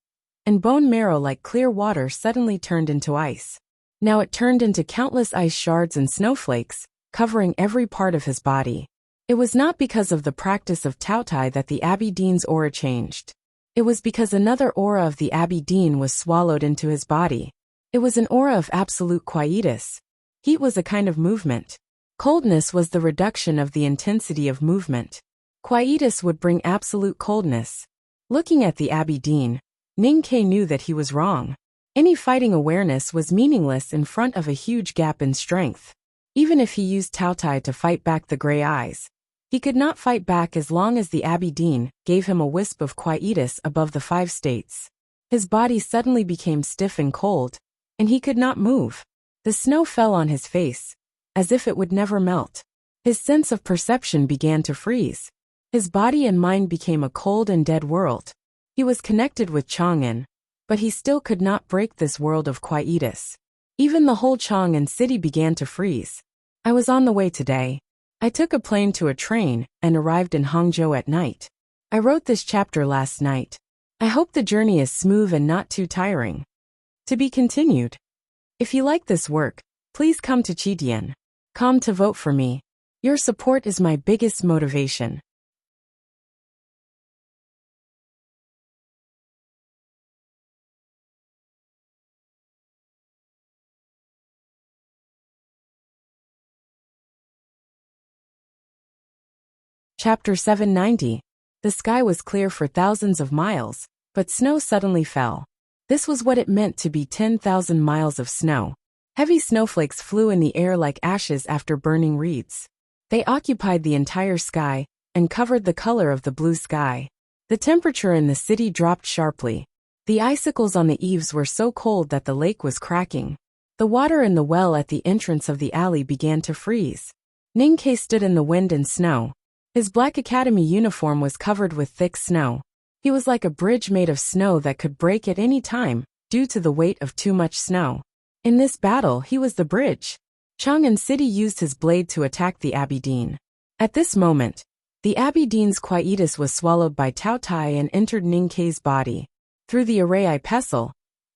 and bone marrow like clear water suddenly turned into ice. Now it turned into countless ice shards and snowflakes, covering every part of his body. It was not because of the practice of Taotai that the Aberdeen's aura changed. It was because another aura of the Aberdeen was swallowed into his body. It was an aura of absolute quietus. Heat was a kind of movement. Coldness was the reduction of the intensity of movement. Quietus would bring absolute coldness. Looking at the Abbey Dean, Ning-Ke knew that he was wrong. Any fighting awareness was meaningless in front of a huge gap in strength. Even if he used Taotai to fight back the gray eyes, he could not fight back as long as the Abbey Dean gave him a wisp of quietus above the 5 states. His body suddenly became stiff and cold, and he could not move. The snow fell on his face, as if it would never melt. His sense of perception began to freeze. His body and mind became a cold and dead world. He was connected with Chang'an, but he still could not break this world of quietus. Even the whole Chang'an city began to freeze. I was on the way today. I took a plane to a train and arrived in Hangzhou at night. I wrote this chapter last night. I hope the journey is smooth and not too tiring. To be continued. If you like this work, please come to Chidian.com to vote for me. Your support is my biggest motivation. Chapter 790. The sky was clear for thousands of miles, but snow suddenly fell. This was what it meant to be 10,000 miles of snow. Heavy snowflakes flew in the air like ashes after burning reeds. They occupied the entire sky and covered the color of the blue sky. The temperature in the city dropped sharply. The icicles on the eaves were so cold that the lake was cracking. The water in the well at the entrance of the alley began to freeze. Ning-Ke stood in the wind and snow. His black academy uniform was covered with thick snow. He was like a bridge made of snow that could break at any time, due to the weight of too much snow. In this battle, he was the bridge. Chang'an City used his blade to attack the Abbey Dean. At this moment, the Abbey Dean's quietus was swallowed by Taotai and entered Ning-Ke's body. Through the array pestle,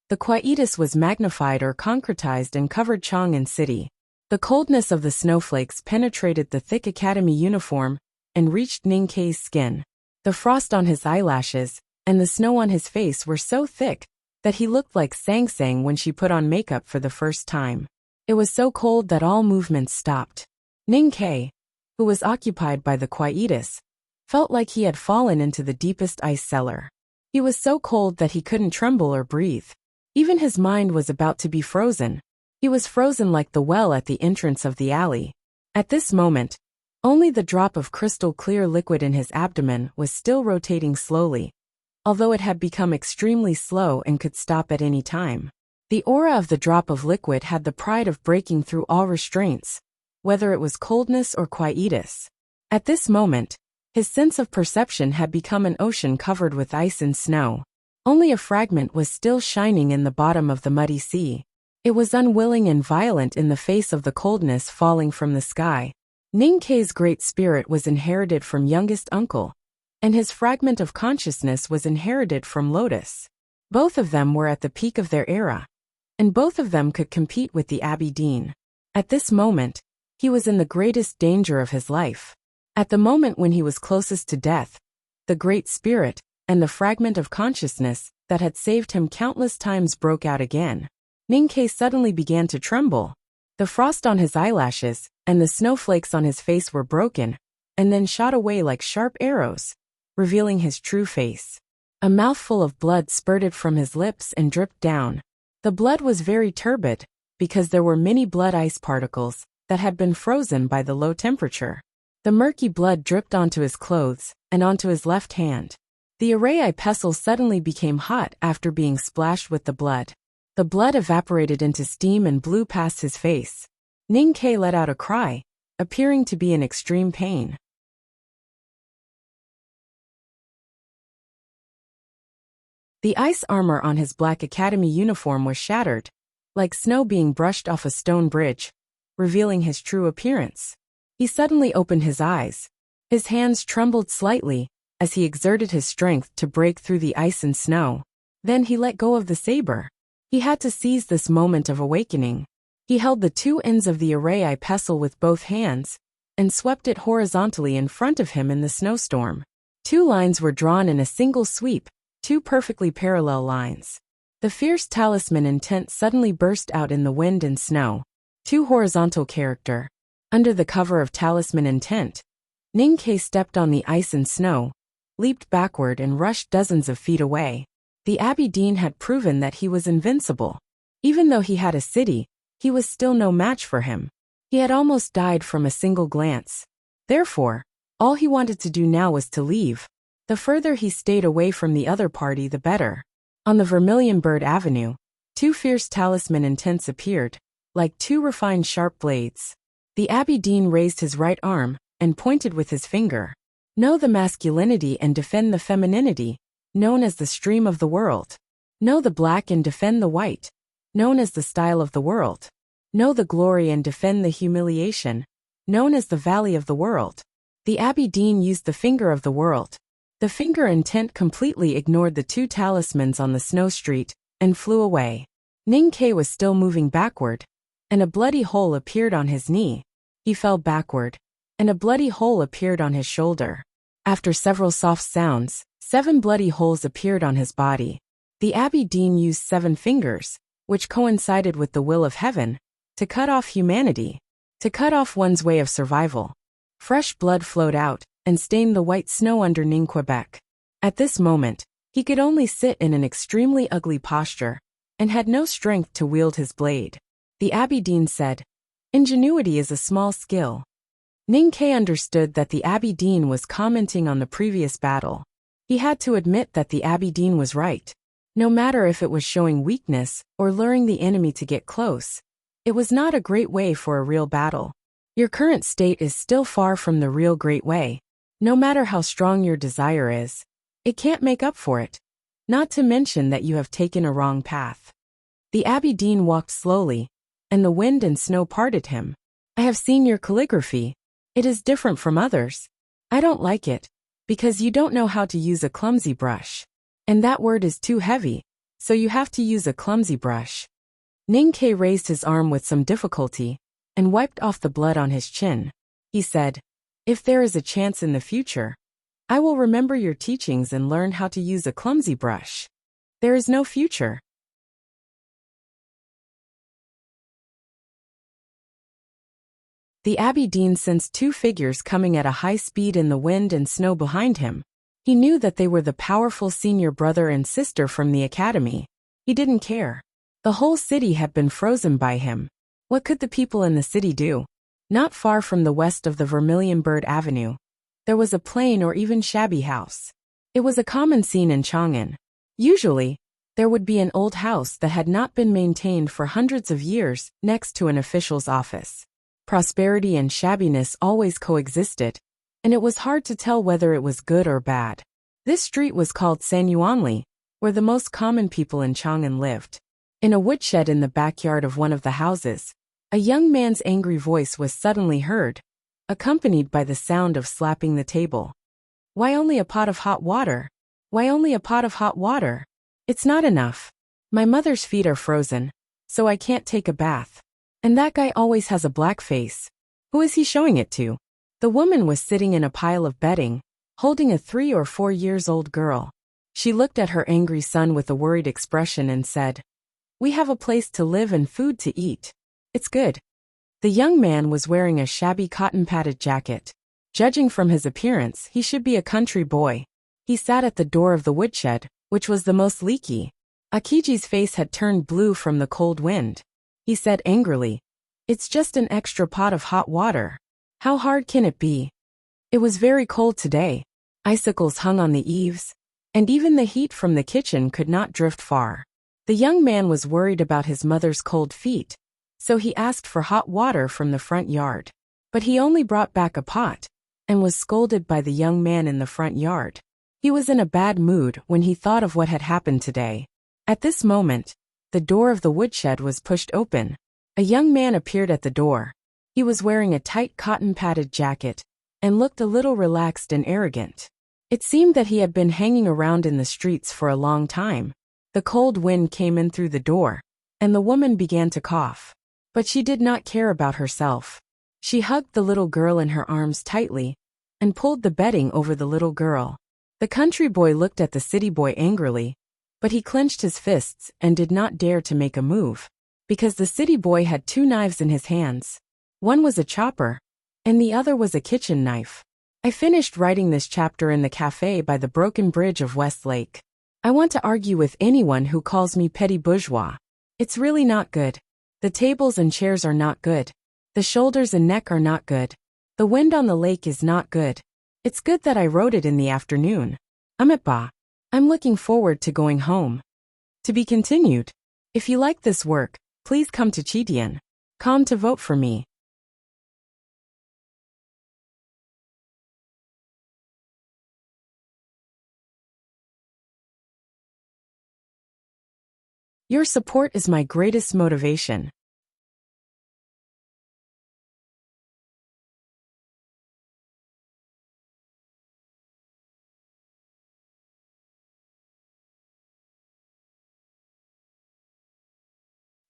the quietus was magnified or concretized and covered Chang'an City. The coldness of the snowflakes penetrated the thick academy uniform and reached Ning-Ke's skin. The frost on his eyelashes and the snow on his face were so thick that he looked like Sang Sang when she put on makeup for the first time. It was so cold that all movements stopped. Ning-Ke, who was occupied by the quietus, felt like he had fallen into the deepest ice cellar. He was so cold that he couldn't tremble or breathe. Even his mind was about to be frozen. He was frozen like the well at the entrance of the alley. At this moment, only the drop of crystal-clear liquid in his abdomen was still rotating slowly, although it had become extremely slow and could stop at any time. The aura of the drop of liquid had the pride of breaking through all restraints, whether it was coldness or quietus. At this moment, his sense of perception had become an ocean covered with ice and snow. Only a fragment was still shining in the bottom of the muddy sea. It was unwilling and violent in the face of the coldness falling from the sky. Ning-Ke's great spirit was inherited from youngest uncle, and his fragment of consciousness was inherited from Lotus. Both of them were at the peak of their era, and both of them could compete with the Abbey Dean. At this moment, he was in the greatest danger of his life. At the moment when he was closest to death, the great spirit and the fragment of consciousness that had saved him countless times broke out again. Ning-Ke suddenly began to tremble. The frost on his eyelashes and the snowflakes on his face were broken, and then shot away like sharp arrows, revealing his true face. A mouthful of blood spurted from his lips and dripped down. The blood was very turbid, because there were many blood ice particles that had been frozen by the low temperature. The murky blood dripped onto his clothes and onto his left hand. The array pestle suddenly became hot after being splashed with the blood. The blood evaporated into steam and blew past his face. Ning-Ke let out a cry, appearing to be in extreme pain. The ice armor on his black academy uniform was shattered, like snow being brushed off a stone bridge, revealing his true appearance. He suddenly opened his eyes. His hands trembled slightly as he exerted his strength to break through the ice and snow. Then he let go of the saber. He had to seize this moment of awakening. He held the two ends of the array pestle with both hands and swept it horizontally in front of him in the snowstorm. Two lines were drawn in a single sweep, two perfectly parallel lines. The fierce talisman intent suddenly burst out in the wind and snow. Two horizontal character. Under the cover of talisman intent, Ning-Ke stepped on the ice and snow, leaped backward and rushed dozens of feet away. The Abbey Dean had proven that he was invincible. Even though he had a city, he was still no match for him. He had almost died from a single glance. Therefore, all he wanted to do now was to leave. The further he stayed away from the other party, the better. On the Vermilion Bird Avenue, two fierce talisman intents appeared, like two refined sharp blades. The Abbey Dean raised his right arm and pointed with his finger. Know the masculinity and defend the femininity, known as the stream of the world. Know the black and defend the white, known as the style of the world. Know the glory and defend the humiliation, known as the valley of the world. The Abbey Dean used the finger of the world. The finger intent completely ignored the two talismans on the snow street and flew away. Ning Ke was still moving backward, and a bloody hole appeared on his knee. He fell backward, and a bloody hole appeared on his shoulder. After several soft sounds, 7 bloody holes appeared on his body. The Abbey Dean used 7 fingers, which coincided with the will of heaven, to cut off humanity, to cut off one's way of survival. Fresh blood flowed out and stained the white snow under Ning Quebec. At this moment, he could only sit in an extremely ugly posture and had no strength to wield his blade. The Abbey Dean said, "Ingenuity is a small skill." Ning Ke understood that the Abbey Dean was commenting on the previous battle. He had to admit that the Abbey Dean was right. No matter if it was showing weakness or luring the enemy to get close, it was not a great way for a real battle. Your current state is still far from the real great way. No matter how strong your desire is, it can't make up for it. Not to mention that you have taken a wrong path. The Abbey Dean walked slowly, and the wind and snow parted him. I have seen your calligraphy. It is different from others. I don't like it, because you don't know how to use a clumsy brush. And that word is too heavy, so you have to use a clumsy brush. Ning Ke raised his arm with some difficulty, and wiped off the blood on his chin. He said, "If there is a chance in the future, I will remember your teachings and learn how to use a clumsy brush. There is no future." The Abbey Dean sensed 2 figures coming at a high speed in the wind and snow behind him. He knew that they were the powerful senior brother and sister from the academy. He didn't care. The whole city had been frozen by him. What could the people in the city do? Not far from the west of the Vermilion Bird Avenue, there was a plain or even shabby house. It was a common scene in Chang'an. Usually, there would be an old house that had not been maintained for hundreds of years next to an official's office. Prosperity and shabbiness always coexisted, and it was hard to tell whether it was good or bad. This street was called Sanyuanli, where the most common people in Chang'an lived. In a woodshed in the backyard of one of the houses, a young man's angry voice was suddenly heard, accompanied by the sound of slapping the table. "Why only a pot of hot water? Why only a pot of hot water? It's not enough. My mother's feet are frozen, so I can't take a bath. And that guy always has a black face. Who is he showing it to?" The woman was sitting in a pile of bedding, holding a 3 or 4 years old girl. She looked at her angry son with a worried expression and said, "We have a place to live and food to eat. It's good." The young man was wearing a shabby cotton-padded jacket. Judging from his appearance, he should be a country boy. He sat at the door of the woodshed, which was the most leaky. Akiji's face had turned blue from the cold wind. He said angrily, "It's just an extra pot of hot water. How hard can it be?" It was very cold today. Icicles hung on the eaves, and even the heat from the kitchen could not drift far. The young man was worried about his mother's cold feet, so he asked for hot water from the front yard. But he only brought back a pot, and was scolded by the young man in the front yard. He was in a bad mood when he thought of what had happened today. At this moment, the door of the woodshed was pushed open. A young man appeared at the door. He was wearing a tight cotton-padded jacket, and looked a little relaxed and arrogant. It seemed that he had been hanging around in the streets for a long time. The cold wind came in through the door, and the woman began to cough. But she did not care about herself. She hugged the little girl in her arms tightly, and pulled the bedding over the little girl. The country boy looked at the city boy angrily, but he clenched his fists and did not dare to make a move, because the city boy had 2 knives in his hands. One was a chopper, and the other was a kitchen knife. I finished writing this chapter in the cafe by the broken bridge of Westlake. I want to argue with anyone who calls me petty bourgeois. It's really not good. The tables and chairs are not good. The shoulders and neck are not good. The wind on the lake is not good. It's good that I wrote it in the afternoon. I'm looking forward to going home. To be continued. If you like this work, please come to Chitian.com to vote for me. Your support is my greatest motivation.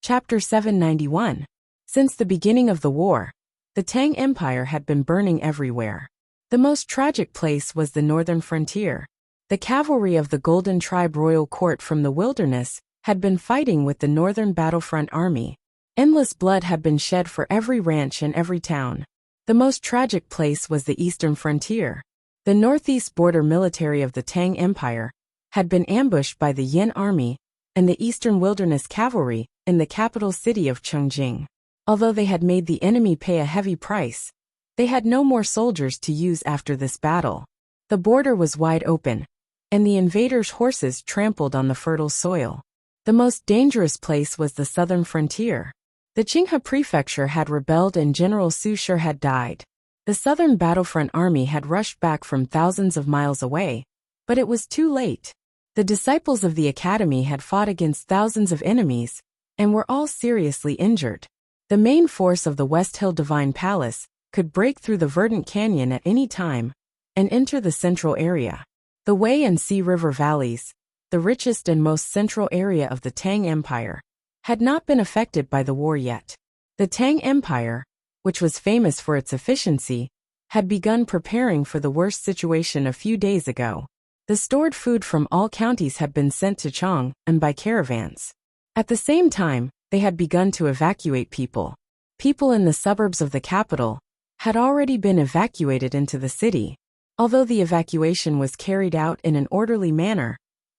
Chapter 791. Since the beginning of the war, the Tang Empire had been burning everywhere. The most tragic place was the northern frontier. The cavalry of the Golden Tribe Royal Court from the wilderness had been fighting with the northern battlefront army. Endless blood had been shed for every ranch and every town. The most tragic place was the eastern frontier. The northeast border military of the Tang Empire had been ambushed by the Yin army and the eastern wilderness cavalry in the capital city of Chongqing. Although they had made the enemy pay a heavy price, they had no more soldiers to use after this battle. The border was wide open, and the invaders' horses trampled on the fertile soil. The most dangerous place was the southern frontier. The Qinghe prefecture had rebelled and General Su Shi had died. The southern battlefront army had rushed back from thousands of miles away, but it was too late. The disciples of the academy had fought against thousands of enemies, and were all seriously injured. The main force of the West Hill Divine Palace could break through the verdant canyon at any time and enter the central area. The Wei and Sea River valleys, the richest and most central area of the Tang Empire, had not been affected by the war yet. The Tang Empire, which was famous for its efficiency, had begun preparing for the worst situation a few days ago. The stored food from all counties had been sent to Chang and by caravans. At the same time, they had begun to evacuate people. People in the suburbs of the capital had already been evacuated into the city. Although the evacuation was carried out in an orderly manner,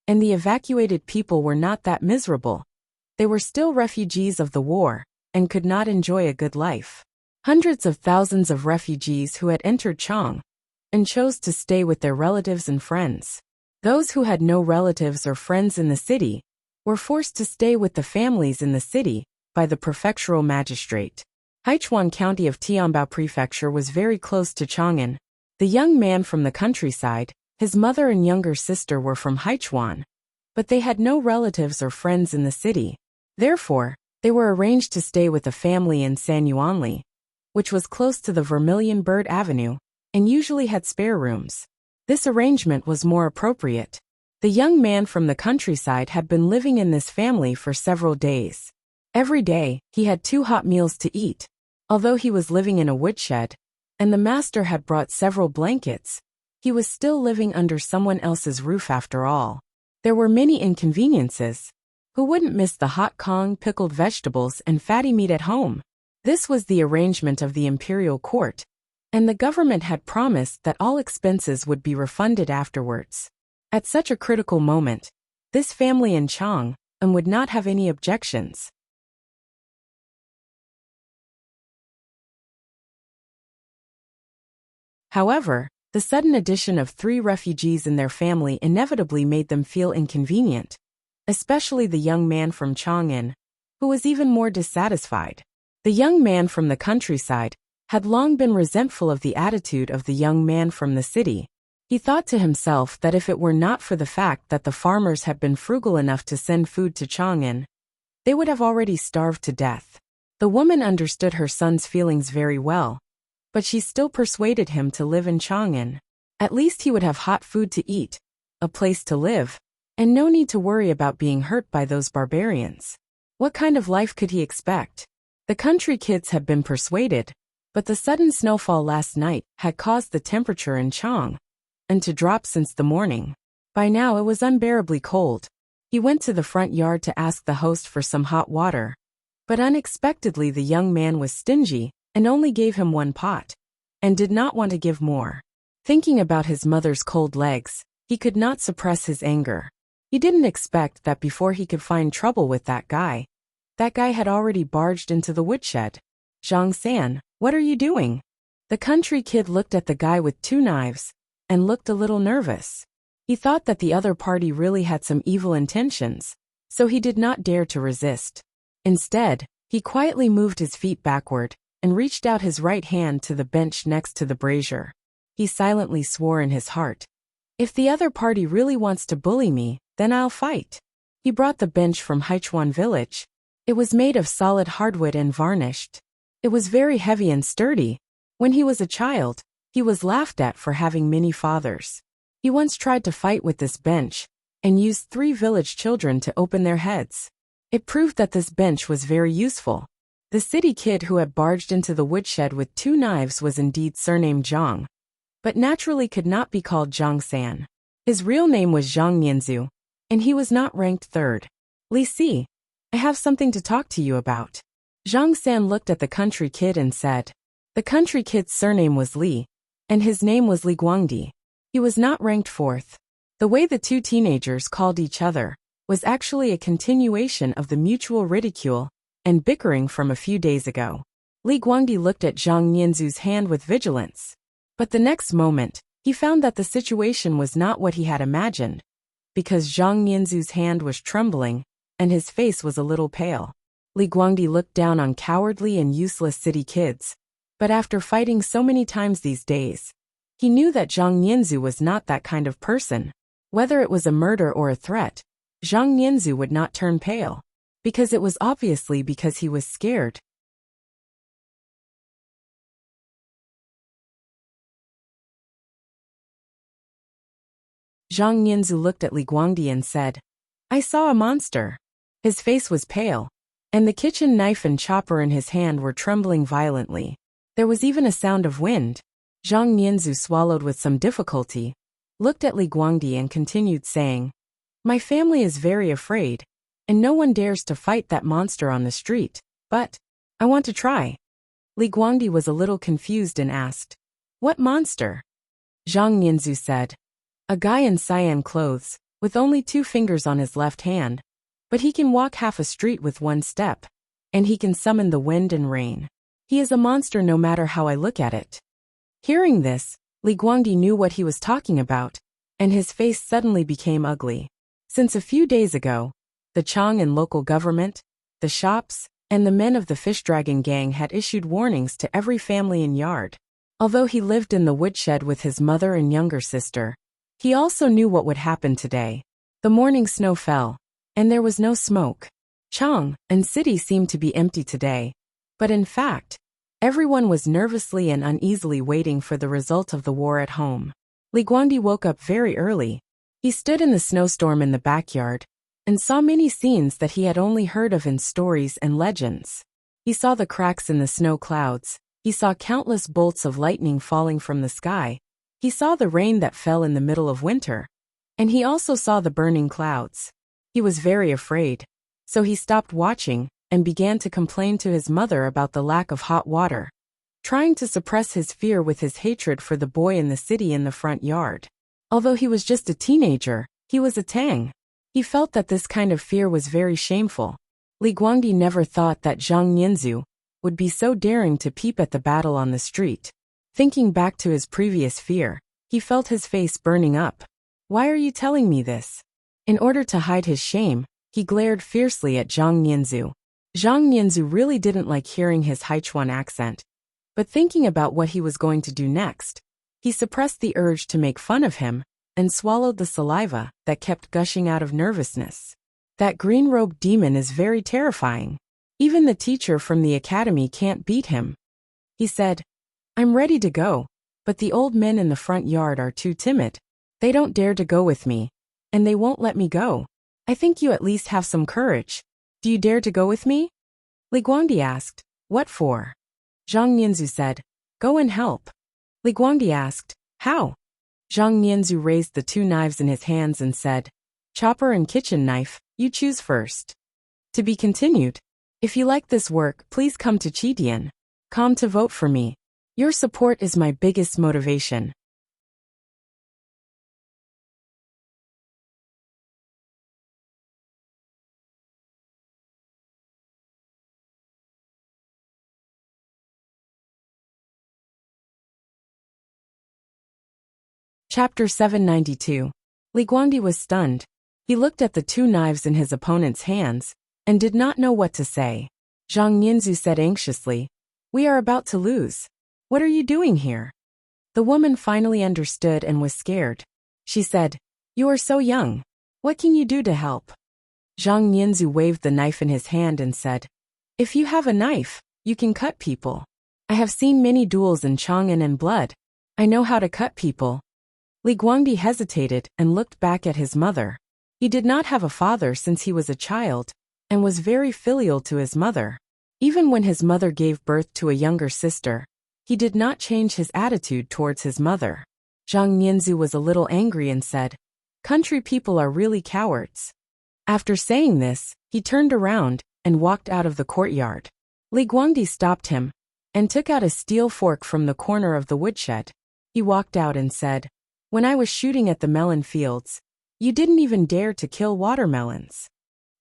and the evacuated people were not that miserable, they were still refugees of the war and could not enjoy a good life. Hundreds of thousands of refugees who had entered Chang and chose to stay with their relatives and friends. Those who had no relatives or friends in the city were forced to stay with the families in the city by the prefectural magistrate. Haichuan County of Tianbao Prefecture was very close to Chang'an. The young man from the countryside, his mother and younger sister were from Haichuan, but they had no relatives or friends in the city. Therefore, they were arranged to stay with a family in Sanyuanli, which was close to the Vermilion Bird Avenue, and usually had spare rooms. This arrangement was more appropriate. The young man from the countryside had been living in this family for several days. Every day, he had 2 hot meals to eat. Although he was living in a woodshed, and the master had brought several blankets, he was still living under someone else's roof after all. There were many inconveniences. Who wouldn't miss the hot Kong, pickled vegetables, and fatty meat at home? This was the arrangement of the imperial court, and the government had promised that all expenses would be refunded afterwards. At such a critical moment, this family in Chang'an would not have any objections. However, the sudden addition of 3 refugees in their family inevitably made them feel inconvenient, especially the young man from Chang'an, who was even more dissatisfied. The young man from the countryside had long been resentful of the attitude of the young man from the city. He thought to himself that if it were not for the fact that the farmers had been frugal enough to send food to Chang'an, they would have already starved to death. The woman understood her son's feelings very well, but she still persuaded him to live in Chang'an. At least he would have hot food to eat, a place to live, and no need to worry about being hurt by those barbarians. What kind of life could he expect? The country kids had been persuaded, but the sudden snowfall last night had caused the temperature in Chang'an to drop since the morning. By now it was unbearably cold. He went to the front yard to ask the host for some hot water, but unexpectedly the young man was stingy and only gave him 1 pot, and did not want to give more. Thinking about his mother's cold legs, he could not suppress his anger. He didn't expect that before he could find trouble with that guy had already barged into the woodshed. Zhang San, what are you doing? The country kid looked at the guy with 2 knives and looked a little nervous. He thought that the other party really had some evil intentions, so he did not dare to resist. Instead, he quietly moved his feet backward and reached out his right hand to the bench next to the brazier. He silently swore in his heart, "If the other party really wants to bully me, then I'll fight." He brought the bench from Haichuan village. It was made of solid hardwood and varnished. It was very heavy and sturdy. When he was a child, he was laughed at for having many fathers. He once tried to fight with this bench and used 3 village children to open their heads. It proved that this bench was very useful. The city kid who had barged into the woodshed with 2 knives was indeed surnamed Zhang, but naturally could not be called Zhang San. His real name was Zhang Nianzu, and he was not ranked 3rd. Li Si, I have something to talk to you about. Zhang San looked at the country kid and said. The country kid's surname was Li, and his name was Li Guangdi. He was not ranked 4th. The way the 2 teenagers called each other was actually a continuation of the mutual ridicule and bickering from a few days ago. Li Guangdi looked at Zhang Nianzu's hand with vigilance. But the next moment, he found that the situation was not what he had imagined, because Zhang Nianzu's hand was trembling, and his face was a little pale. Li Guangdi looked down on cowardly and useless city kids, but after fighting so many times these days, he knew that Zhang Nianzu was not that kind of person. Whether it was a murder or a threat, Zhang Nianzu would not turn pale, because it was obviously because he was scared. Zhang Nianzu looked at Li Guangdi and said, I saw a monster. His face was pale, and the kitchen knife and chopper in his hand were trembling violently. There was even a sound of wind. Zhang Nianzu swallowed with some difficulty, looked at Li Guangdi and continued saying, My family is very afraid, and no one dares to fight that monster on the street, but I want to try. Li Guangdi was a little confused and asked, What monster? Zhang Nianzu said, A guy in cyan clothes, with only 2 fingers on his left hand, but he can walk half a street with 1 step, and he can summon the wind and rain. He is a monster no matter how I look at it. Hearing this, Li Guangdi knew what he was talking about, and his face suddenly became ugly. Since a few days ago, the Chang and local government, the shops, and the men of the fish dragon gang had issued warnings to every family and yard. Although he lived in the woodshed with his mother and younger sister, he also knew what would happen today. The morning snow fell, and there was no smoke. Chang and city seemed to be empty today, but in fact, everyone was nervously and uneasily waiting for the result of the war at home. Li Guangdi woke up very early. He stood in the snowstorm in the backyard and saw many scenes that he had only heard of in stories and legends. He saw the cracks in the snow clouds. He saw countless bolts of lightning falling from the sky. He saw the rain that fell in the middle of winter. And he also saw the burning clouds. He was very afraid, so he stopped watching and began to complain to his mother about the lack of hot water, trying to suppress his fear with his hatred for the boy in the city in the front yard. Although he was just a teenager, he was a Tang. He felt that this kind of fear was very shameful. Li Guangdi never thought that Zhang Nianzu would be so daring to peep at the battle on the street. Thinking back to his previous fear, he felt his face burning up. Why are you telling me this? In order to hide his shame, he glared fiercely at Zhang Nianzu. Zhang Nianzu really didn't like hearing his Haichuan accent, but thinking about what he was going to do next, he suppressed the urge to make fun of him and swallowed the saliva that kept gushing out of nervousness. That green-robed demon is very terrifying. Even the teacher from the academy can't beat him. He said, I'm ready to go, but the old men in the front yard are too timid. They don't dare to go with me, and they won't let me go. I think you at least have some courage. Do you dare to go with me? Li Guangdi asked, What for? Zhang Nianzu said, Go and help. Li Guangdi asked, How? Zhang Nianzu raised the 2 knives in his hands and said, Chopper and kitchen knife, you choose first. To be continued. If you like this work, please come to Qitian.com to vote for me. Your support is my biggest motivation. Chapter 792. Li Guangdi was stunned. He looked at the two knives in his opponent's hands, and did not know what to say. Zhang Nianzu said anxiously, "We are about to lose. What are you doing here?" The woman finally understood and was scared. She said, "You are so young. What can you do to help?" Zhang Nianzu waved the knife in his hand and said, "If you have a knife, you can cut people. I have seen many duels in Chang'an and blood. I know how to cut people." Li Guangdi hesitated and looked back at his mother. He did not have a father since he was a child, and was very filial to his mother. Even when his mother gave birth to a younger sister, he did not change his attitude towards his mother. Zhang Nianzu was a little angry and said, "Country people are really cowards." After saying this, he turned around and walked out of the courtyard. Li Guangdi stopped him and took out a steel fork from the corner of the woodshed. He walked out and said, "When I was shooting at the melon fields, you didn't even dare to kill watermelons."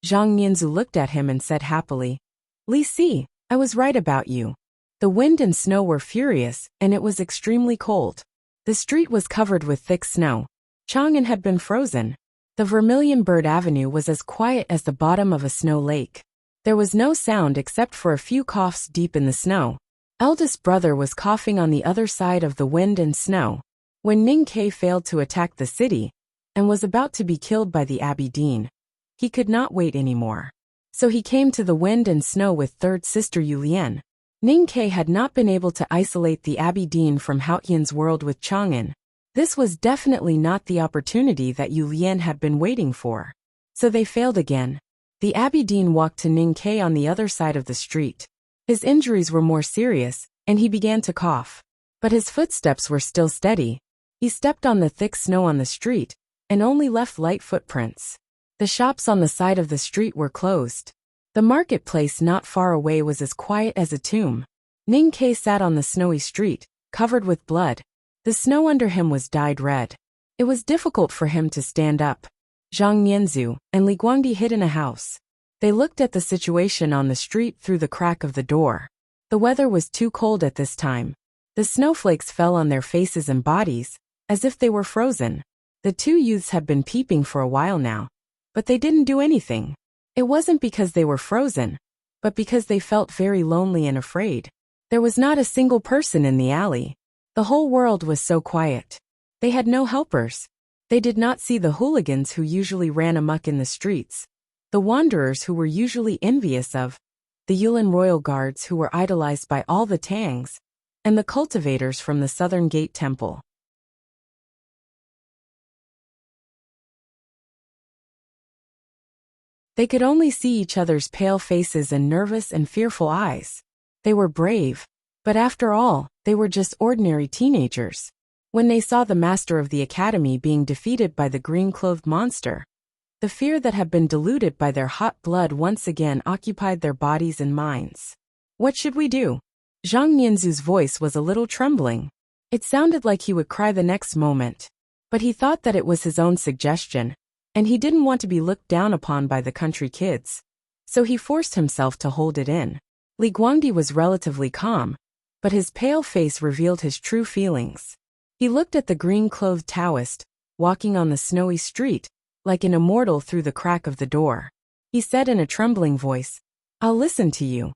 Zhang Nianzu looked at him and said happily, "Li Si, I was right about you." The wind and snow were furious, and it was extremely cold. The street was covered with thick snow. Chang'an had been frozen. The Vermilion Bird Avenue was as quiet as the bottom of a snow lake. There was no sound except for a few coughs deep in the snow. Eldest brother was coughing on the other side of the wind and snow. When Ning Ke failed to attack the city, and was about to be killed by the Abbey Dean, he could not wait anymore. So he came to the wind and snow with third sister Yu Lian. Ning Ke had not been able to isolate the Abbey Dean from Haotian's world with Chang'an. This was definitely not the opportunity that Yu Lian had been waiting for. So they failed again. The Abbey Dean walked to Ning Ke on the other side of the street. His injuries were more serious, and he began to cough. But his footsteps were still steady. He stepped on the thick snow on the street, and only left light footprints. The shops on the side of the street were closed. The marketplace not far away was as quiet as a tomb. Ning Ke sat on the snowy street, covered with blood. The snow under him was dyed red. It was difficult for him to stand up. Zhang Nianzu and Li Guangdi hid in a house. They looked at the situation on the street through the crack of the door. The weather was too cold at this time. The snowflakes fell on their faces and bodies, as if they were frozen. The two youths had been peeping for a while now, but they didn't do anything. It wasn't because they were frozen, but because they felt very lonely and afraid. There was not a single person in the alley. The whole world was so quiet. They had no helpers. They did not see the hooligans who usually ran amok in the streets, the wanderers who were usually envious of, the Yulin royal guards who were idolized by all the Tangs, and the cultivators from the Southern Gate Temple. They could only see each other's pale faces and nervous and fearful eyes. They were brave, but after all, they were just ordinary teenagers. When they saw the master of the academy being defeated by the green-clothed monster, the fear that had been diluted by their hot blood once again occupied their bodies and minds. "What should we do?" Zhang Nianzu's voice was a little trembling. It sounded like he would cry the next moment. But he thought that it was his own suggestion, and he didn't want to be looked down upon by the country kids. So he forced himself to hold it in. Li Guangdi was relatively calm, but his pale face revealed his true feelings. He looked at the green-clothed Taoist, walking on the snowy street, like an immortal through the crack of the door. He said in a trembling voice, "I'll listen to you."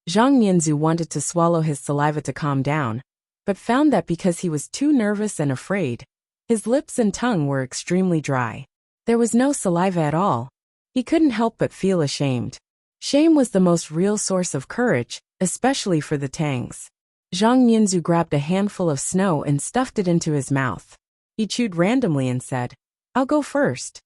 Zhang Nianzu wanted to swallow his saliva to calm down, but found that because he was too nervous and afraid, his lips and tongue were extremely dry. There was no saliva at all. He couldn't help but feel ashamed. Shame was the most real source of courage, especially for the Tangs. Zhang Nianzu grabbed a handful of snow and stuffed it into his mouth. He chewed randomly and said, "I'll go first."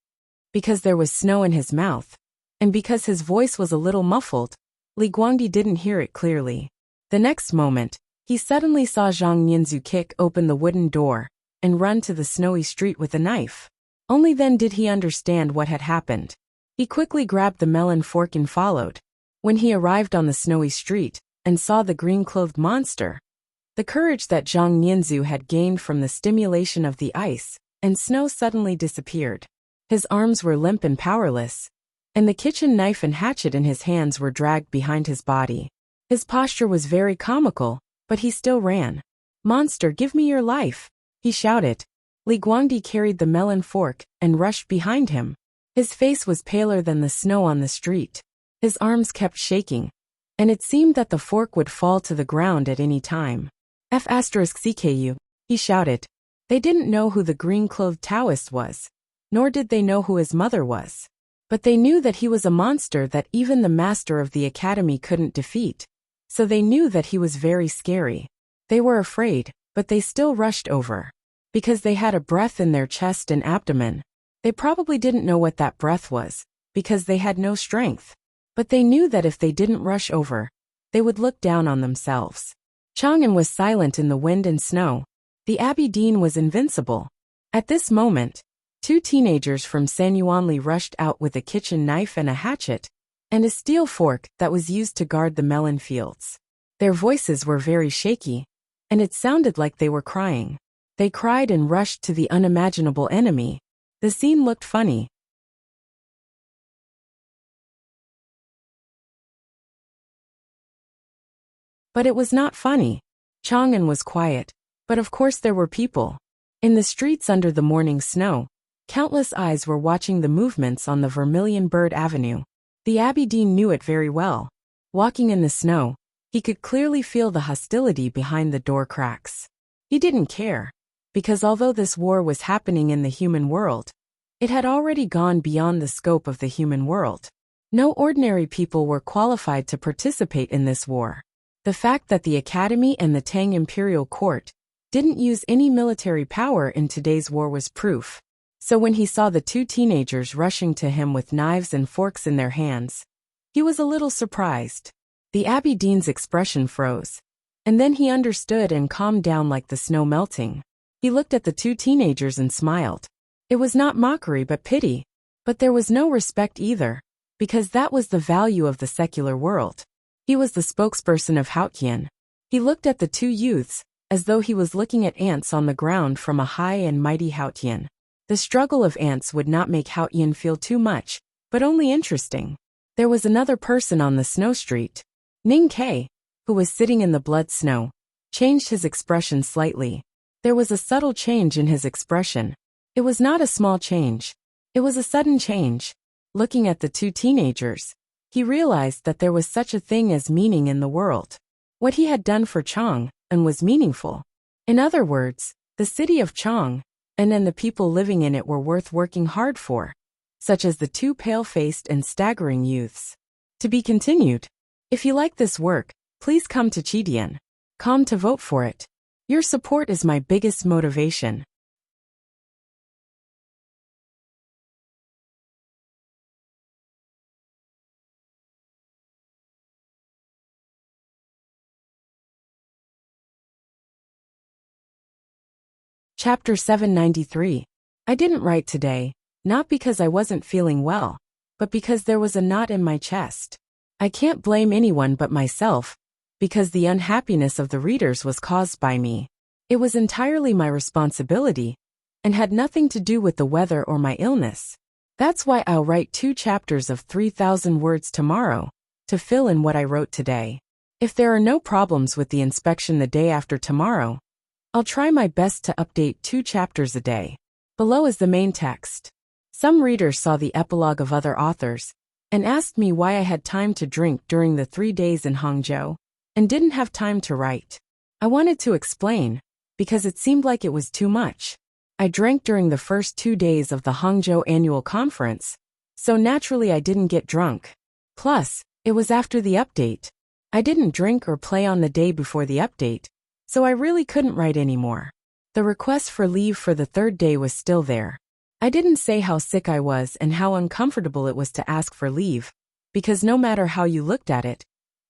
Because there was snow in his mouth, and because his voice was a little muffled, Li Guangdi didn't hear it clearly. The next moment, he suddenly saw Zhang Nianzu kick open the wooden door and run to the snowy street with a knife. Only then did he understand what had happened. He quickly grabbed the melon fork and followed. When he arrived on the snowy street and saw the green-clothed monster, the courage that Zhang Nianzu had gained from the stimulation of the ice and snow suddenly disappeared. His arms were limp and powerless, and the kitchen knife and hatchet in his hands were dragged behind his body. His posture was very comical, but he still ran. "Monster, give me your life," he shouted. Li Guangdi carried the melon fork and rushed behind him. His face was paler than the snow on the street. His arms kept shaking, and it seemed that the fork would fall to the ground at any time. F*CKU, he shouted. They didn't know who the green-clothed Taoist was, nor did they know who his mother was. But they knew that he was a monster that even the master of the academy couldn't defeat, so they knew that he was very scary. They were afraid, but they still rushed over. Because they had a breath in their chest and abdomen. They probably didn't know what that breath was, because they had no strength. But they knew that if they didn't rush over, they would look down on themselves. Chang'an was silent in the wind and snow. The Abbey Dean was invincible. At this moment, 2 teenagers from Sanyuanli rushed out with a kitchen knife and a hatchet, and a steel fork that was used to guard the melon fields. Their voices were very shaky, and it sounded like they were crying. They cried and rushed to the unimaginable enemy. The scene looked funny. But it was not funny. Chang'an was quiet, but of course there were people. In the streets under the morning snow, countless eyes were watching the movements on the Vermilion Bird Avenue. The Abbey Dean knew it very well. Walking in the snow, he could clearly feel the hostility behind the door cracks. He didn't care. Because although this war was happening in the human world, it had already gone beyond the scope of the human world. No ordinary people were qualified to participate in this war. The fact that the Academy and the Tang Imperial Court didn't use any military power in today's war was proof. So when he saw the 2 teenagers rushing to him with knives and forks in their hands, he was a little surprised. The Abbey Dean's expression froze. And then he understood and calmed down like the snow melting. He looked at the 2 teenagers and smiled. It was not mockery but pity. But there was no respect either, because that was the value of the secular world. He was the spokesperson of Haotian. He looked at the 2 youths, as though he was looking at ants on the ground from a high and mighty Haotian. The struggle of ants would not make Haotian feel too much, but only interesting. There was another person on the snow street. Ning Ke, who was sitting in the blood snow, changed his expression slightly. There was a subtle change in his expression. It was not a small change. It was a sudden change. Looking at the 2 teenagers, he realized that there was such a thing as meaning in the world. What he had done for Chang'an was meaningful. In other words, the city of Chang'an and the people living in it were worth working hard for, such as the 2 pale-faced and staggering youths. To be continued. If you like this work, please come to Chidian.com to vote for it. Your support is my biggest motivation. Chapter 793. I didn't write today, not because I wasn't feeling well, but because there was a knot in my chest. I can't blame anyone but myself, because the unhappiness of the readers was caused by me. It was entirely my responsibility, and had nothing to do with the weather or my illness. That's why I'll write 2 chapters of 3,000 words tomorrow, to fill in what I wrote today. If there are no problems with the inspection the day after tomorrow, I'll try my best to update 2 chapters a day. Below is the main text. Some readers saw the epilogue of other authors, and asked me why I had time to drink during the 3 days in Hangzhou, and didn't have time to write. I wanted to explain, because it seemed like it was too much. I drank during the first 2 days of the Hangzhou annual conference, so naturally I didn't get drunk. Plus, it was after the update. I didn't drink or play on the day before the update, so I really couldn't write anymore. The request for leave for the 3rd day was still there. I didn't say how sick I was and how uncomfortable it was to ask for leave, because no matter how you looked at it,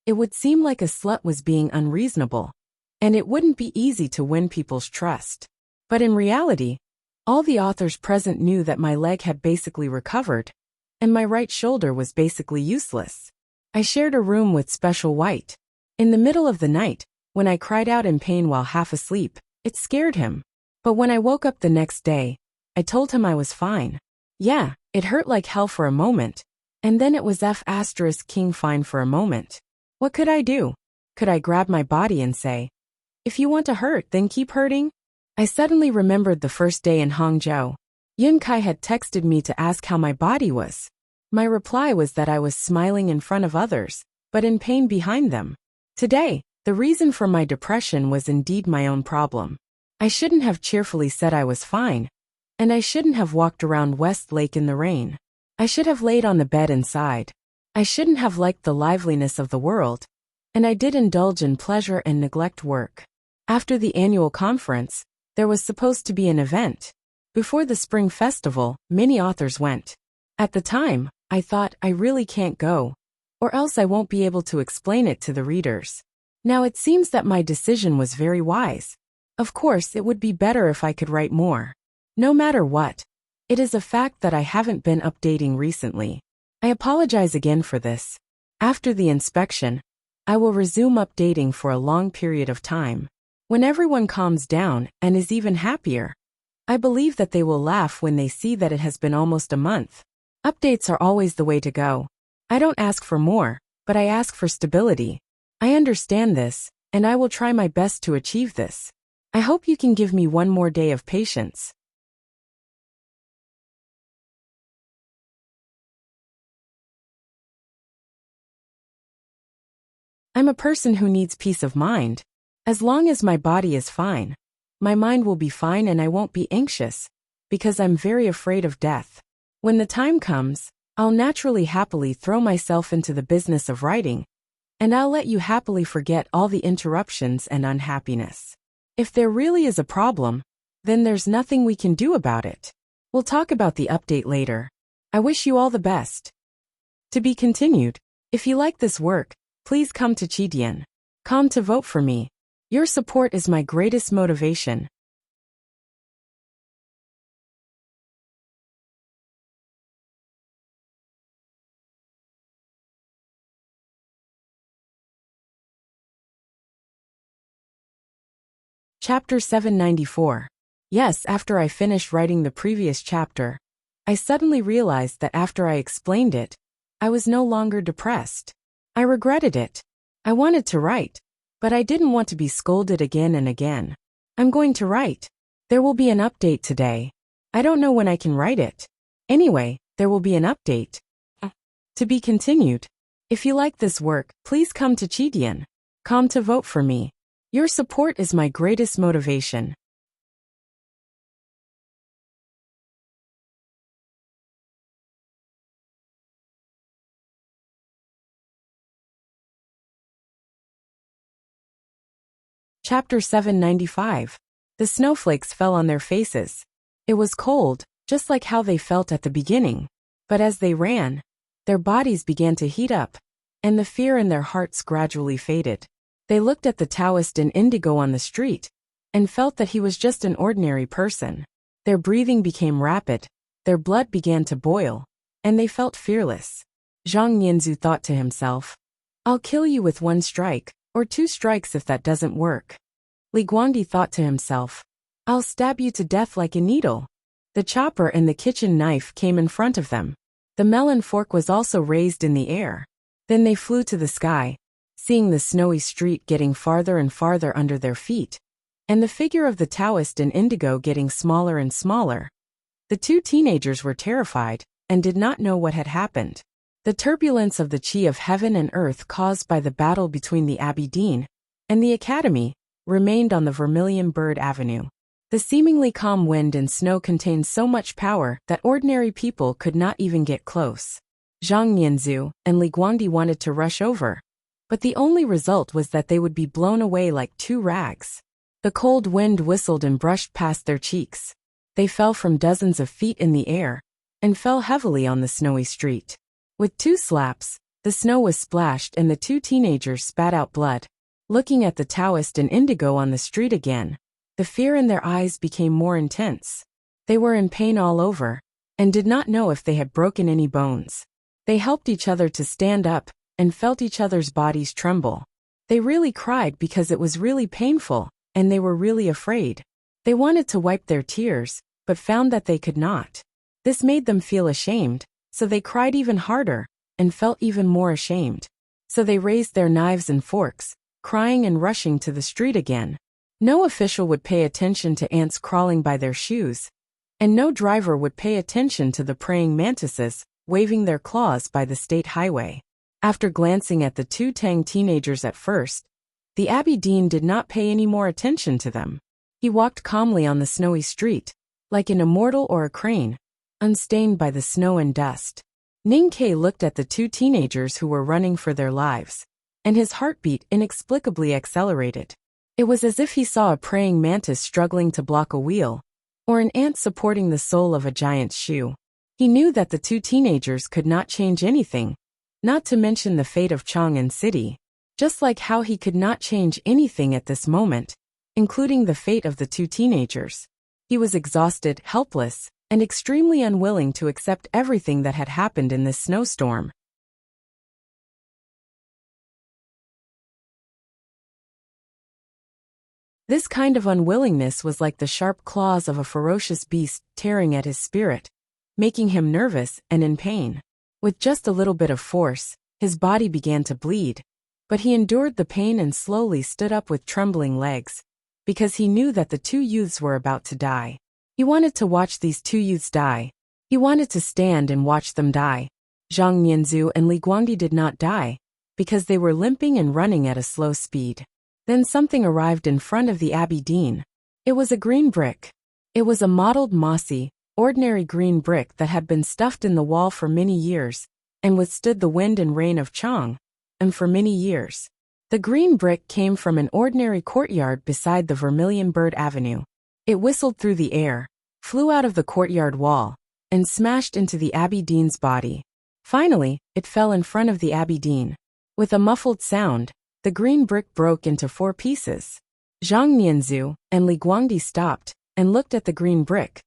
it would seem like a slut was being unreasonable, and it wouldn't be easy to win people's trust. But in reality, all the authors present knew that my leg had basically recovered, and my right shoulder was basically useless. I shared a room with Special White. In the middle of the night, when I cried out in pain while half asleep, it scared him. But when I woke up the next day, I told him I was fine. Yeah, it hurt like hell for a moment, and then it was F*King fine for a moment. What could I do? Could I grab my body and say, if you want to hurt, then keep hurting? I suddenly remembered the first day in Hangzhou. Yun Kai had texted me to ask how my body was. My reply was that I was smiling in front of others, but in pain behind them. Today, the reason for my depression was indeed my own problem. I shouldn't have cheerfully said I was fine, and I shouldn't have walked around West Lake in the rain. I should have laid on the bed inside. I shouldn't have liked the liveliness of the world, and I did indulge in pleasure and neglect work. After the annual conference, there was supposed to be an event. Before the spring festival, many authors went. At the time, I thought I really can't go, or else I won't be able to explain it to the readers. Now it seems that my decision was very wise. Of course, it would be better if I could write more. No matter what, it is a fact that I haven't been updating recently. I apologize again for this. After the inspection, I will resume updating for a long period of time. When everyone calms down and is even happier, I believe that they will laugh when they see that it has been almost a month. Updates are always the way to go. I don't ask for more, but I ask for stability. I understand this, and I will try my best to achieve this. I hope you can give me one more day of patience. I'm a person who needs peace of mind. As long as my body is fine, my mind will be fine and I won't be anxious, because I'm very afraid of death. When the time comes, I'll naturally happily throw myself into the business of writing, and I'll let you happily forget all the interruptions and unhappiness. If there really is a problem, then there's nothing we can do about it. We'll talk about the update later. I wish you all the best. To be continued. If you like this work, please come to Chidian. Come to vote for me. Your support is my greatest motivation. Chapter 794. Yes, after I finished writing the previous chapter, I suddenly realized that after I explained it, I was no longer depressed. I regretted it. I wanted to write, but I didn't want to be scolded again and again. I'm going to write. There will be an update today. I don't know when I can write it. Anyway, there will be an update. To be continued. If you like this work, please come to Chidian. Come to vote for me. Your support is my greatest motivation. Chapter 795. The snowflakes fell on their faces. It was cold, just like how they felt at the beginning. But as they ran, their bodies began to heat up, and the fear in their hearts gradually faded. They looked at the Taoist in indigo on the street, and felt that he was just an ordinary person. Their breathing became rapid, their blood began to boil, and they felt fearless. Zhang Nianzu thought to himself, I'll kill you with one strike, or two strikes if that doesn't work. Li Guangdi thought to himself, I'll stab you to death like a needle. The chopper and the kitchen knife came in front of them. The melon fork was also raised in the air. Then they flew to the sky, seeing the snowy street getting farther and farther under their feet, and the figure of the Taoist in indigo getting smaller and smaller. The two teenagers were terrified, and did not know what had happened. The turbulence of the chi of heaven and earth caused by the battle between the Abbey Dean and the Academy remained on the Vermilion Bird Avenue. The seemingly calm wind and snow contained so much power that ordinary people could not even get close. Zhang Nianzu and Li Guangdi wanted to rush over, but the only result was that they would be blown away like two rags. The cold wind whistled and brushed past their cheeks. They fell from dozens of feet in the air, and fell heavily on the snowy street. With two slaps, the snow was splashed and the two teenagers spat out blood. Looking at the Taoist in indigo on the street again, the fear in their eyes became more intense. They were in pain all over, and did not know if they had broken any bones. They helped each other to stand up, and felt each other's bodies tremble. They really cried because it was really painful, and they were really afraid. They wanted to wipe their tears, but found that they could not. This made them feel ashamed, so they cried even harder, and felt even more ashamed. So they raised their knives and forks, crying and rushing to the street again. No official would pay attention to ants crawling by their shoes, and no driver would pay attention to the praying mantises waving their claws by the state highway. After glancing at the two Tang teenagers at first, the Abbey Dean did not pay any more attention to them. He walked calmly on the snowy street, like an immortal or a crane, unstained by the snow and dust. Ning Ke looked at the two teenagers who were running for their lives, and his heartbeat inexplicably accelerated. It was as if he saw a praying mantis struggling to block a wheel, or an ant supporting the sole of a giant's shoe. He knew that the two teenagers could not change anything, not to mention the fate of Chang'an City, just like how he could not change anything at this moment, including the fate of the two teenagers. He was exhausted, helpless, and extremely unwilling to accept everything that had happened in this snowstorm. This kind of unwillingness was like the sharp claws of a ferocious beast tearing at his spirit, making him nervous and in pain. With just a little bit of force, his body began to bleed, but he endured the pain and slowly stood up with trembling legs, because he knew that the two youths were about to die. He wanted to watch these two youths die. He wanted to stand and watch them die. Zhang Nianzhu and Li Guangdi did not die, because they were limping and running at a slow speed. Then something arrived in front of the Abbey Dean. It was a green brick. It was a mottled, mossy, ordinary green brick that had been stuffed in the wall for many years, and withstood the wind and rain of Chang'an for many years. The green brick came from an ordinary courtyard beside the Vermilion Bird Avenue. It whistled through the air, flew out of the courtyard wall, and smashed into the Abbey Dean's body. Finally, it fell in front of the Abbey Dean. With a muffled sound, the green brick broke into 4 pieces. Zhang Nianzhu and Li Guangdi stopped and looked at the green brick,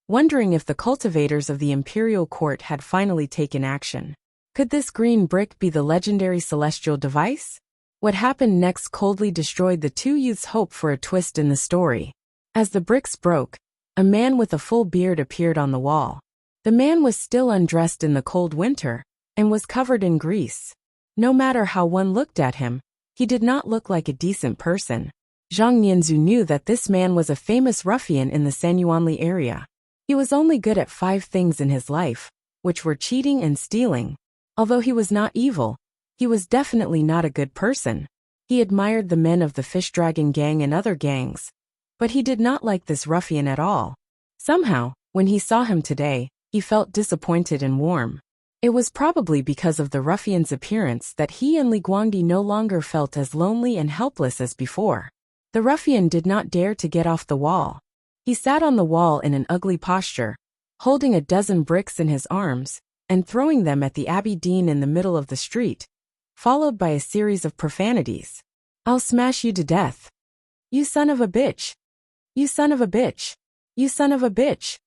wondering if the cultivators of the imperial court had finally taken action. Could this green brick be the legendary celestial device? What happened next coldly destroyed the two youths' hope for a twist in the story. As the bricks broke, a man with a full beard appeared on the wall. The man was still undressed in the cold winter, and was covered in grease. No matter how one looked at him, he did not look like a decent person. Zhang Nianzhu knew that this man was a famous ruffian in the Sanyuanli area. He was only good at 5 things in his life, which were cheating and stealing. Although he was not evil, he was definitely not a good person. He admired the men of the Fish Dragon Gang and other gangs, but he did not like this ruffian at all. Somehow, when he saw him today, he felt disappointed and warm. It was probably because of the ruffian's appearance that he and Li Guangdi no longer felt as lonely and helpless as before. The ruffian did not dare to get off the wall. He sat on the wall in an ugly posture, holding a dozen bricks in his arms, and throwing them at the Abbey Dean in the middle of the street, followed by a series of profanities. "I'll smash you to death. You son of a bitch. You son of a bitch. You son of a bitch."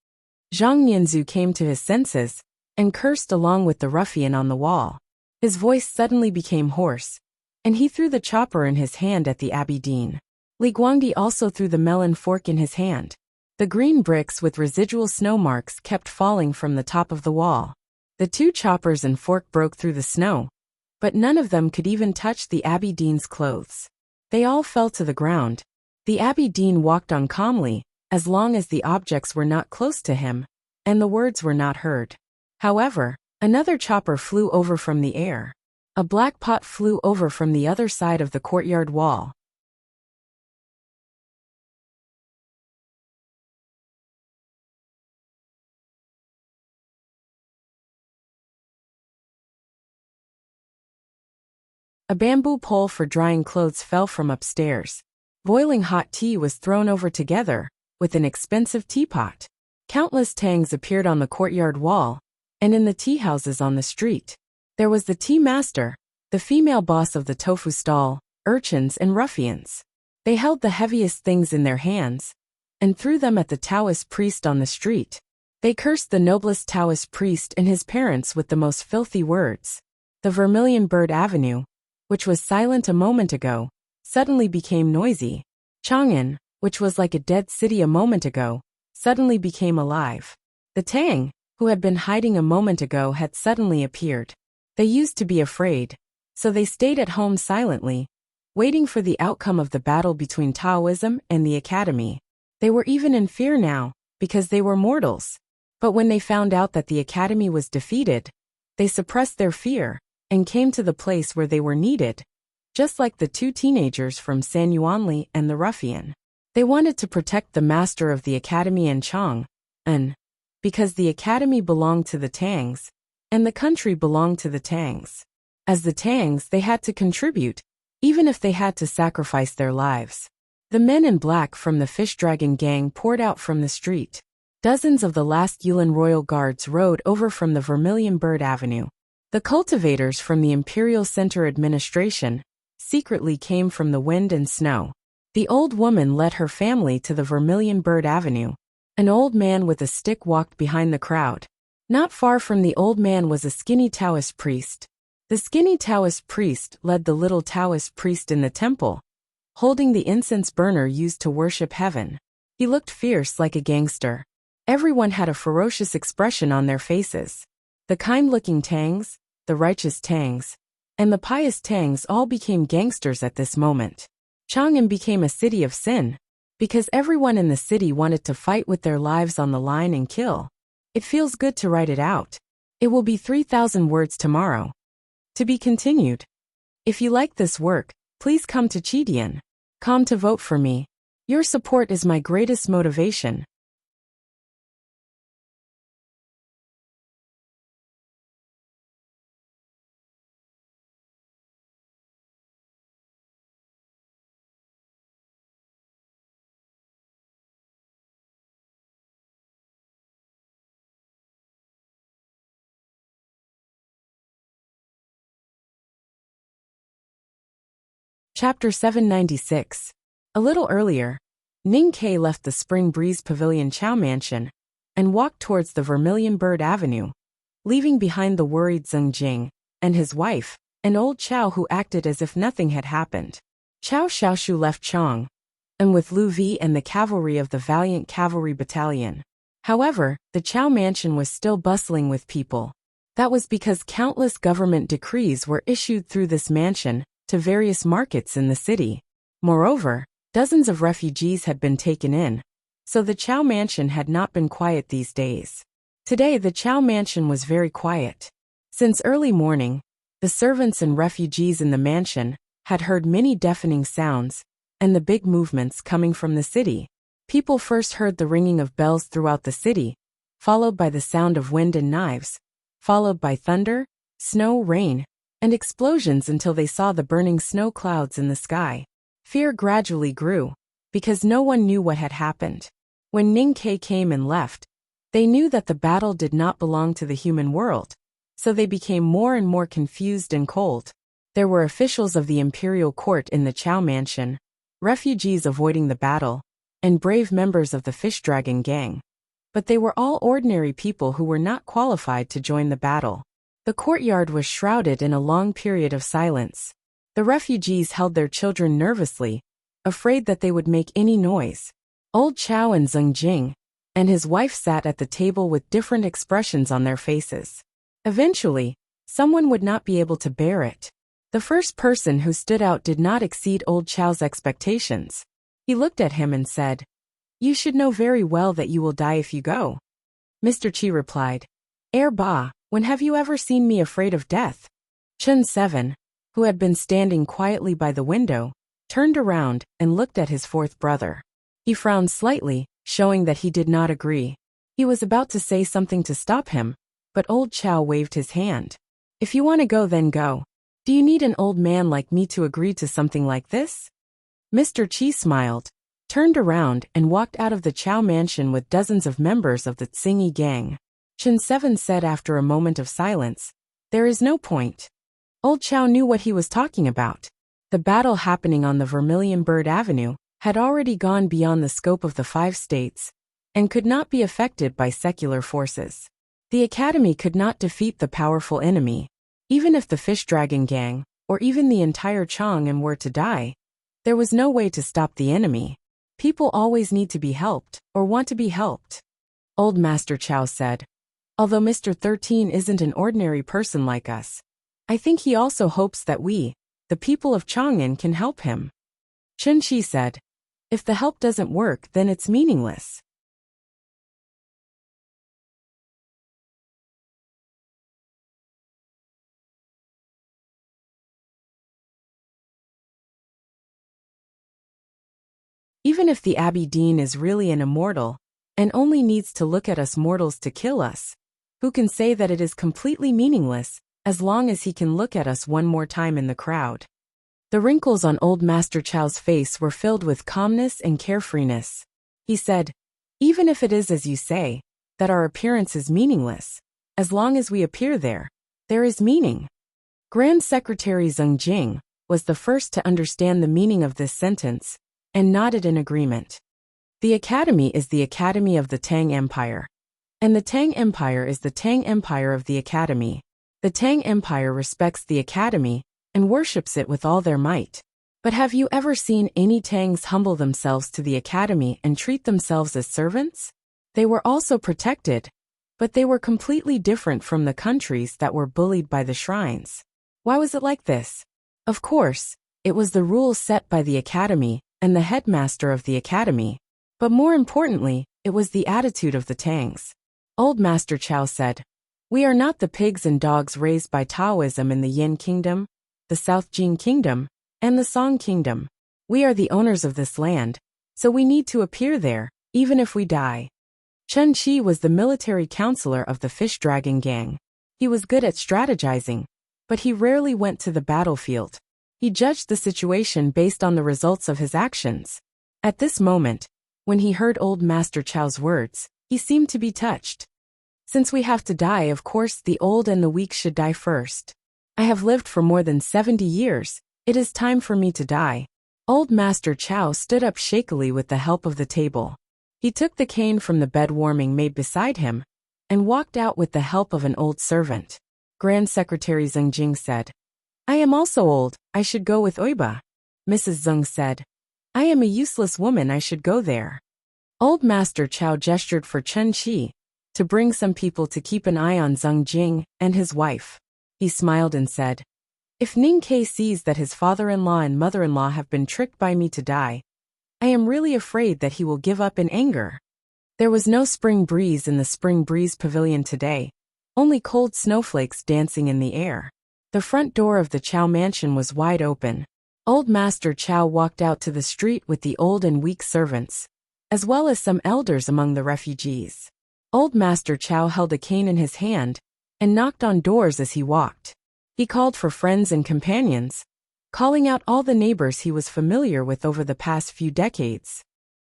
Zhang Nianzhu came to his senses, and cursed along with the ruffian on the wall. His voice suddenly became hoarse, and he threw the chopper in his hand at the Abbey Dean. Li Guangdi also threw the melon fork in his hand. The green bricks with residual snow marks kept falling from the top of the wall. The 2 choppers and fork broke through the snow, but none of them could even touch the Abbey Dean's clothes. They all fell to the ground. The Abbey Dean walked on calmly, as long as the objects were not close to him, and the words were not heard. However, another chopper flew over from the air. A black pot flew over from the other side of the courtyard wall. A bamboo pole for drying clothes fell from upstairs. Boiling hot tea was thrown over together with an expensive teapot. Countless tangs appeared on the courtyard wall and in the tea houses on the street. There was the tea master, the female boss of the tofu stall, urchins and ruffians. They held the heaviest things in their hands and threw them at the Taoist priest on the street. They cursed the noblest Taoist priest and his parents with the most filthy words. The Vermilion Bird Avenue, which was silent a moment ago, suddenly became noisy. Chang'an, which was like a dead city a moment ago, suddenly became alive. The Tang, who had been hiding a moment ago, had suddenly appeared. They used to be afraid, so they stayed at home silently, waiting for the outcome of the battle between Taoism and the academy. They were even in fear now, because they were mortals. But when they found out that the academy was defeated, they suppressed their fear and came to the place where they were needed, just like the two teenagers from San Yuanli and the ruffian. They wanted to protect the master of the academy and Chang, because the academy belonged to the Tangs, and the country belonged to the Tangs. As the Tangs, they had to contribute, even if they had to sacrifice their lives. The men in black from the Fish Dragon gang poured out from the street. Dozens of the last Yulin royal guards rode over from the Vermilion Bird Avenue. The cultivators from the Imperial Center Administration secretly came from the wind and snow. The old woman led her family to the Vermilion Bird Avenue. An old man with a stick walked behind the crowd. Not far from the old man was a skinny Taoist priest. The skinny Taoist priest led the little Taoist priest in the temple, holding the incense burner used to worship heaven. He looked fierce like a gangster. Everyone had a ferocious expression on their faces. The kind-looking Tangs, the righteous Tangs, and the pious Tangs all became gangsters at this moment. Chang'an became a city of sin, because everyone in the city wanted to fight with their lives on the line and kill. It feels good to write it out. It will be 3,000 words tomorrow. To be continued. If you like this work, please come to Chidian.com to vote for me. Your support is my greatest motivation. Chapter 796. A little earlier, Ning Ke left the Spring Breeze Pavilion Chow Mansion and walked towards the Vermilion Bird Avenue, leaving behind the worried Zheng Jing and his wife, an old Chow who acted as if nothing had happened. Chow Xiaoshu left Chang, and with Lu Vi and the cavalry of the Valiant Cavalry Battalion. However, the Chow Mansion was still bustling with people. That was because countless government decrees were issued through this mansion to various markets in the city. Moreover, dozens of refugees had been taken in, so the Chow Mansion had not been quiet these days. Today the Chow Mansion was very quiet. Since early morning, the servants and refugees in the mansion had heard many deafening sounds and the big movements coming from the city. People first heard the ringing of bells throughout the city, followed by the sound of wind and knives, followed by thunder, snow, rain, and explosions until they saw the burning snow clouds in the sky. Fear gradually grew, because no one knew what had happened. When Ning Ke came and left, they knew that the battle did not belong to the human world, so they became more and more confused and cold. There were officials of the imperial court in the Chow Mansion, refugees avoiding the battle, and brave members of the Fish Dragon gang. But they were all ordinary people who were not qualified to join the battle. The courtyard was shrouded in a long period of silence. The refugees held their children nervously, afraid that they would make any noise. Old Chow and Zheng Jing and his wife sat at the table with different expressions on their faces. Eventually, someone would not be able to bear it. The first person who stood out did not exceed Old Chow's expectations. He looked at him and said, "You should know very well that you will die if you go." Mr. Qi replied, "Ba, when have you ever seen me afraid of death?" Chen 7, who had been standing quietly by the window, turned around and looked at his fourth brother. He frowned slightly, showing that he did not agree. He was about to say something to stop him, but Old Chow waved his hand. "If you want to go, then go. Do you need an old man like me to agree to something like this?" Mr. Qi smiled, turned around and walked out of the Chow Mansion with dozens of members of the Tsingy gang. Chen 7 said after a moment of silence, "There is no point." Old Chow knew what he was talking about. The battle happening on the Vermilion Bird Avenue had already gone beyond the scope of the 5 states and could not be affected by secular forces. The Academy could not defeat the powerful enemy. Even if the Fish Dragon gang, or even the entire Chang'an were to die, there was no way to stop the enemy. People always need to be helped, or want to be helped. Old Master Chow said, "Although Mr. 13 isn't an ordinary person like us, I think he also hopes that we, the people of Chang'an can help him. Chen Qi said, if the help doesn't work, then it's meaningless. Even if the Abbey Dean is really an immortal, and only needs to look at us mortals to kill us, who can say that it is completely meaningless, as long as he can look at us one more time in the crowd? The wrinkles on old Master Chow's face were filled with calmness and carefreeness. He said, even if it is as you say, that our appearance is meaningless, as long as we appear there, there is meaning. Grand Secretary Zheng Jing was the first to understand the meaning of this sentence, and nodded in agreement. The Academy is the Academy of the Tang Empire. And the Tang Empire is the Tang Empire of the Academy. The Tang Empire respects the Academy and worships it with all their might. But have you ever seen any Tangs humble themselves to the Academy and treat themselves as servants? They were also protected, but they were completely different from the countries that were bullied by the shrines. Why was it like this? Of course, it was the rules set by the Academy and the headmaster of the Academy. But more importantly, it was the attitude of the Tangs. Old Master Chow said, we are not the pigs and dogs raised by Taoism in the Yin Kingdom, the South Jing Kingdom, and the Song Kingdom. We are the owners of this land, so we need to appear there, even if we die. Chen Qi was the military counselor of the Fish Dragon Gang. He was good at strategizing, but he rarely went to the battlefield. He judged the situation based on the results of his actions. At this moment, when he heard old Master Chow's words, he seemed to be touched. Since we have to die, of course the old and the weak should die first. I have lived for more than 70 years, it is time for me to die. Old Master Chow stood up shakily with the help of the table. He took the cane from the bed warming maid beside him, and walked out with the help of an old servant. Grand Secretary Zheng Jing said, I am also old, I should go with Oiba. Mrs. Zheng said, I am a useless woman, I should go there. Old Master Chow gestured for Chen Qi to bring some people to keep an eye on Zheng Jing and his wife. He smiled and said, if Ning Ke sees that his father-in-law and mother-in-law have been tricked by me to die, I am really afraid that he will give up in anger. There was no spring breeze in the Spring Breeze Pavilion today, only cold snowflakes dancing in the air. The front door of the Chow mansion was wide open. Old Master Chow walked out to the street with the old and weak servants, as well as some elders among the refugees. Old Master Chow held a cane in his hand and knocked on doors as he walked. He called for friends and companions, calling out all the neighbors he was familiar with over the past few decades.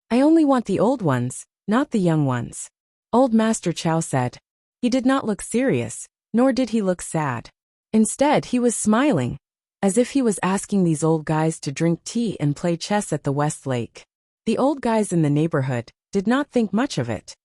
I only want the old ones, not the young ones. Old Master Chow said. He did not look serious, nor did he look sad. Instead, he was smiling, as if he was asking these old guys to drink tea and play chess at the West Lake. The old guys in the neighborhood did not think much of it.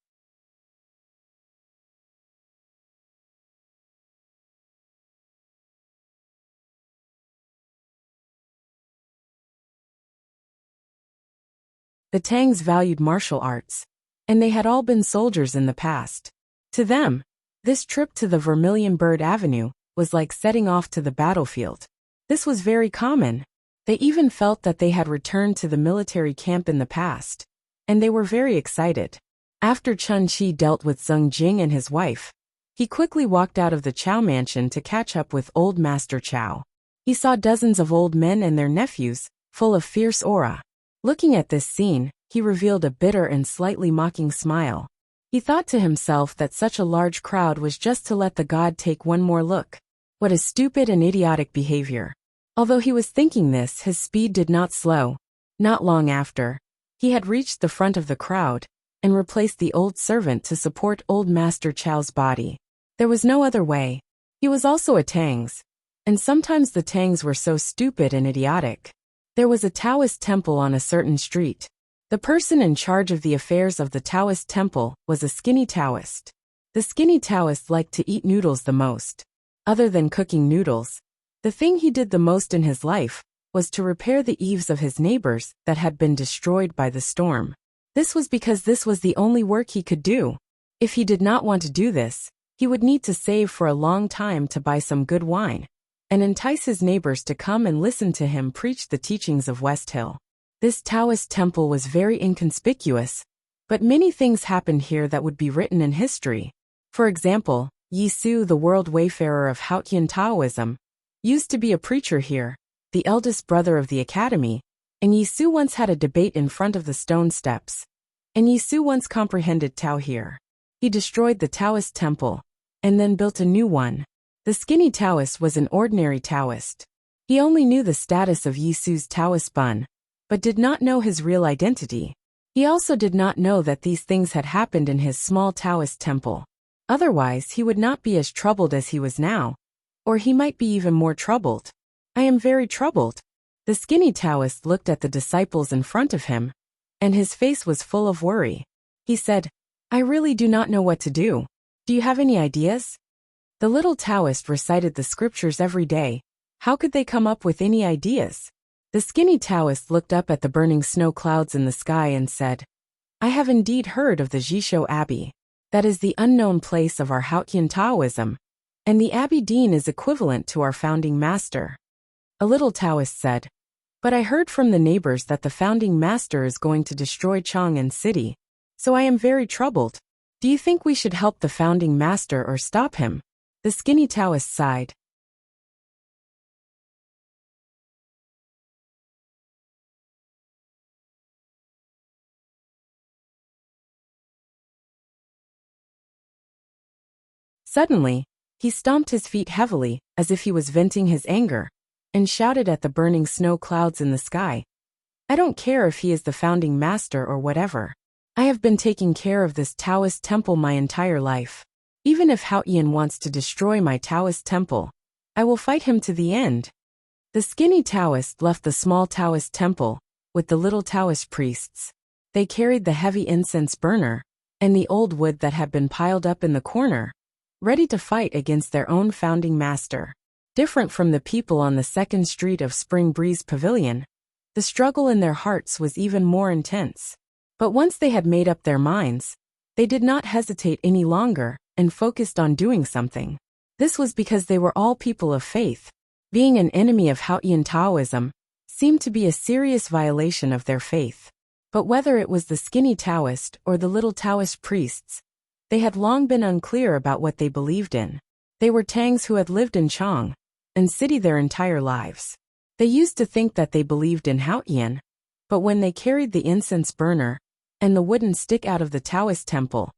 The Tangs valued martial arts, and they had all been soldiers in the past. To them, this trip to the Vermilion Bird Avenue was like setting off to the battlefield. This was very common. They even felt that they had returned to the military camp in the past, and they were very excited. After Chen Qi dealt with Zheng Jing and his wife, he quickly walked out of the Chow mansion to catch up with old Master Chow. He saw dozens of old men and their nephews, full of fierce aura. Looking at this scene, he revealed a bitter and slightly mocking smile. He thought to himself that such a large crowd was just to let the god take one more look. What a stupid and idiotic behavior. Although he was thinking this, his speed did not slow. Not long after, he had reached the front of the crowd and replaced the old servant to support old Master Chow's body. There was no other way. He was also a Tangs, and sometimes the Tangs were so stupid and idiotic. There was a Taoist temple on a certain street. The person in charge of the affairs of the Taoist temple was a skinny Taoist. The skinny Taoist liked to eat noodles the most. Other than cooking noodles, the thing he did the most in his life was to repair the eaves of his neighbors that had been destroyed by the storm. This was because this was the only work he could do. If he did not want to do this, he would need to save for a long time to buy some good wine. and entice his neighbors to come and listen to him preach the teachings of West Hill. This Taoist temple was very inconspicuous, but many things happened here that would be written in history. For example, Yi Su, the world wayfarer of Haotian Taoism, used to be a preacher here, the eldest brother of the academy, and Yi Su once had a debate in front of the stone steps. And Yi Su once comprehended Tao here. He destroyed the Taoist temple, and then built a new one. The skinny Taoist was an ordinary Taoist. He only knew the status of Yi Su's Taoist bun, but did not know his real identity. He also did not know that these things had happened in his small Taoist temple. Otherwise, he would not be as troubled as he was now, or he might be even more troubled. I am very troubled. The skinny Taoist looked at the disciples in front of him, and his face was full of worry. He said, I really do not know what to do. Do you have any ideas? The little Taoist recited the scriptures every day. How could they come up with any ideas? The skinny Taoist looked up at the burning snow clouds in the sky and said, I have indeed heard of the Jisho Abbey. That is the unknown place of our Haotian Taoism, and the Abbey Dean is equivalent to our founding master. A little Taoist said, but I heard from the neighbors that the founding master is going to destroy Chang'an City, so I am very troubled. Do you think we should help the founding master or stop him? The skinny Taoist sighed. Suddenly, he stomped his feet heavily, as if he was venting his anger, and shouted at the burning snow clouds in the sky. I don't care if he is the founding master or whatever. I have been taking care of this Taoist temple my entire life. Even if Haotian wants to destroy my Taoist temple, I will fight him to the end. The skinny Taoist left the small Taoist temple, with the little Taoist priests. They carried the heavy incense burner, and the old wood that had been piled up in the corner, ready to fight against their own founding master. Different from the people on the second street of Spring Breeze Pavilion, the struggle in their hearts was even more intense. But once they had made up their minds, they did not hesitate any longer and focused on doing something. This was because they were all people of faith. Being an enemy of Haotian Taoism seemed to be a serious violation of their faith. But whether it was the skinny Taoist or the little Taoist priests, they had long been unclear about what they believed in. They were Tangs who had lived in Chang'an City their entire lives. They used to think that they believed in Haotian, but when they carried the incense burner and the wooden stick out of the Taoist temple,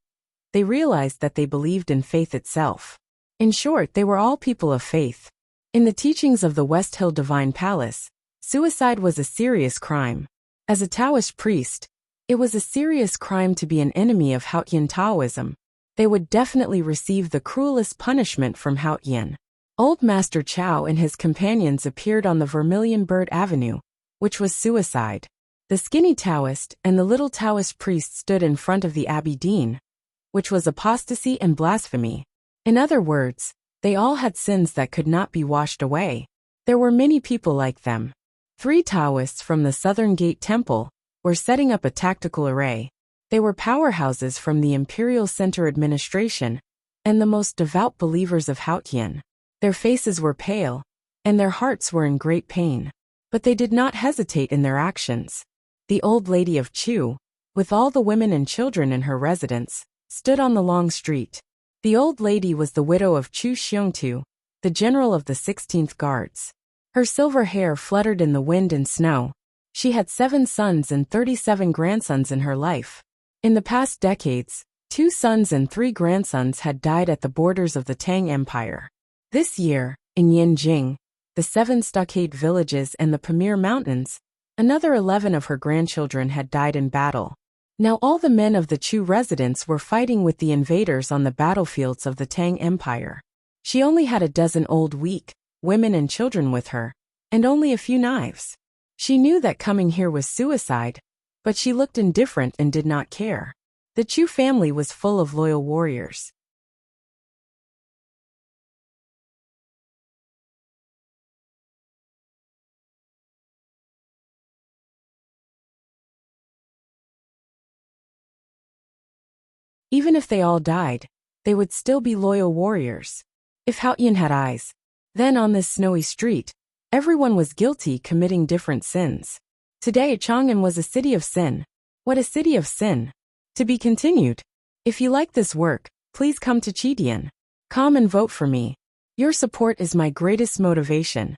they realized that they believed in faith itself. In short, they were all people of faith. In the teachings of the West Hill Divine Palace, suicide was a serious crime. As a Taoist priest, it was a serious crime to be an enemy of Haotian Taoism. They would definitely receive the cruelest punishment from Haotian. Old Master Chow and his companions appeared on the Vermilion Bird Avenue, which was suicide. The skinny Taoist and the little Taoist priest stood in front of the Abbey Dean, which was apostasy and blasphemy. In other words, they all had sins that could not be washed away. There were many people like them. 3 Taoists from the Southern Gate Temple were setting up a tactical array. They were powerhouses from the Imperial Center administration and the most devout believers of Haotian. Their faces were pale, and their hearts were in great pain. But they did not hesitate in their actions. The old lady of Chu, with all the women and children in her residence, stood on the long street. The old lady was the widow of Chu Xiongtu, the general of the 16th Guards. Her silver hair fluttered in the wind and snow. She had 7 sons and 37 grandsons in her life. In the past decades, 2 sons and 3 grandsons had died at the borders of the Tang Empire. This year, in Yanjing, the 7 stockade villages and the Pamir Mountains, another 11 of her grandchildren had died in battle. Now all the men of the Chu residence were fighting with the invaders on the battlefields of the Tang Empire. She only had a dozen old weak women and children with her, and only a few knives. She knew that coming here was suicide, but she looked indifferent and did not care. The Chu family was full of loyal warriors. Even if they all died, they would still be loyal warriors. If Haotian had eyes, Then on this snowy street, everyone was guilty, committing different sins. Today Chang'an was a city of sin. What a city of sin! To be continued. If you like this work, please come to Chidian. Come and vote for me. Your support is my greatest motivation.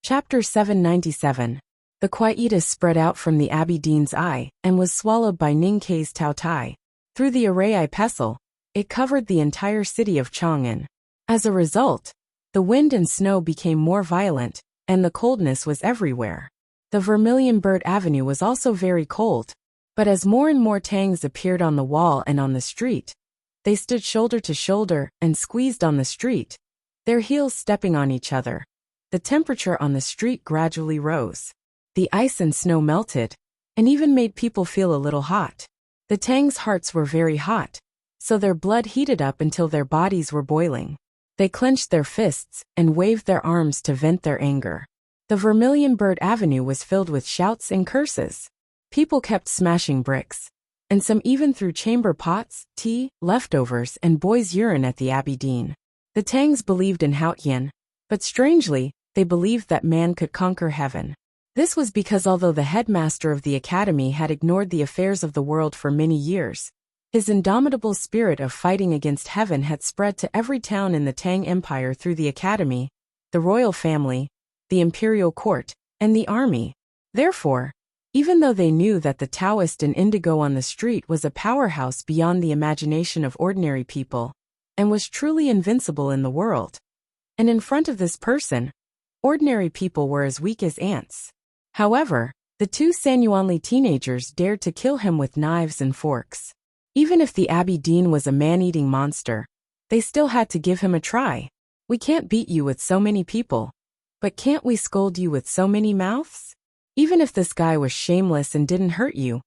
Chapter 797. The quietus spread out from the Abbey Dean's eye, and was swallowed by Ning Kei's Tao Tai. Through the array pestle, it covered the entire city of Chang'an. As a result, the wind and snow became more violent, and the coldness was everywhere. The Vermilion Bird Avenue was also very cold, but as more and more tangs appeared on the wall and on the street, they stood shoulder to shoulder and squeezed on the street, their heels stepping on each other. The temperature on the street gradually rose. The ice and snow melted, and even made people feel a little hot. The tangs' hearts were very hot, so their blood heated up until their bodies were boiling. They clenched their fists and waved their arms to vent their anger. The Vermilion Bird Avenue was filled with shouts and curses. People kept smashing bricks, and some even threw chamber pots, tea, leftovers, and boys' urine at the Abbey Dean. The tangs believed in Haotian, but strangely, they believed that man could conquer heaven. This was because although the headmaster of the academy had ignored the affairs of the world for many years, his indomitable spirit of fighting against heaven had spread to every town in the Tang Empire through the academy, the royal family, the imperial court, and the army. Therefore, even though they knew that the Taoist and indigo on the street was a powerhouse beyond the imagination of ordinary people, and was truly invincible in the world, and in front of this person, ordinary people were as weak as ants. However, the two Sanyuanli teenagers dared to kill him with knives and forks. Even if the Abbey Dean was a man-eating monster, they still had to give him a try. We can't beat you with so many people, but can't we scold you with so many mouths? Even if this guy was shameless and didn't hurt you,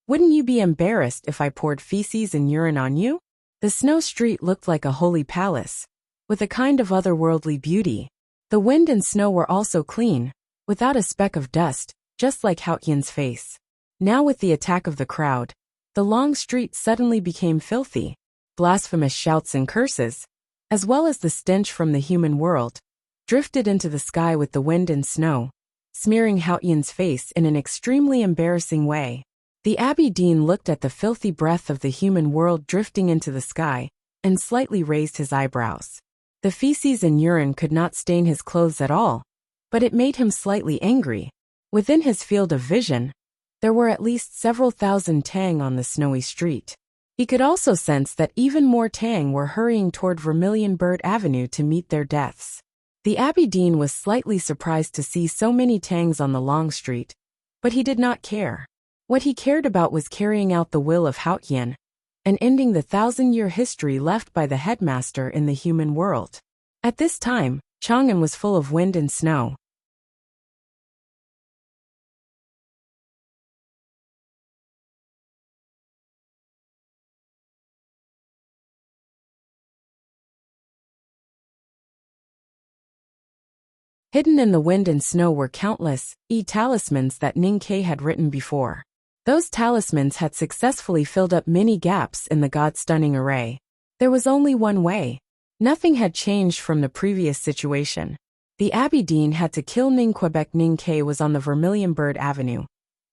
wouldn't you be embarrassed if I poured feces and urine on you? The snow street looked like a holy palace, with a kind of otherworldly beauty. The wind and snow were also clean, without a speck of dust, just like Haotian's face. Now with the attack of the crowd, the long street suddenly became filthy. Blasphemous shouts and curses, as well as the stench from the human world, drifted into the sky with the wind and snow, smearing Haotian's face in an extremely embarrassing way. The Abbey Dean looked at the filthy breath of the human world drifting into the sky, and slightly raised his eyebrows. The feces and urine could not stain his clothes at all, but it made him slightly angry. Within his field of vision, there were at least several thousand Tang on the snowy street. He could also sense that even more Tang were hurrying toward Vermilion Bird Avenue to meet their deaths. The Abbey Dean was slightly surprised to see so many Tangs on the long street, but he did not care. What he cared about was carrying out the will of Haotian, and ending the 1,000-year history left by the headmaster in the human world. At this time, Chang'an was full of wind and snow. Hidden in the wind and snow were countless talismans that Ning Kei had written before. Those talismans had successfully filled up many gaps in the god-stunning array. There was only one way. Nothing had changed from the previous situation. The Abbey Dean had to kill Ning Quebec. Ning Kei was on the Vermilion Bird Avenue,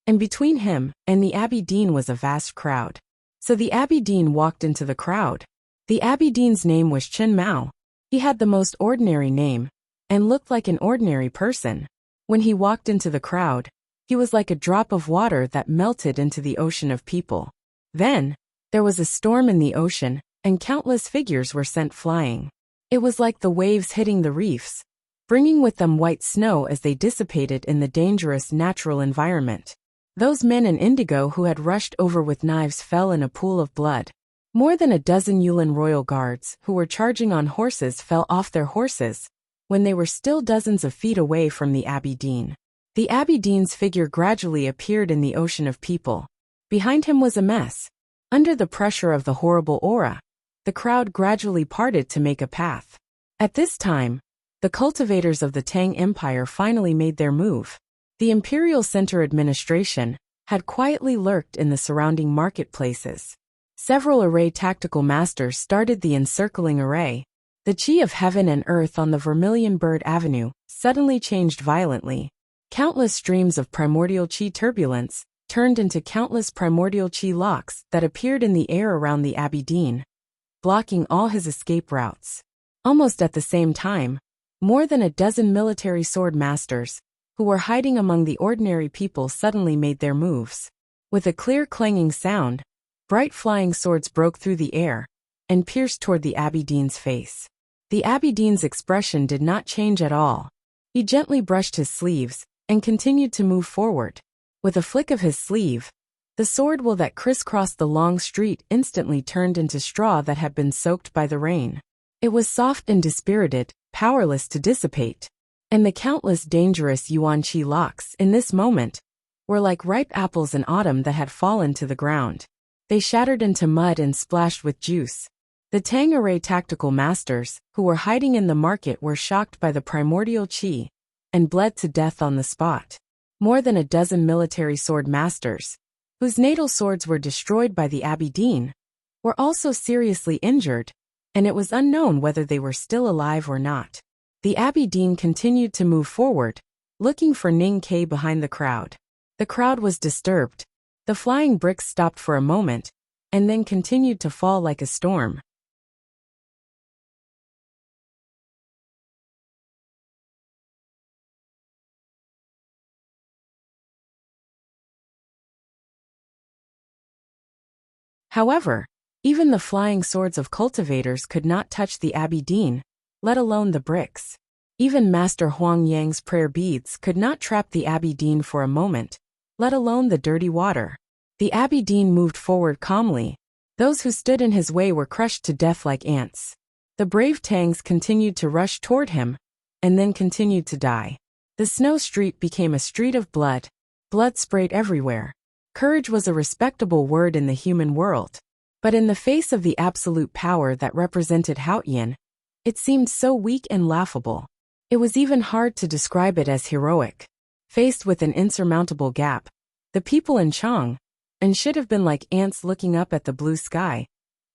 and between him and the Abbey Dean was a vast crowd. So the Abbey Dean walked into the crowd. The Abbey Dean's name was Chen Mao. He had the most ordinary name, and looked like an ordinary person. When he walked into the crowd, he was like a drop of water that melted into the ocean of people. Then, there was a storm in the ocean, and countless figures were sent flying. It was like the waves hitting the reefs, bringing with them white snow as they dissipated in the dangerous natural environment. Those men in indigo who had rushed over with knives fell in a pool of blood. More than a dozen Yulin royal guards who were charging on horses fell off their horses when they were still dozens of feet away from the Abbey Dean. The Abbey Dean's figure gradually appeared in the ocean of people. Behind him was a mess. Under the pressure of the horrible aura, the crowd gradually parted to make a path. At this time, the cultivators of the Tang Empire finally made their move. The Imperial Center administration had quietly lurked in the surrounding marketplaces. Several array tactical masters started the encircling array. The chi of heaven and earth on the Vermilion Bird Avenue suddenly changed violently. Countless streams of primordial chi turbulence turned into countless primordial chi locks that appeared in the air around the Abbey Dean, blocking all his escape routes. Almost at the same time, more than a dozen military sword masters, who were hiding among the ordinary people, suddenly made their moves. With a clear clanging sound, bright flying swords broke through the air and pierced toward the Abbey Dean's face. The Abbey Dean's expression did not change at all. He gently brushed his sleeves and continued to move forward. With a flick of his sleeve, the sword wheel that crisscrossed the long street instantly turned into straw that had been soaked by the rain. It was soft and dispirited, powerless to dissipate. And the countless dangerous Yuan Qi locks in this moment were like ripe apples in autumn that had fallen to the ground. They shattered into mud and splashed with juice. The Tang Array tactical masters, who were hiding in the market, were shocked by the primordial qi and bled to death on the spot. More than a dozen military sword masters, whose natal swords were destroyed by the Abbey Dean, were also seriously injured, and it was unknown whether they were still alive or not. The Abbey Dean continued to move forward, looking for Ning Ke behind the crowd. The crowd was disturbed. The flying bricks stopped for a moment, and then continued to fall like a storm. However, even the flying swords of cultivators could not touch the Abbey Dean, let alone the bricks. Even Master Huang Yang's prayer beads could not trap the Abbey Dean for a moment, let alone the dirty water. The Abbey Dean moved forward calmly. Those who stood in his way were crushed to death like ants. The brave Tangs continued to rush toward him, and then continued to die. The snow street became a street of blood. Blood sprayed everywhere. Courage was a respectable word in the human world. But in the face of the absolute power that represented Haotian, it seemed so weak and laughable. It was even hard to describe it as heroic. Faced with an insurmountable gap, the people in Chang and should have been like ants looking up at the blue sky,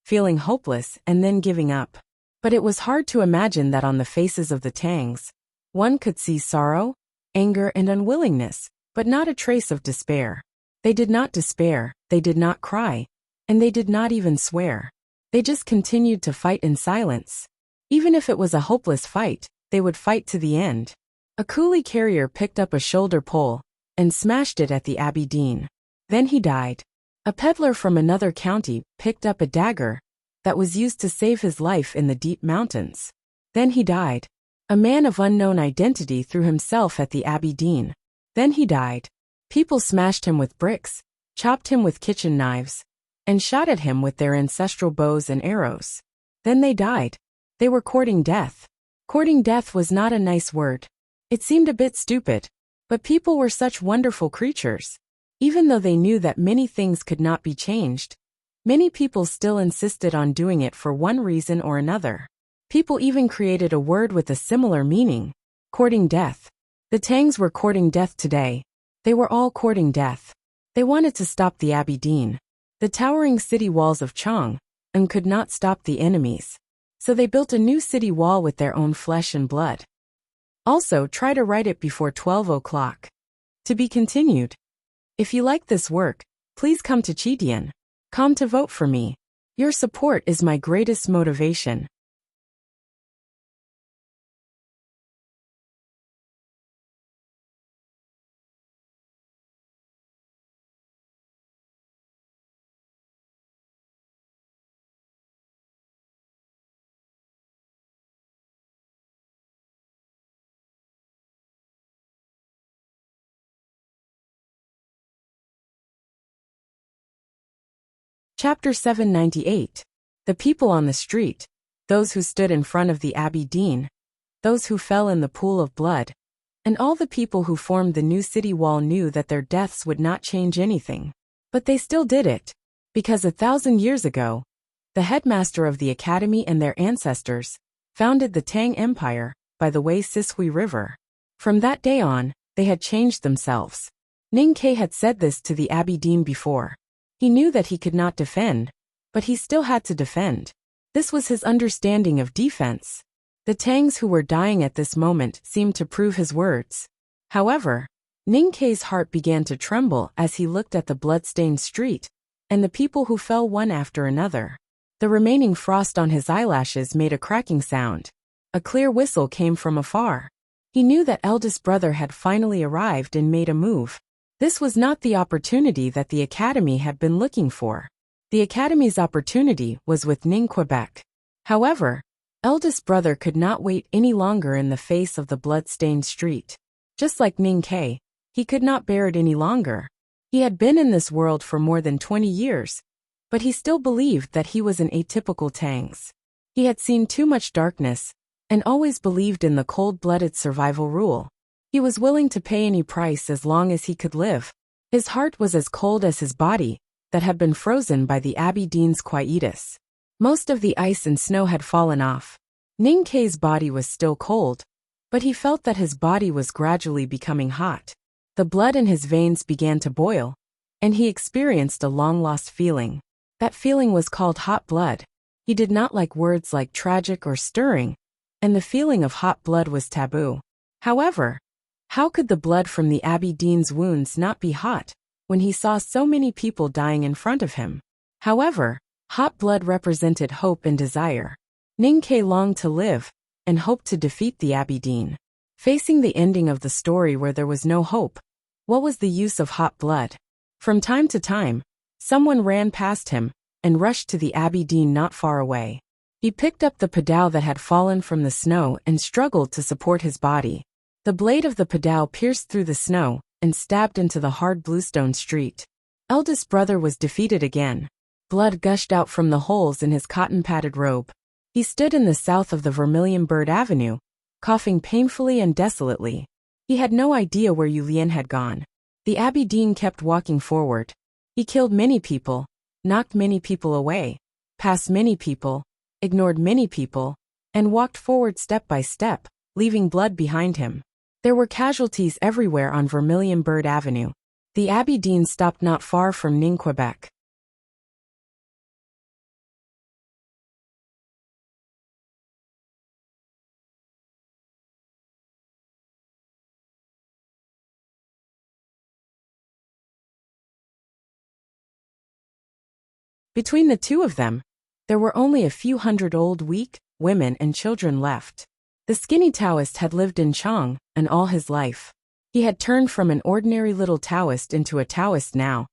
feeling hopeless and then giving up. But it was hard to imagine that on the faces of the Tangs, one could see sorrow, anger, and unwillingness, but not a trace of despair. They did not despair, they did not cry, and they did not even swear. They just continued to fight in silence. Even if it was a hopeless fight, they would fight to the end. A coolie carrier picked up a shoulder pole and smashed it at the Abbey Dean. Then he died. A peddler from another county picked up a dagger that was used to save his life in the deep mountains. Then he died. A man of unknown identity threw himself at the Abbey Dean. Then he died. People smashed him with bricks, chopped him with kitchen knives, and shot at him with their ancestral bows and arrows. Then they died. They were courting death. Courting death was not a nice word. It seemed a bit stupid, but people were such wonderful creatures. Even though they knew that many things could not be changed, many people still insisted on doing it for one reason or another. People even created a word with a similar meaning, courting death. The Tangs were courting death today. They were all courting death. They wanted to stop the Abbey Dean, the towering city walls of Chang, and could not stop the enemies. So they built a new city wall with their own flesh and blood. Also, try to write it before 12 o'clock. To be continued. If you like this work, please come to Chidian.com to vote for me. Your support is my greatest motivation. Chapter 798. The people on the street, those who stood in front of the Abbey Dean, those who fell in the pool of blood, and all the people who formed the new city wall knew that their deaths would not change anything. But they still did it, because 1,000 years ago, the headmaster of the academy and their ancestors founded the Tang Empire by the Wei Sishui River. From that day on, they had changed themselves. Ning Ke had said this to the Abbey Dean before. He knew that he could not defend, but he still had to defend. This was his understanding of defense. The Tangs who were dying at this moment seemed to prove his words. However, Ning Ke's heart began to tremble as he looked at the blood-stained street, and the people who fell one after another. The remaining frost on his eyelashes made a cracking sound. A clear whistle came from afar. He knew that eldest brother had finally arrived and made a move. This was not the opportunity that the academy had been looking for. The academy's opportunity was with Ning Quebec. However, eldest brother could not wait any longer in the face of the blood-stained street. Just like Ning Ke, he could not bear it any longer. He had been in this world for more than 20 years, but he still believed that he was an atypical Tangs. He had seen too much darkness, and always believed in the cold-blooded survival rule. He was willing to pay any price as long as he could live. His heart was as cold as his body, that had been frozen by the Abbey Dean's quietus. Most of the ice and snow had fallen off. Ning Ke's body was still cold, but he felt that his body was gradually becoming hot. The blood in his veins began to boil, and he experienced a long-lost feeling. That feeling was called hot blood. He did not like words like tragic or stirring, and the feeling of hot blood was taboo. However, how could the blood from the Abbey Dean's wounds not be hot when he saw so many people dying in front of him? However, hot blood represented hope and desire. Ning Ke longed to live and hoped to defeat the Abbey Dean. Facing the ending of the story where there was no hope, what was the use of hot blood? From time to time, someone ran past him and rushed to the Abbey Dean not far away. He picked up the padao that had fallen from the snow and struggled to support his body. The blade of the padao pierced through the snow and stabbed into the hard bluestone street. Eldest brother was defeated again. Blood gushed out from the holes in his cotton-padded robe. He stood in the south of the Vermilion Bird Avenue, coughing painfully and desolately. He had no idea where Yu Lian had gone. The Abbey Dean kept walking forward. He killed many people, knocked many people away, passed many people, ignored many people, and walked forward step by step, leaving blood behind him. There were casualties everywhere on Vermilion Bird Avenue. The Abbey Dean stopped not far from Ning Quebec. Between the two of them, there were only a few hundred old, weak women and children left. The skinny Taoist had lived in Chang and all his life. He had turned from an ordinary little Taoist into a Taoist now,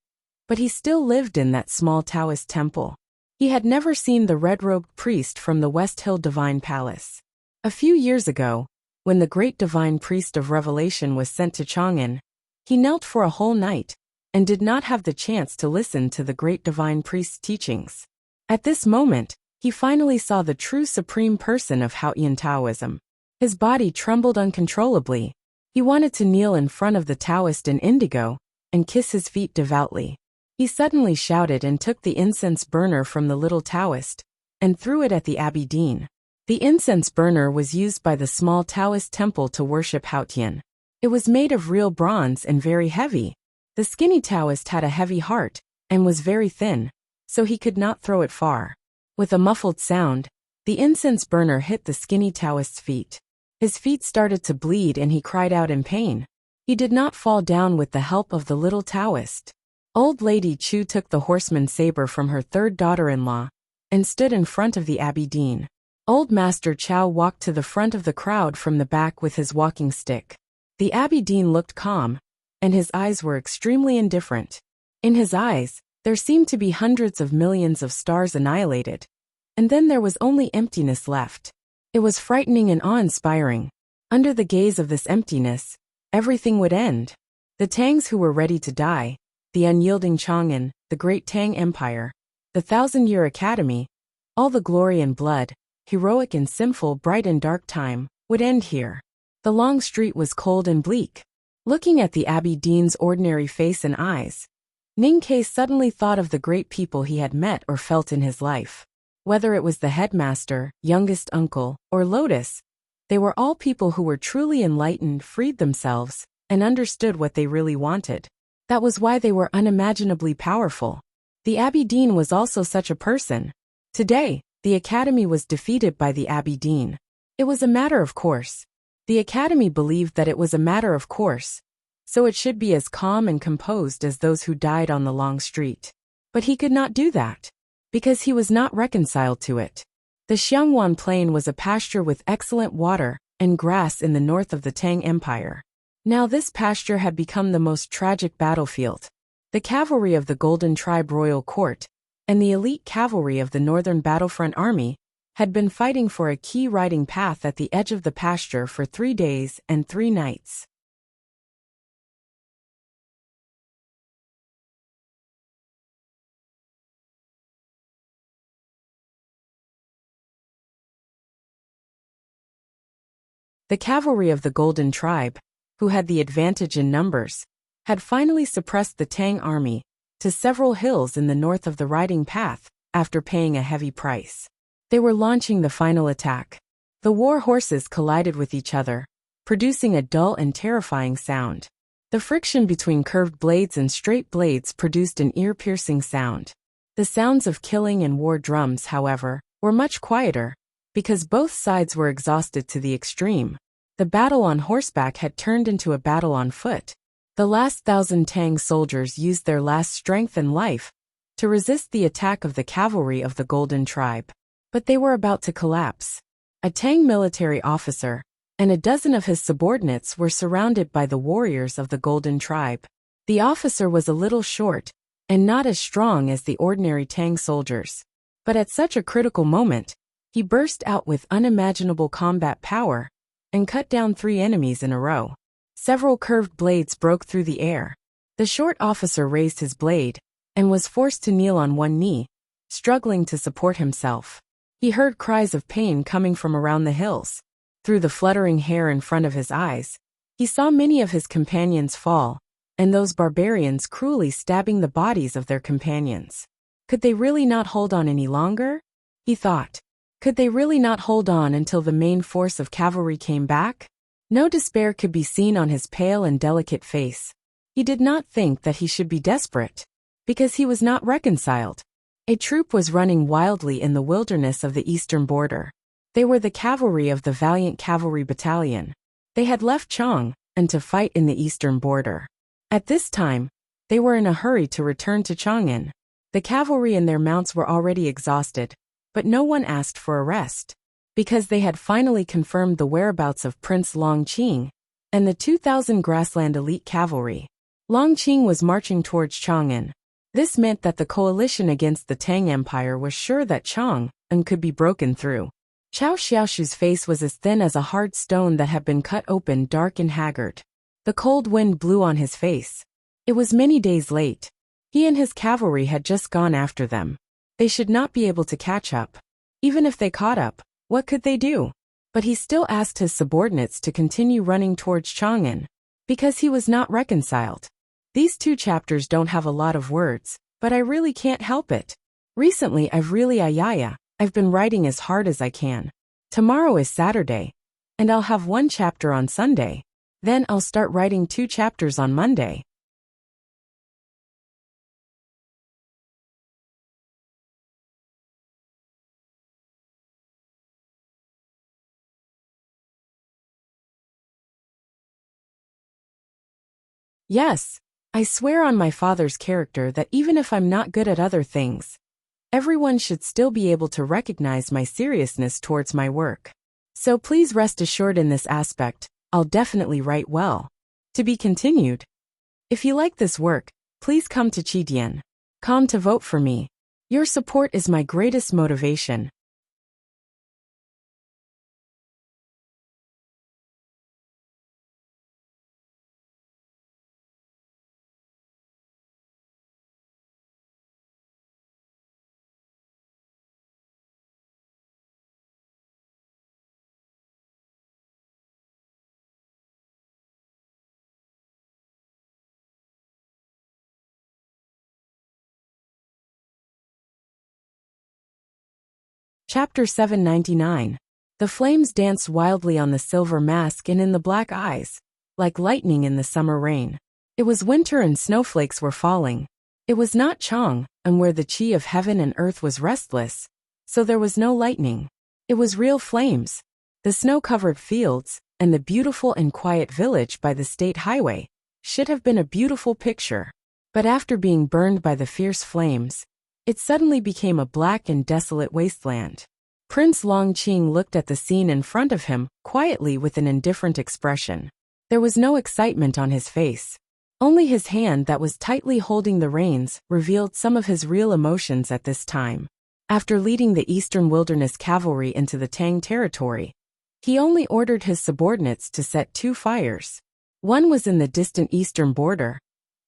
but he still lived in that small Taoist temple. He had never seen the red-robed priest from the West Hill Divine Palace. A few years ago, when the great divine priest of Revelation was sent to Chang'an, he knelt for a whole night and did not have the chance to listen to the great divine priest's teachings. At this moment, he finally saw the true supreme person of Haotian Taoism. His body trembled uncontrollably. He wanted to kneel in front of the Taoist in indigo and kiss his feet devoutly. He suddenly shouted and took the incense burner from the little Taoist and threw it at the Abbey Dean. The incense burner was used by the small Taoist temple to worship Haotian. It was made of real bronze and very heavy. The skinny Taoist had a heavy heart and was very thin, so he could not throw it far. With a muffled sound, the incense burner hit the skinny Taoist's feet. His feet started to bleed and he cried out in pain. He did not fall down with the help of the little Taoist. Old Lady Chu took the horseman's saber from her third daughter-in-law and stood in front of the Abbey Dean. Old Master Chow walked to the front of the crowd from the back with his walking stick. The Abbey Dean looked calm, and his eyes were extremely indifferent. In his eyes, there seemed to be hundreds of millions of stars annihilated, and then there was only emptiness left. It was frightening and awe-inspiring. Under the gaze of this emptiness, everything would end. The Tangs who were ready to die, the unyielding Chang'an, the great Tang Empire, the 1,000-year academy, all the glory and blood, heroic and sinful, bright and dark time, would end here. The long street was cold and bleak. Looking at the Abbey Dean's ordinary face and eyes, Ninkei suddenly thought of the great people he had met or felt in his life. Whether it was the headmaster, youngest uncle, or Lotus, they were all people who were truly enlightened, freed themselves, and understood what they really wanted. That was why they were unimaginably powerful. The Abbey Dean was also such a person. Today, the Academy was defeated by the Abbey Dean. It was a matter of course. The Academy believed that it was a matter of course, so it should be as calm and composed as those who died on the long street. But he could not do that, because he was not reconciled to it. The Xiangwan Plain was a pasture with excellent water and grass in the north of the Tang Empire. Now this pasture had become the most tragic battlefield. The cavalry of the Golden Tribe Royal Court and the elite cavalry of the Northern Battlefront Army had been fighting for a key riding path at the edge of the pasture for 3 days and 3 nights. The cavalry of the Golden Tribe, who had the advantage in numbers, had finally suppressed the Tang army to several hills in the north of the riding path after paying a heavy price. They were launching the final attack. The war horses collided with each other, producing a dull and terrifying sound. The friction between curved blades and straight blades produced an ear-piercing sound. The sounds of killing and war drums, however, were much quieter, because both sides were exhausted to the extreme. The battle on horseback had turned into a battle on foot. The last 1,000 Tang soldiers used their last strength and life to resist the attack of the cavalry of the Golden Tribe. But they were about to collapse. A Tang military officer and a dozen of his subordinates were surrounded by the warriors of the Golden Tribe. The officer was a little short and not as strong as the ordinary Tang soldiers. But at such a critical moment, he burst out with unimaginable combat power and cut down 3 enemies in a row. Several curved blades broke through the air. The short officer raised his blade and was forced to kneel on one knee, struggling to support himself. He heard cries of pain coming from around the hills. Through the fluttering hair in front of his eyes, he saw many of his companions fall, and those barbarians cruelly stabbing the bodies of their companions. Could they really not hold on any longer? He thought. Could they really not hold on until the main force of cavalry came back? No despair could be seen on his pale and delicate face. He did not think that he should be desperate, because he was not reconciled. A troop was running wildly in the wilderness of the eastern border. They were the cavalry of the Valiant Cavalry Battalion. They had left Chang and to fight in the eastern border. At this time, they were in a hurry to return to Chang'an. The cavalry and their mounts were already exhausted, but no one asked for a rest, because they had finally confirmed the whereabouts of Prince Longqing and the 2,000 grassland elite cavalry. Longqing was marching towards Chang'an. This meant that the coalition against the Tang Empire was sure that Chang'an could be broken through. Chao Xiaoshu's face was as thin as a hard stone that had been cut open, dark and haggard. The cold wind blew on his face. It was many days late. He and his cavalry had just gone after them. They should not be able to catch up. Even if they caught up, what could they do? But he still asked his subordinates to continue running towards Chang'an, because he was not reconciled. These 2 chapters don't have a lot of words, but I really can't help it. Recently I've been writing as hard as I can. Tomorrow is Saturday, and I'll have 1 chapter on Sunday. Then I'll start writing 2 chapters on Monday. Yes, I swear on my father's character that even if I'm not good at other things, everyone should still be able to recognize my seriousness towards my work. So please rest assured in this aspect, I'll definitely write well. To be continued. If you like this work, please come to Chidian.com to vote for me. Your support is my greatest motivation. Chapter 799. The flames danced wildly on the silver mask and in the black eyes, like lightning in the summer rain. It was winter and snowflakes were falling. It was not Chang, and where the chi of heaven and earth was restless, so there was no lightning. It was real flames. The snow-covered fields, and the beautiful and quiet village by the state highway, should have been a beautiful picture. But after being burned by the fierce flames, it suddenly became a black and desolate wasteland. Prince Longqing looked at the scene in front of him, quietly with an indifferent expression. There was no excitement on his face. Only his hand that was tightly holding the reins revealed some of his real emotions at this time. After leading the Eastern Wilderness Cavalry into the Tang territory, he only ordered his subordinates to set 2 fires. One was in the distant eastern border,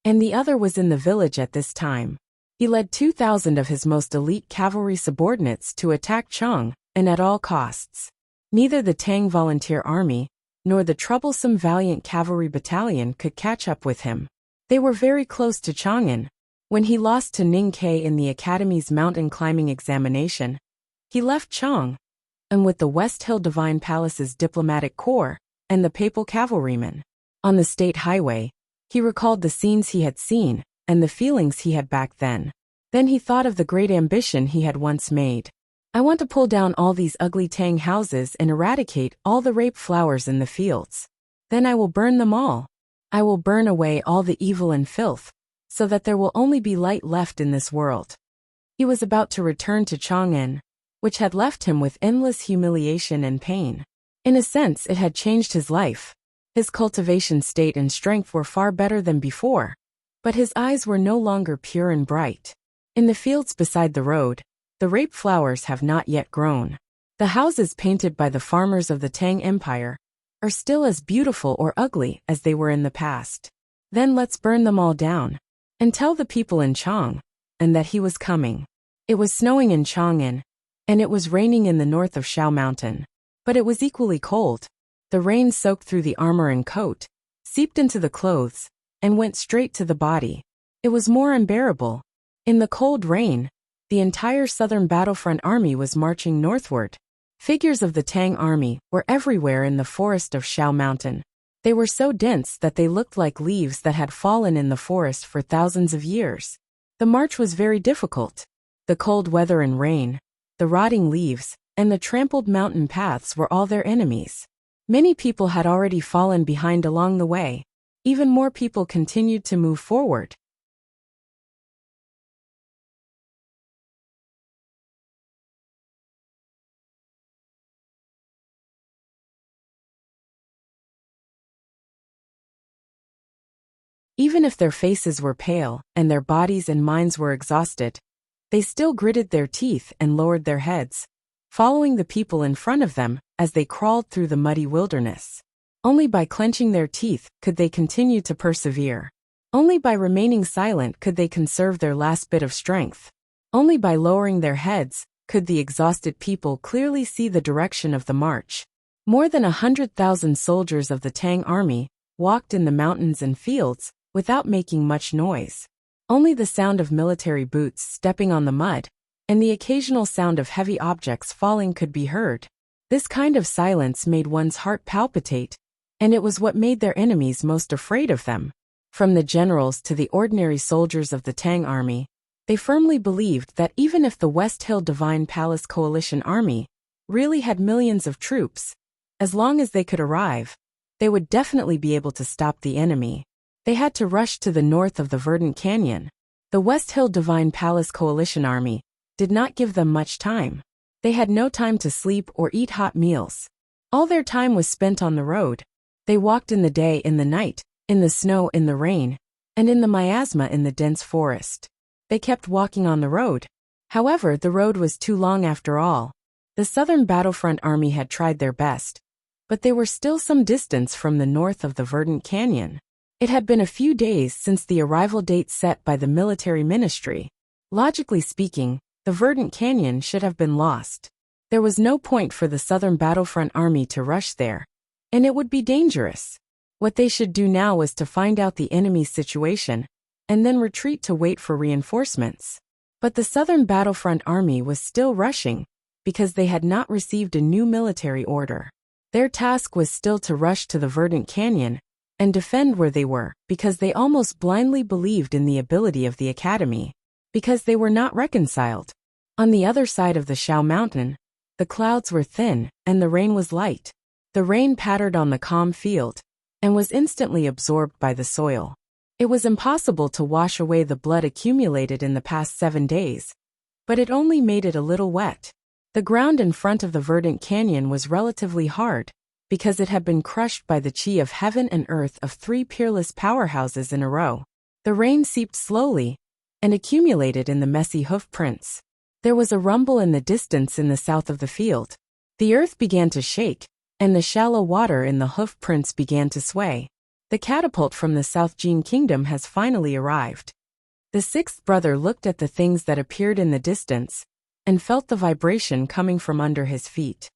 and the other was in the village at this time. He led 2,000 of his most elite cavalry subordinates to attack Chang, and at all costs. Neither the Tang Volunteer Army, nor the troublesome Valiant Cavalry Battalion could catch up with him. They were very close to Chang'an. When he lost to Ning Ke in the Academy's mountain climbing examination, he left Chang, and with the West Hill Divine Palace's diplomatic corps, and the papal cavalrymen. On the state highway, he recalled the scenes he had seen, and the feelings he had back then. Then he thought of the great ambition he had once made. I want to pull down all these ugly Tang houses and eradicate all the rape flowers in the fields. Then I will burn them all. I will burn away all the evil and filth, so that there will only be light left in this world. He was about to return to Chang'an, which had left him with endless humiliation and pain. In a sense, it had changed his life. His cultivation state and strength were far better than before, but his eyes were no longer pure and bright. In the fields beside the road, the rape flowers have not yet grown. The houses painted by the farmers of the Tang Empire are still as beautiful or ugly as they were in the past. Then let's burn them all down, and tell the people in Chang, and that he was coming. It was snowing in Chang'an, and it was raining in the north of Shao Mountain. But it was equally cold. The rain soaked through the armor and coat, seeped into the clothes, and went straight to the body. It was more unbearable. In the cold rain, the entire southern battlefront army was marching northward. Figures of the Tang army were everywhere in the forest of Shao Mountain. They were so dense that they looked like leaves that had fallen in the forest for thousands of years. The march was very difficult. The cold weather and rain, the rotting leaves, and the trampled mountain paths were all their enemies. Many people had already fallen behind along the way. Even more people continued to move forward. Even if their faces were pale and their bodies and minds were exhausted, they still gritted their teeth and lowered their heads, following the people in front of them as they crawled through the muddy wilderness. Only by clenching their teeth could they continue to persevere. Only by remaining silent could they conserve their last bit of strength. Only by lowering their heads could the exhausted people clearly see the direction of the march. More than 100,000 soldiers of the Tang army walked in the mountains and fields without making much noise. Only the sound of military boots stepping on the mud and the occasional sound of heavy objects falling could be heard. This kind of silence made one's heart palpitate, and it was what made their enemies most afraid of them. From the generals to the ordinary soldiers of the Tang army, they firmly believed that even if the West Hill Divine Palace Coalition army really had millions of troops, as long as they could arrive, they would definitely be able to stop the enemy. They had to rush to the north of the Verdant Canyon. The West Hill Divine Palace Coalition army did not give them much time. They had no time to sleep or eat hot meals. All their time was spent on the road. They walked in the day, in the night, in the snow, in the rain, and in the miasma in the dense forest. They kept walking on the road. However, the road was too long after all. The Southern Battlefront Army had tried their best, but they were still some distance from the north of the Verdant Canyon. It had been a few days since the arrival date set by the military ministry. Logically speaking, the Verdant Canyon should have been lost. There was no point for the Southern Battlefront Army to rush there, and it would be dangerous. What they should do now was to find out the enemy's situation, and then retreat to wait for reinforcements. But the Southern Battlefront Army was still rushing, because they had not received a new military order. Their task was still to rush to the verdant canyon and defend where they were, because they almost blindly believed in the ability of the academy, because they were not reconciled. On the other side of the Shao Mountain, the clouds were thin and the rain was light. The rain pattered on the calm field and was instantly absorbed by the soil. It was impossible to wash away the blood accumulated in the past 7 days, but it only made it a little wet. The ground in front of the verdant canyon was relatively hard, because it had been crushed by the chi of heaven and earth of 3 peerless powerhouses in a row. The rain seeped slowly and accumulated in the messy hoof prints. There was a rumble in the distance in the south of the field. The earth began to shake, and the shallow water in the hoof prints began to sway. The catapult from the South Jin Kingdom has finally arrived. The 6th brother looked at the things that appeared in the distance and felt the vibration coming from under his feet.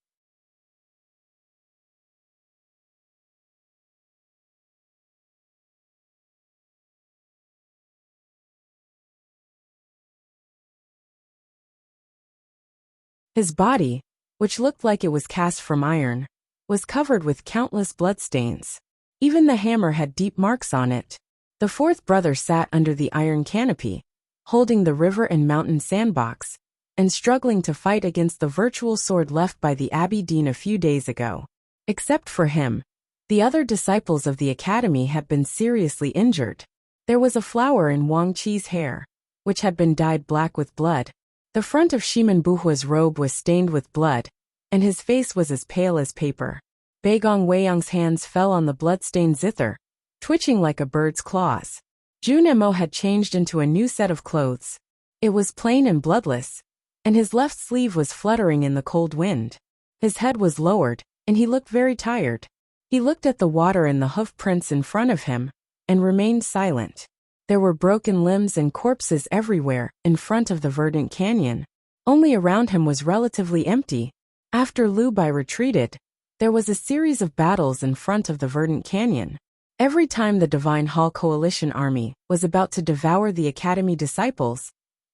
His body, which looked like it was cast from iron, was covered with countless bloodstains. Even the hammer had deep marks on it. The 4th brother sat under the iron canopy, holding the river and mountain sandbox, and struggling to fight against the virtual sword left by the Abbey Dean a few days ago. Except for him, the other disciples of the academy had been seriously injured. There was a flower in Wang Qi's hair, which had been dyed black with blood. The front of Shiman Buhua's robe was stained with blood, and his face was as pale as paper. Beigong Weiyang's hands fell on the blood-stained zither, twitching like a bird's claws. Junemo had changed into a new set of clothes. It was plain and bloodless, and his left sleeve was fluttering in the cold wind. His head was lowered, and he looked very tired. He looked at the water and the hoof prints in front of him, and remained silent. There were broken limbs and corpses everywhere in front of the verdant canyon. Only around him was relatively empty. After Lu Bai retreated, there was a series of battles in front of the verdant canyon. Every time the Divine Hall Coalition army was about to devour the academy disciples,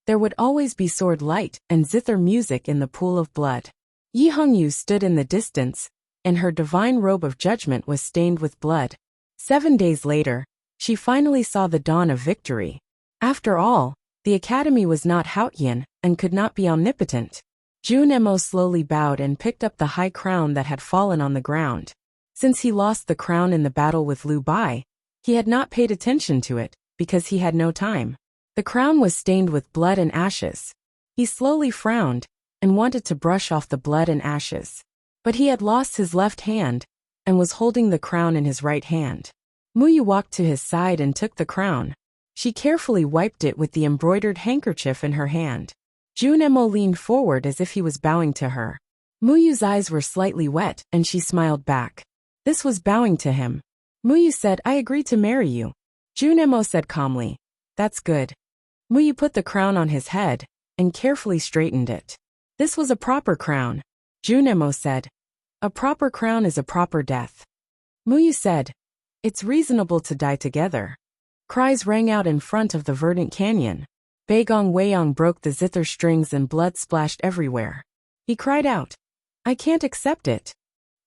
there would always be sword light and zither music in the pool of blood. Yi Hongyu stood in the distance, and her divine robe of judgment was stained with blood. 7 days later, she finally saw the dawn of victory. After all, the academy was not Haotian and could not be omnipotent. Junemo slowly bowed and picked up the high crown that had fallen on the ground. Since he lost the crown in the battle with Lu Bai, he had not paid attention to it, because he had no time. The crown was stained with blood and ashes. He slowly frowned and wanted to brush off the blood and ashes. But he had lost his left hand and was holding the crown in his right hand. Muyu walked to his side and took the crown. She carefully wiped it with the embroidered handkerchief in her hand. Junemo leaned forward as if he was bowing to her. Muyu's eyes were slightly wet, and she smiled back. This was bowing to him. Muyu said, "I agree to marry you." Junemo said calmly, "That's good." Muyu put the crown on his head and carefully straightened it. This was a proper crown. Junemo said, "A proper crown is a proper death." Muyu said, "It's reasonable to die together." Cries rang out in front of the verdant canyon. Beigong Weiyang broke the zither strings and blood splashed everywhere. He cried out, "I can't accept it.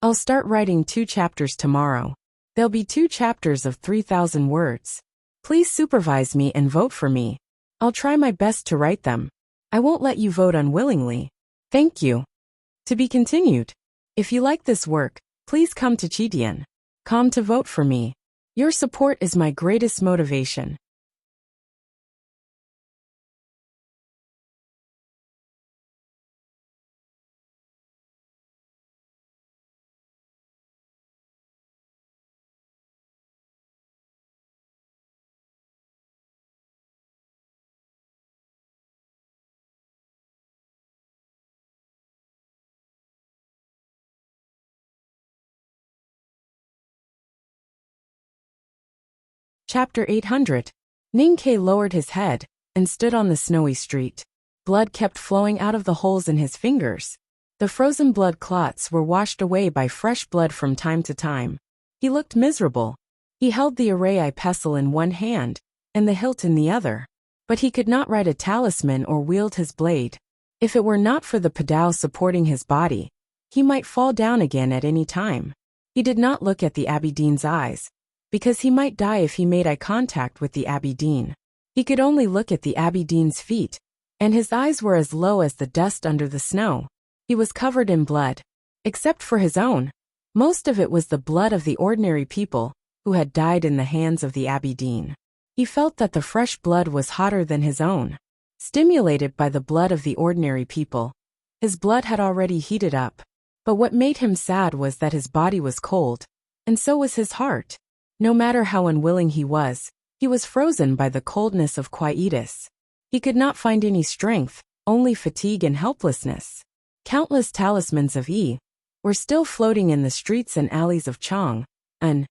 I'll start writing 2 chapters tomorrow. There'll be 2 chapters of 3,000 words. Please supervise me and vote for me. I'll try my best to write them. I won't let you vote unwillingly. Thank you." To be continued. If you like this work, please come to Chitian.com to vote for me. Your support is my greatest motivation. Chapter 800. Ninkei lowered his head and stood on the snowy street. Blood kept flowing out of the holes in his fingers. The frozen blood clots were washed away by fresh blood from time to time. He looked miserable. He held the array pestle in one hand and the hilt in the other. But he could not write a talisman or wield his blade. If it were not for the pedal supporting his body, he might fall down again at any time. He did not look at the Abbey Dean's eyes, because he might die if he made eye contact with the Abbey Dean. He could only look at the Abbey Dean's feet, and his eyes were as low as the dust under the snow. He was covered in blood, except for his own. Most of it was the blood of the ordinary people who had died in the hands of the Abbey Dean. He felt that the fresh blood was hotter than his own. Stimulated by the blood of the ordinary people, his blood had already heated up. But what made him sad was that his body was cold, and so was his heart. No matter how unwilling he was frozen by the coldness of quietus. He could not find any strength, only fatigue and helplessness. Countless talismans of were still floating in the streets and alleys of Chang,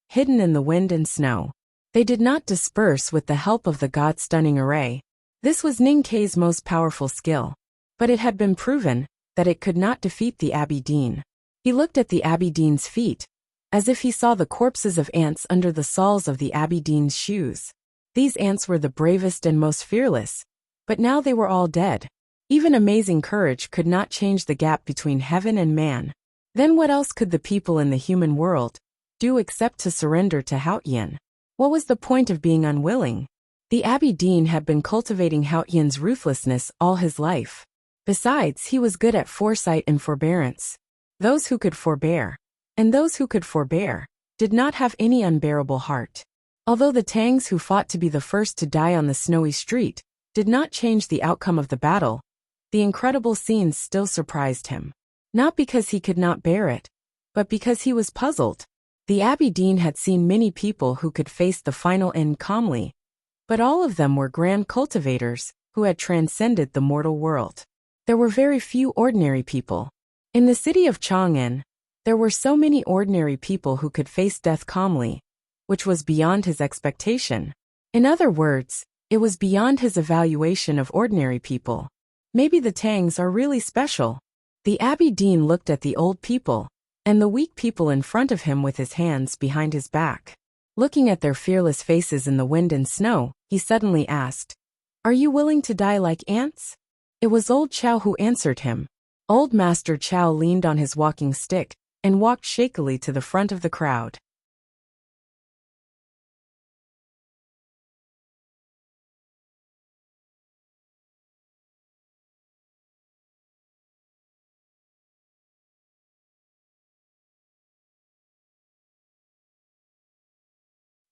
hidden in the wind and snow. They did not disperse with the help of the god-stunning array. This was Ning Kei's most powerful skill. But it had been proven that it could not defeat the Abbey Dean. He looked at the Abbey Dean's feet, as if he saw the corpses of ants under the soles of the Abbey Dean's shoes. These ants were the bravest and most fearless, but now they were all dead. Even amazing courage could not change the gap between heaven and man. Then what else could the people in the human world do except to surrender to Haotian? What was the point of being unwilling? The Abbey Dean had been cultivating Haotian's ruthlessness all his life. Besides, he was good at foresight and forbearance. Those who could forbear, and those who could forbear, did not have any unbearable heart. Although the Tangs who fought to be the first to die on the snowy street did not change the outcome of the battle, the incredible scenes still surprised him. Not because he could not bear it, but because he was puzzled. The Abbey Dean had seen many people who could face the final end calmly, but all of them were grand cultivators who had transcended the mortal world. There were very few ordinary people. In the city of Chang'an, there were so many ordinary people who could face death calmly, which was beyond his expectation. In other words, it was beyond his evaluation of ordinary people. Maybe the Tangs are really special. The Abbey Dean looked at the old people, and the weak people in front of him with his hands behind his back. Looking at their fearless faces in the wind and snow, he suddenly asked, "Are you willing to die like ants?" It was old Chow who answered him. Old Master Chow leaned on his walking stick and walked shakily to the front of the crowd.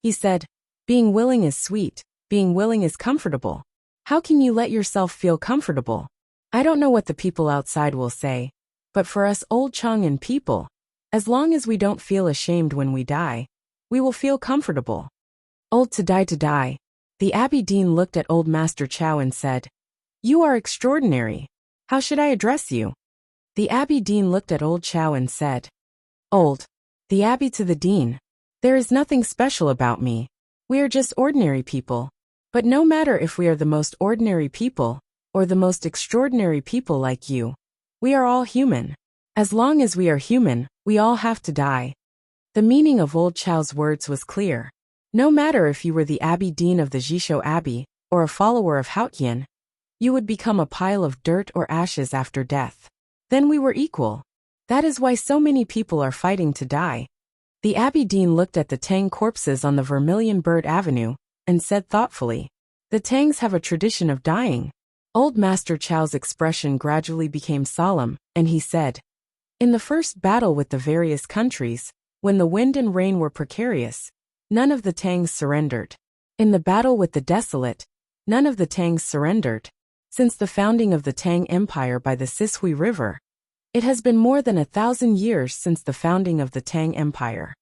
He said, "Being willing is sweet, being willing is comfortable. How can you let yourself feel comfortable? I don't know what the people outside will say, but for us old Chang'an people, as long as we don't feel ashamed when we die, we will feel comfortable." Old to die to die. The Abbey Dean looked at old Master Chow and said, "You are extraordinary. How should I address you?" The Abbey Dean looked at old Chow and said, "Old." The Abbey to the Dean, "There is nothing special about me. We are just ordinary people. But no matter if we are the most ordinary people, or the most extraordinary people like you, we are all human. As long as we are human, we all have to die." The meaning of old Chow's words was clear. No matter if you were the Abbey Dean of the Jisho Abbey, or a follower of Haotian, you would become a pile of dirt or ashes after death. Then we were equal. That is why so many people are fighting to die. The Abbey Dean looked at the Tang corpses on the Vermilion Bird Avenue, and said thoughtfully, "The Tangs have a tradition of dying." Old Master Chow's expression gradually became solemn, and he said, "In the first battle with the various countries, when the wind and rain were precarious, none of the Tangs surrendered. In the battle with the desolate, none of the Tangs surrendered. Since the founding of the Tang Empire by the Sishui River, it has been more than 1,000 years since the founding of the Tang Empire.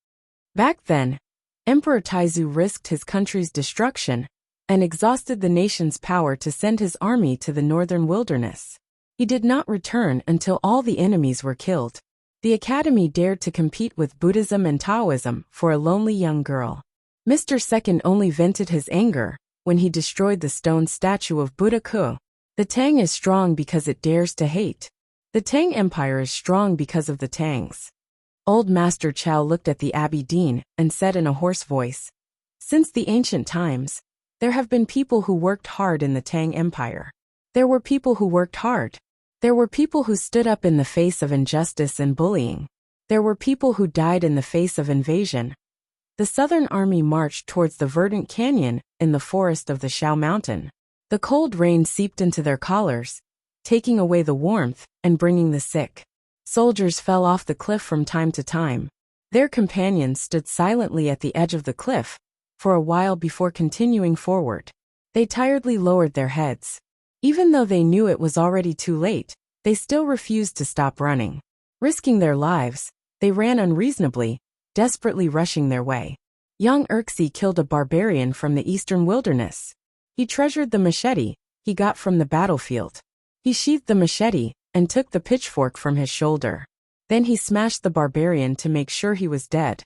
Back then, Emperor Taizu risked his country's destruction and exhausted the nation's power to send his army to the northern wilderness. He did not return until all the enemies were killed. The academy dared to compete with Buddhism and Taoism for a lonely young girl. Mr. Second only vented his anger when he destroyed the stone statue of Buddha Ku. The Tang is strong because it dares to hate. The Tang Empire is strong because of the Tangs." Old Master Chow looked at the Abbey Dean and said in a hoarse voice, "Since the ancient times, there have been people who worked hard in the Tang Empire. There were people who worked hard. There were people who stood up in the face of injustice and bullying. There were people who died in the face of invasion. The Southern Army marched towards the verdant canyon in the forest of the Shao Mountain. The cold rain seeped into their collars, taking away the warmth and bringing the sick. Soldiers fell off the cliff from time to time. Their companions stood silently at the edge of the cliff for a while before continuing forward. They tiredly lowered their heads. Even though they knew it was already too late, they still refused to stop running. Risking their lives, they ran unreasonably, desperately rushing their way. Young Urxi killed a barbarian from the eastern wilderness. He treasured the machete he got from the battlefield. He sheathed the machete and took the pitchfork from his shoulder. Then he smashed the barbarian to make sure he was dead.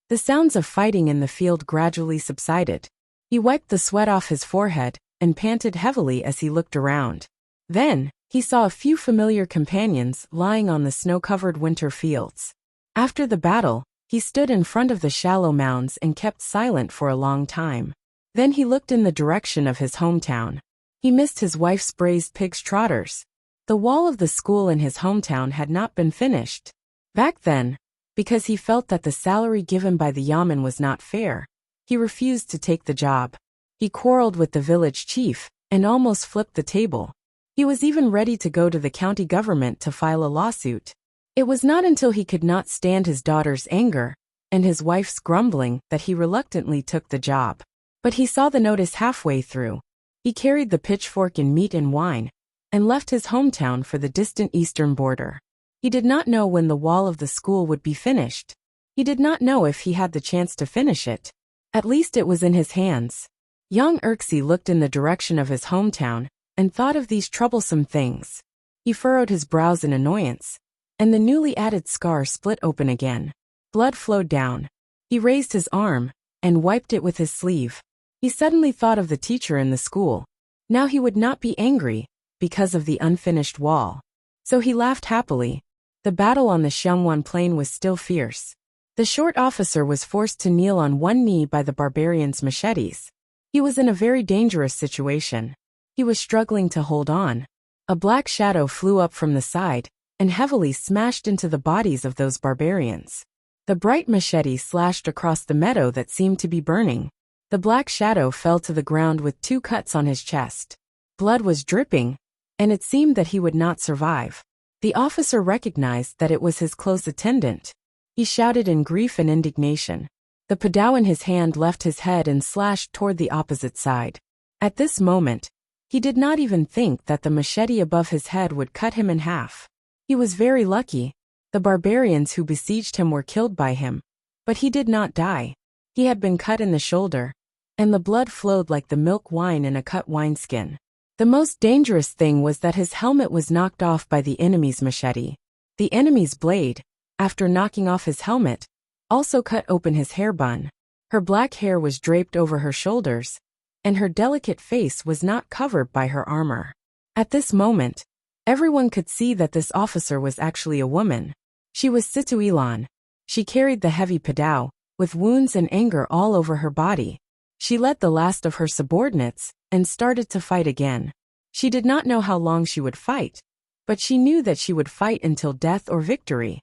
The sounds of fighting in the field gradually subsided. He wiped the sweat off his forehead and panted heavily as he looked around. Then, he saw a few familiar companions lying on the snow-covered winter fields. After the battle, he stood in front of the shallow mounds and kept silent for a long time. Then he looked in the direction of his hometown. He missed his wife's braised pig's trotters. The wall of the school in his hometown had not been finished. Back then, because he felt that the salary given by the yamen was not fair, he refused to take the job. He quarreled with the village chief and almost flipped the table. He was even ready to go to the county government to file a lawsuit. It was not until he could not stand his daughter's anger and his wife's grumbling that he reluctantly took the job. But he saw the notice halfway through. He carried the pitchfork in meat and wine and left his hometown for the distant eastern border. He did not know when the wall of the school would be finished. He did not know if he had the chance to finish it. At least it was in his hands. Young Urxi looked in the direction of his hometown and thought of these troublesome things. He furrowed his brows in annoyance, and the newly added scar split open again. Blood flowed down. He raised his arm and wiped it with his sleeve. He suddenly thought of the teacher in the school. Now he would not be angry because of the unfinished wall. So he laughed happily. The battle on the Xiangwan plain was still fierce. The short officer was forced to kneel on one knee by the barbarians' machetes. He was in a very dangerous situation. He was struggling to hold on. A black shadow flew up from the side and heavily smashed into the bodies of those barbarians. The bright machete slashed across the meadow that seemed to be burning. The black shadow fell to the ground with 2 cuts on his chest. Blood was dripping, and it seemed that he would not survive. The officer recognized that it was his close attendant. He shouted in grief and indignation. The padao in his hand left his head and slashed toward the opposite side. At this moment, he did not even think that the machete above his head would cut him in half. He was very lucky. The barbarians who besieged him were killed by him, but he did not die. He had been cut in the shoulder, and the blood flowed like the milk wine in a cut wineskin. The most dangerous thing was that his helmet was knocked off by the enemy's machete. The enemy's blade, after knocking off his helmet, also cut open his hair bun. Her black hair was draped over her shoulders, and her delicate face was not covered by her armor. At this moment, everyone could see that this officer was actually a woman. She was Situilan. She carried the heavy padao, with wounds and anger all over her body. She led the last of her subordinates and started to fight again. She did not know how long she would fight, but she knew that she would fight until death or victory.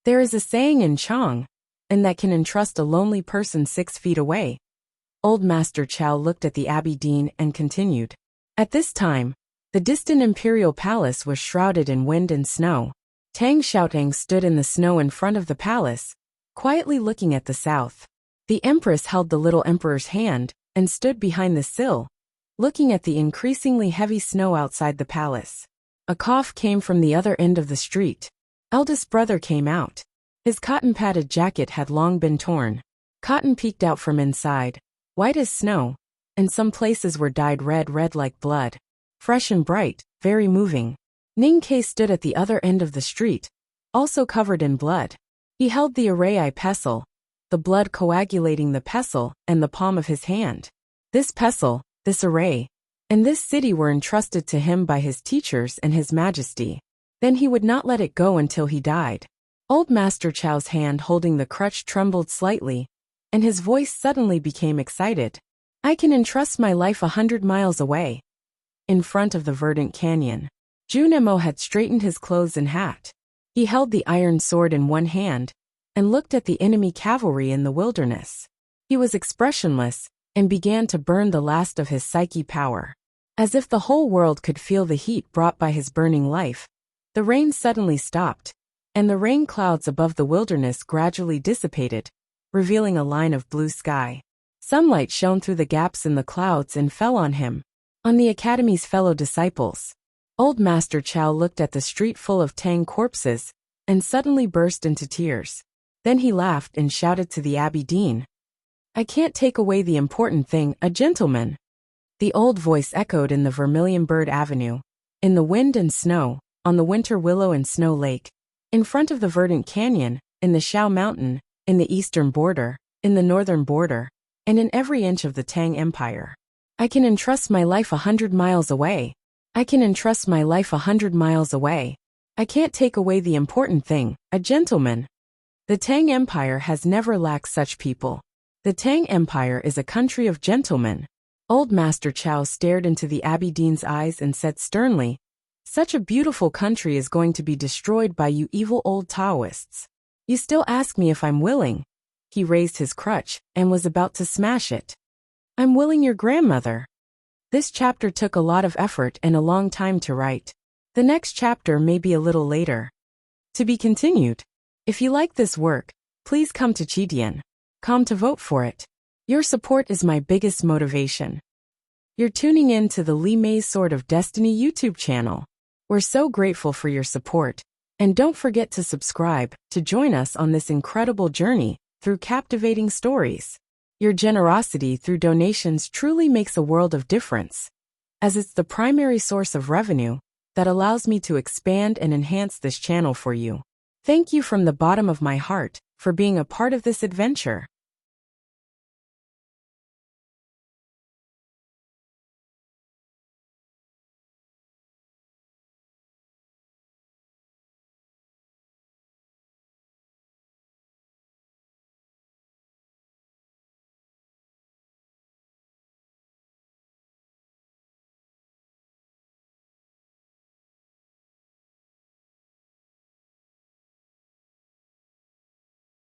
There is a saying in Chang, and that can entrust a lonely person 6 feet away. Old Master Chow looked at the Abbey Dean and continued. At this time, the distant imperial palace was shrouded in wind and snow. Tang Xiaotang stood in the snow in front of the palace, quietly looking at the south. The empress held the little emperor's hand and stood behind the sill, looking at the increasingly heavy snow outside the palace. A cough came from the other end of the street. Eldest brother came out. His cotton-padded jacket had long been torn. Cotton peeked out from inside, white as snow, and some places were dyed red like blood. Fresh and bright, very moving. Ning Ke stood at the other end of the street, also covered in blood. He held the array pestle, the blood coagulating the pestle and the palm of his hand. This pestle, this array, and this city were entrusted to him by his teachers and his majesty. Then he would not let it go until he died. Old Master Chow's hand holding the crutch trembled slightly, and his voice suddenly became excited. I can entrust my life 100 miles away. In front of the verdant canyon, Junemo had straightened his clothes and hat. He held the iron sword in one hand and looked at the enemy cavalry in the wilderness. He was expressionless and began to burn the last of his psyche power. As if the whole world could feel the heat brought by his burning life, the rain suddenly stopped, and the rain clouds above the wilderness gradually dissipated, revealing a line of blue sky. Sunlight shone through the gaps in the clouds and fell on him, on the academy's fellow disciples. Old Master Chow looked at the street full of Tang corpses and suddenly burst into tears. Then he laughed and shouted to the Abbey Dean, I can't take away the important thing, a gentleman. The old voice echoed in the Vermilion Bird Avenue, in the wind and snow, on the winter willow and snow lake, in front of the verdant canyon, in the Shao Mountain, in the eastern border, in the northern border, and in every inch of the Tang Empire. I can entrust my life 100 miles away. I can entrust my life 100 miles away. I can't take away the important thing, a gentleman. The Tang Empire has never lacked such people. The Tang Empire is a country of gentlemen. Old Master Chow stared into the Abbey Dean's eyes and said sternly, Such a beautiful country is going to be destroyed by you evil old Taoists. You still ask me if I'm willing. He raised his crutch and was about to smash it. I'm willing, your grandmother. This chapter took a lot of effort and a long time to write. The next chapter may be a little later. To be continued. If you like this work, please come to Chidian.com to vote for it. Your support is my biggest motivation. You're tuning in to the Li Mei's Sword of Destiny YouTube channel. We're so grateful for your support. And don't forget to subscribe to join us on this incredible journey through captivating stories. Your generosity through donations truly makes a world of difference, as it's the primary source of revenue that allows me to expand and enhance this channel for you. Thank you from the bottom of my heart for being a part of this adventure.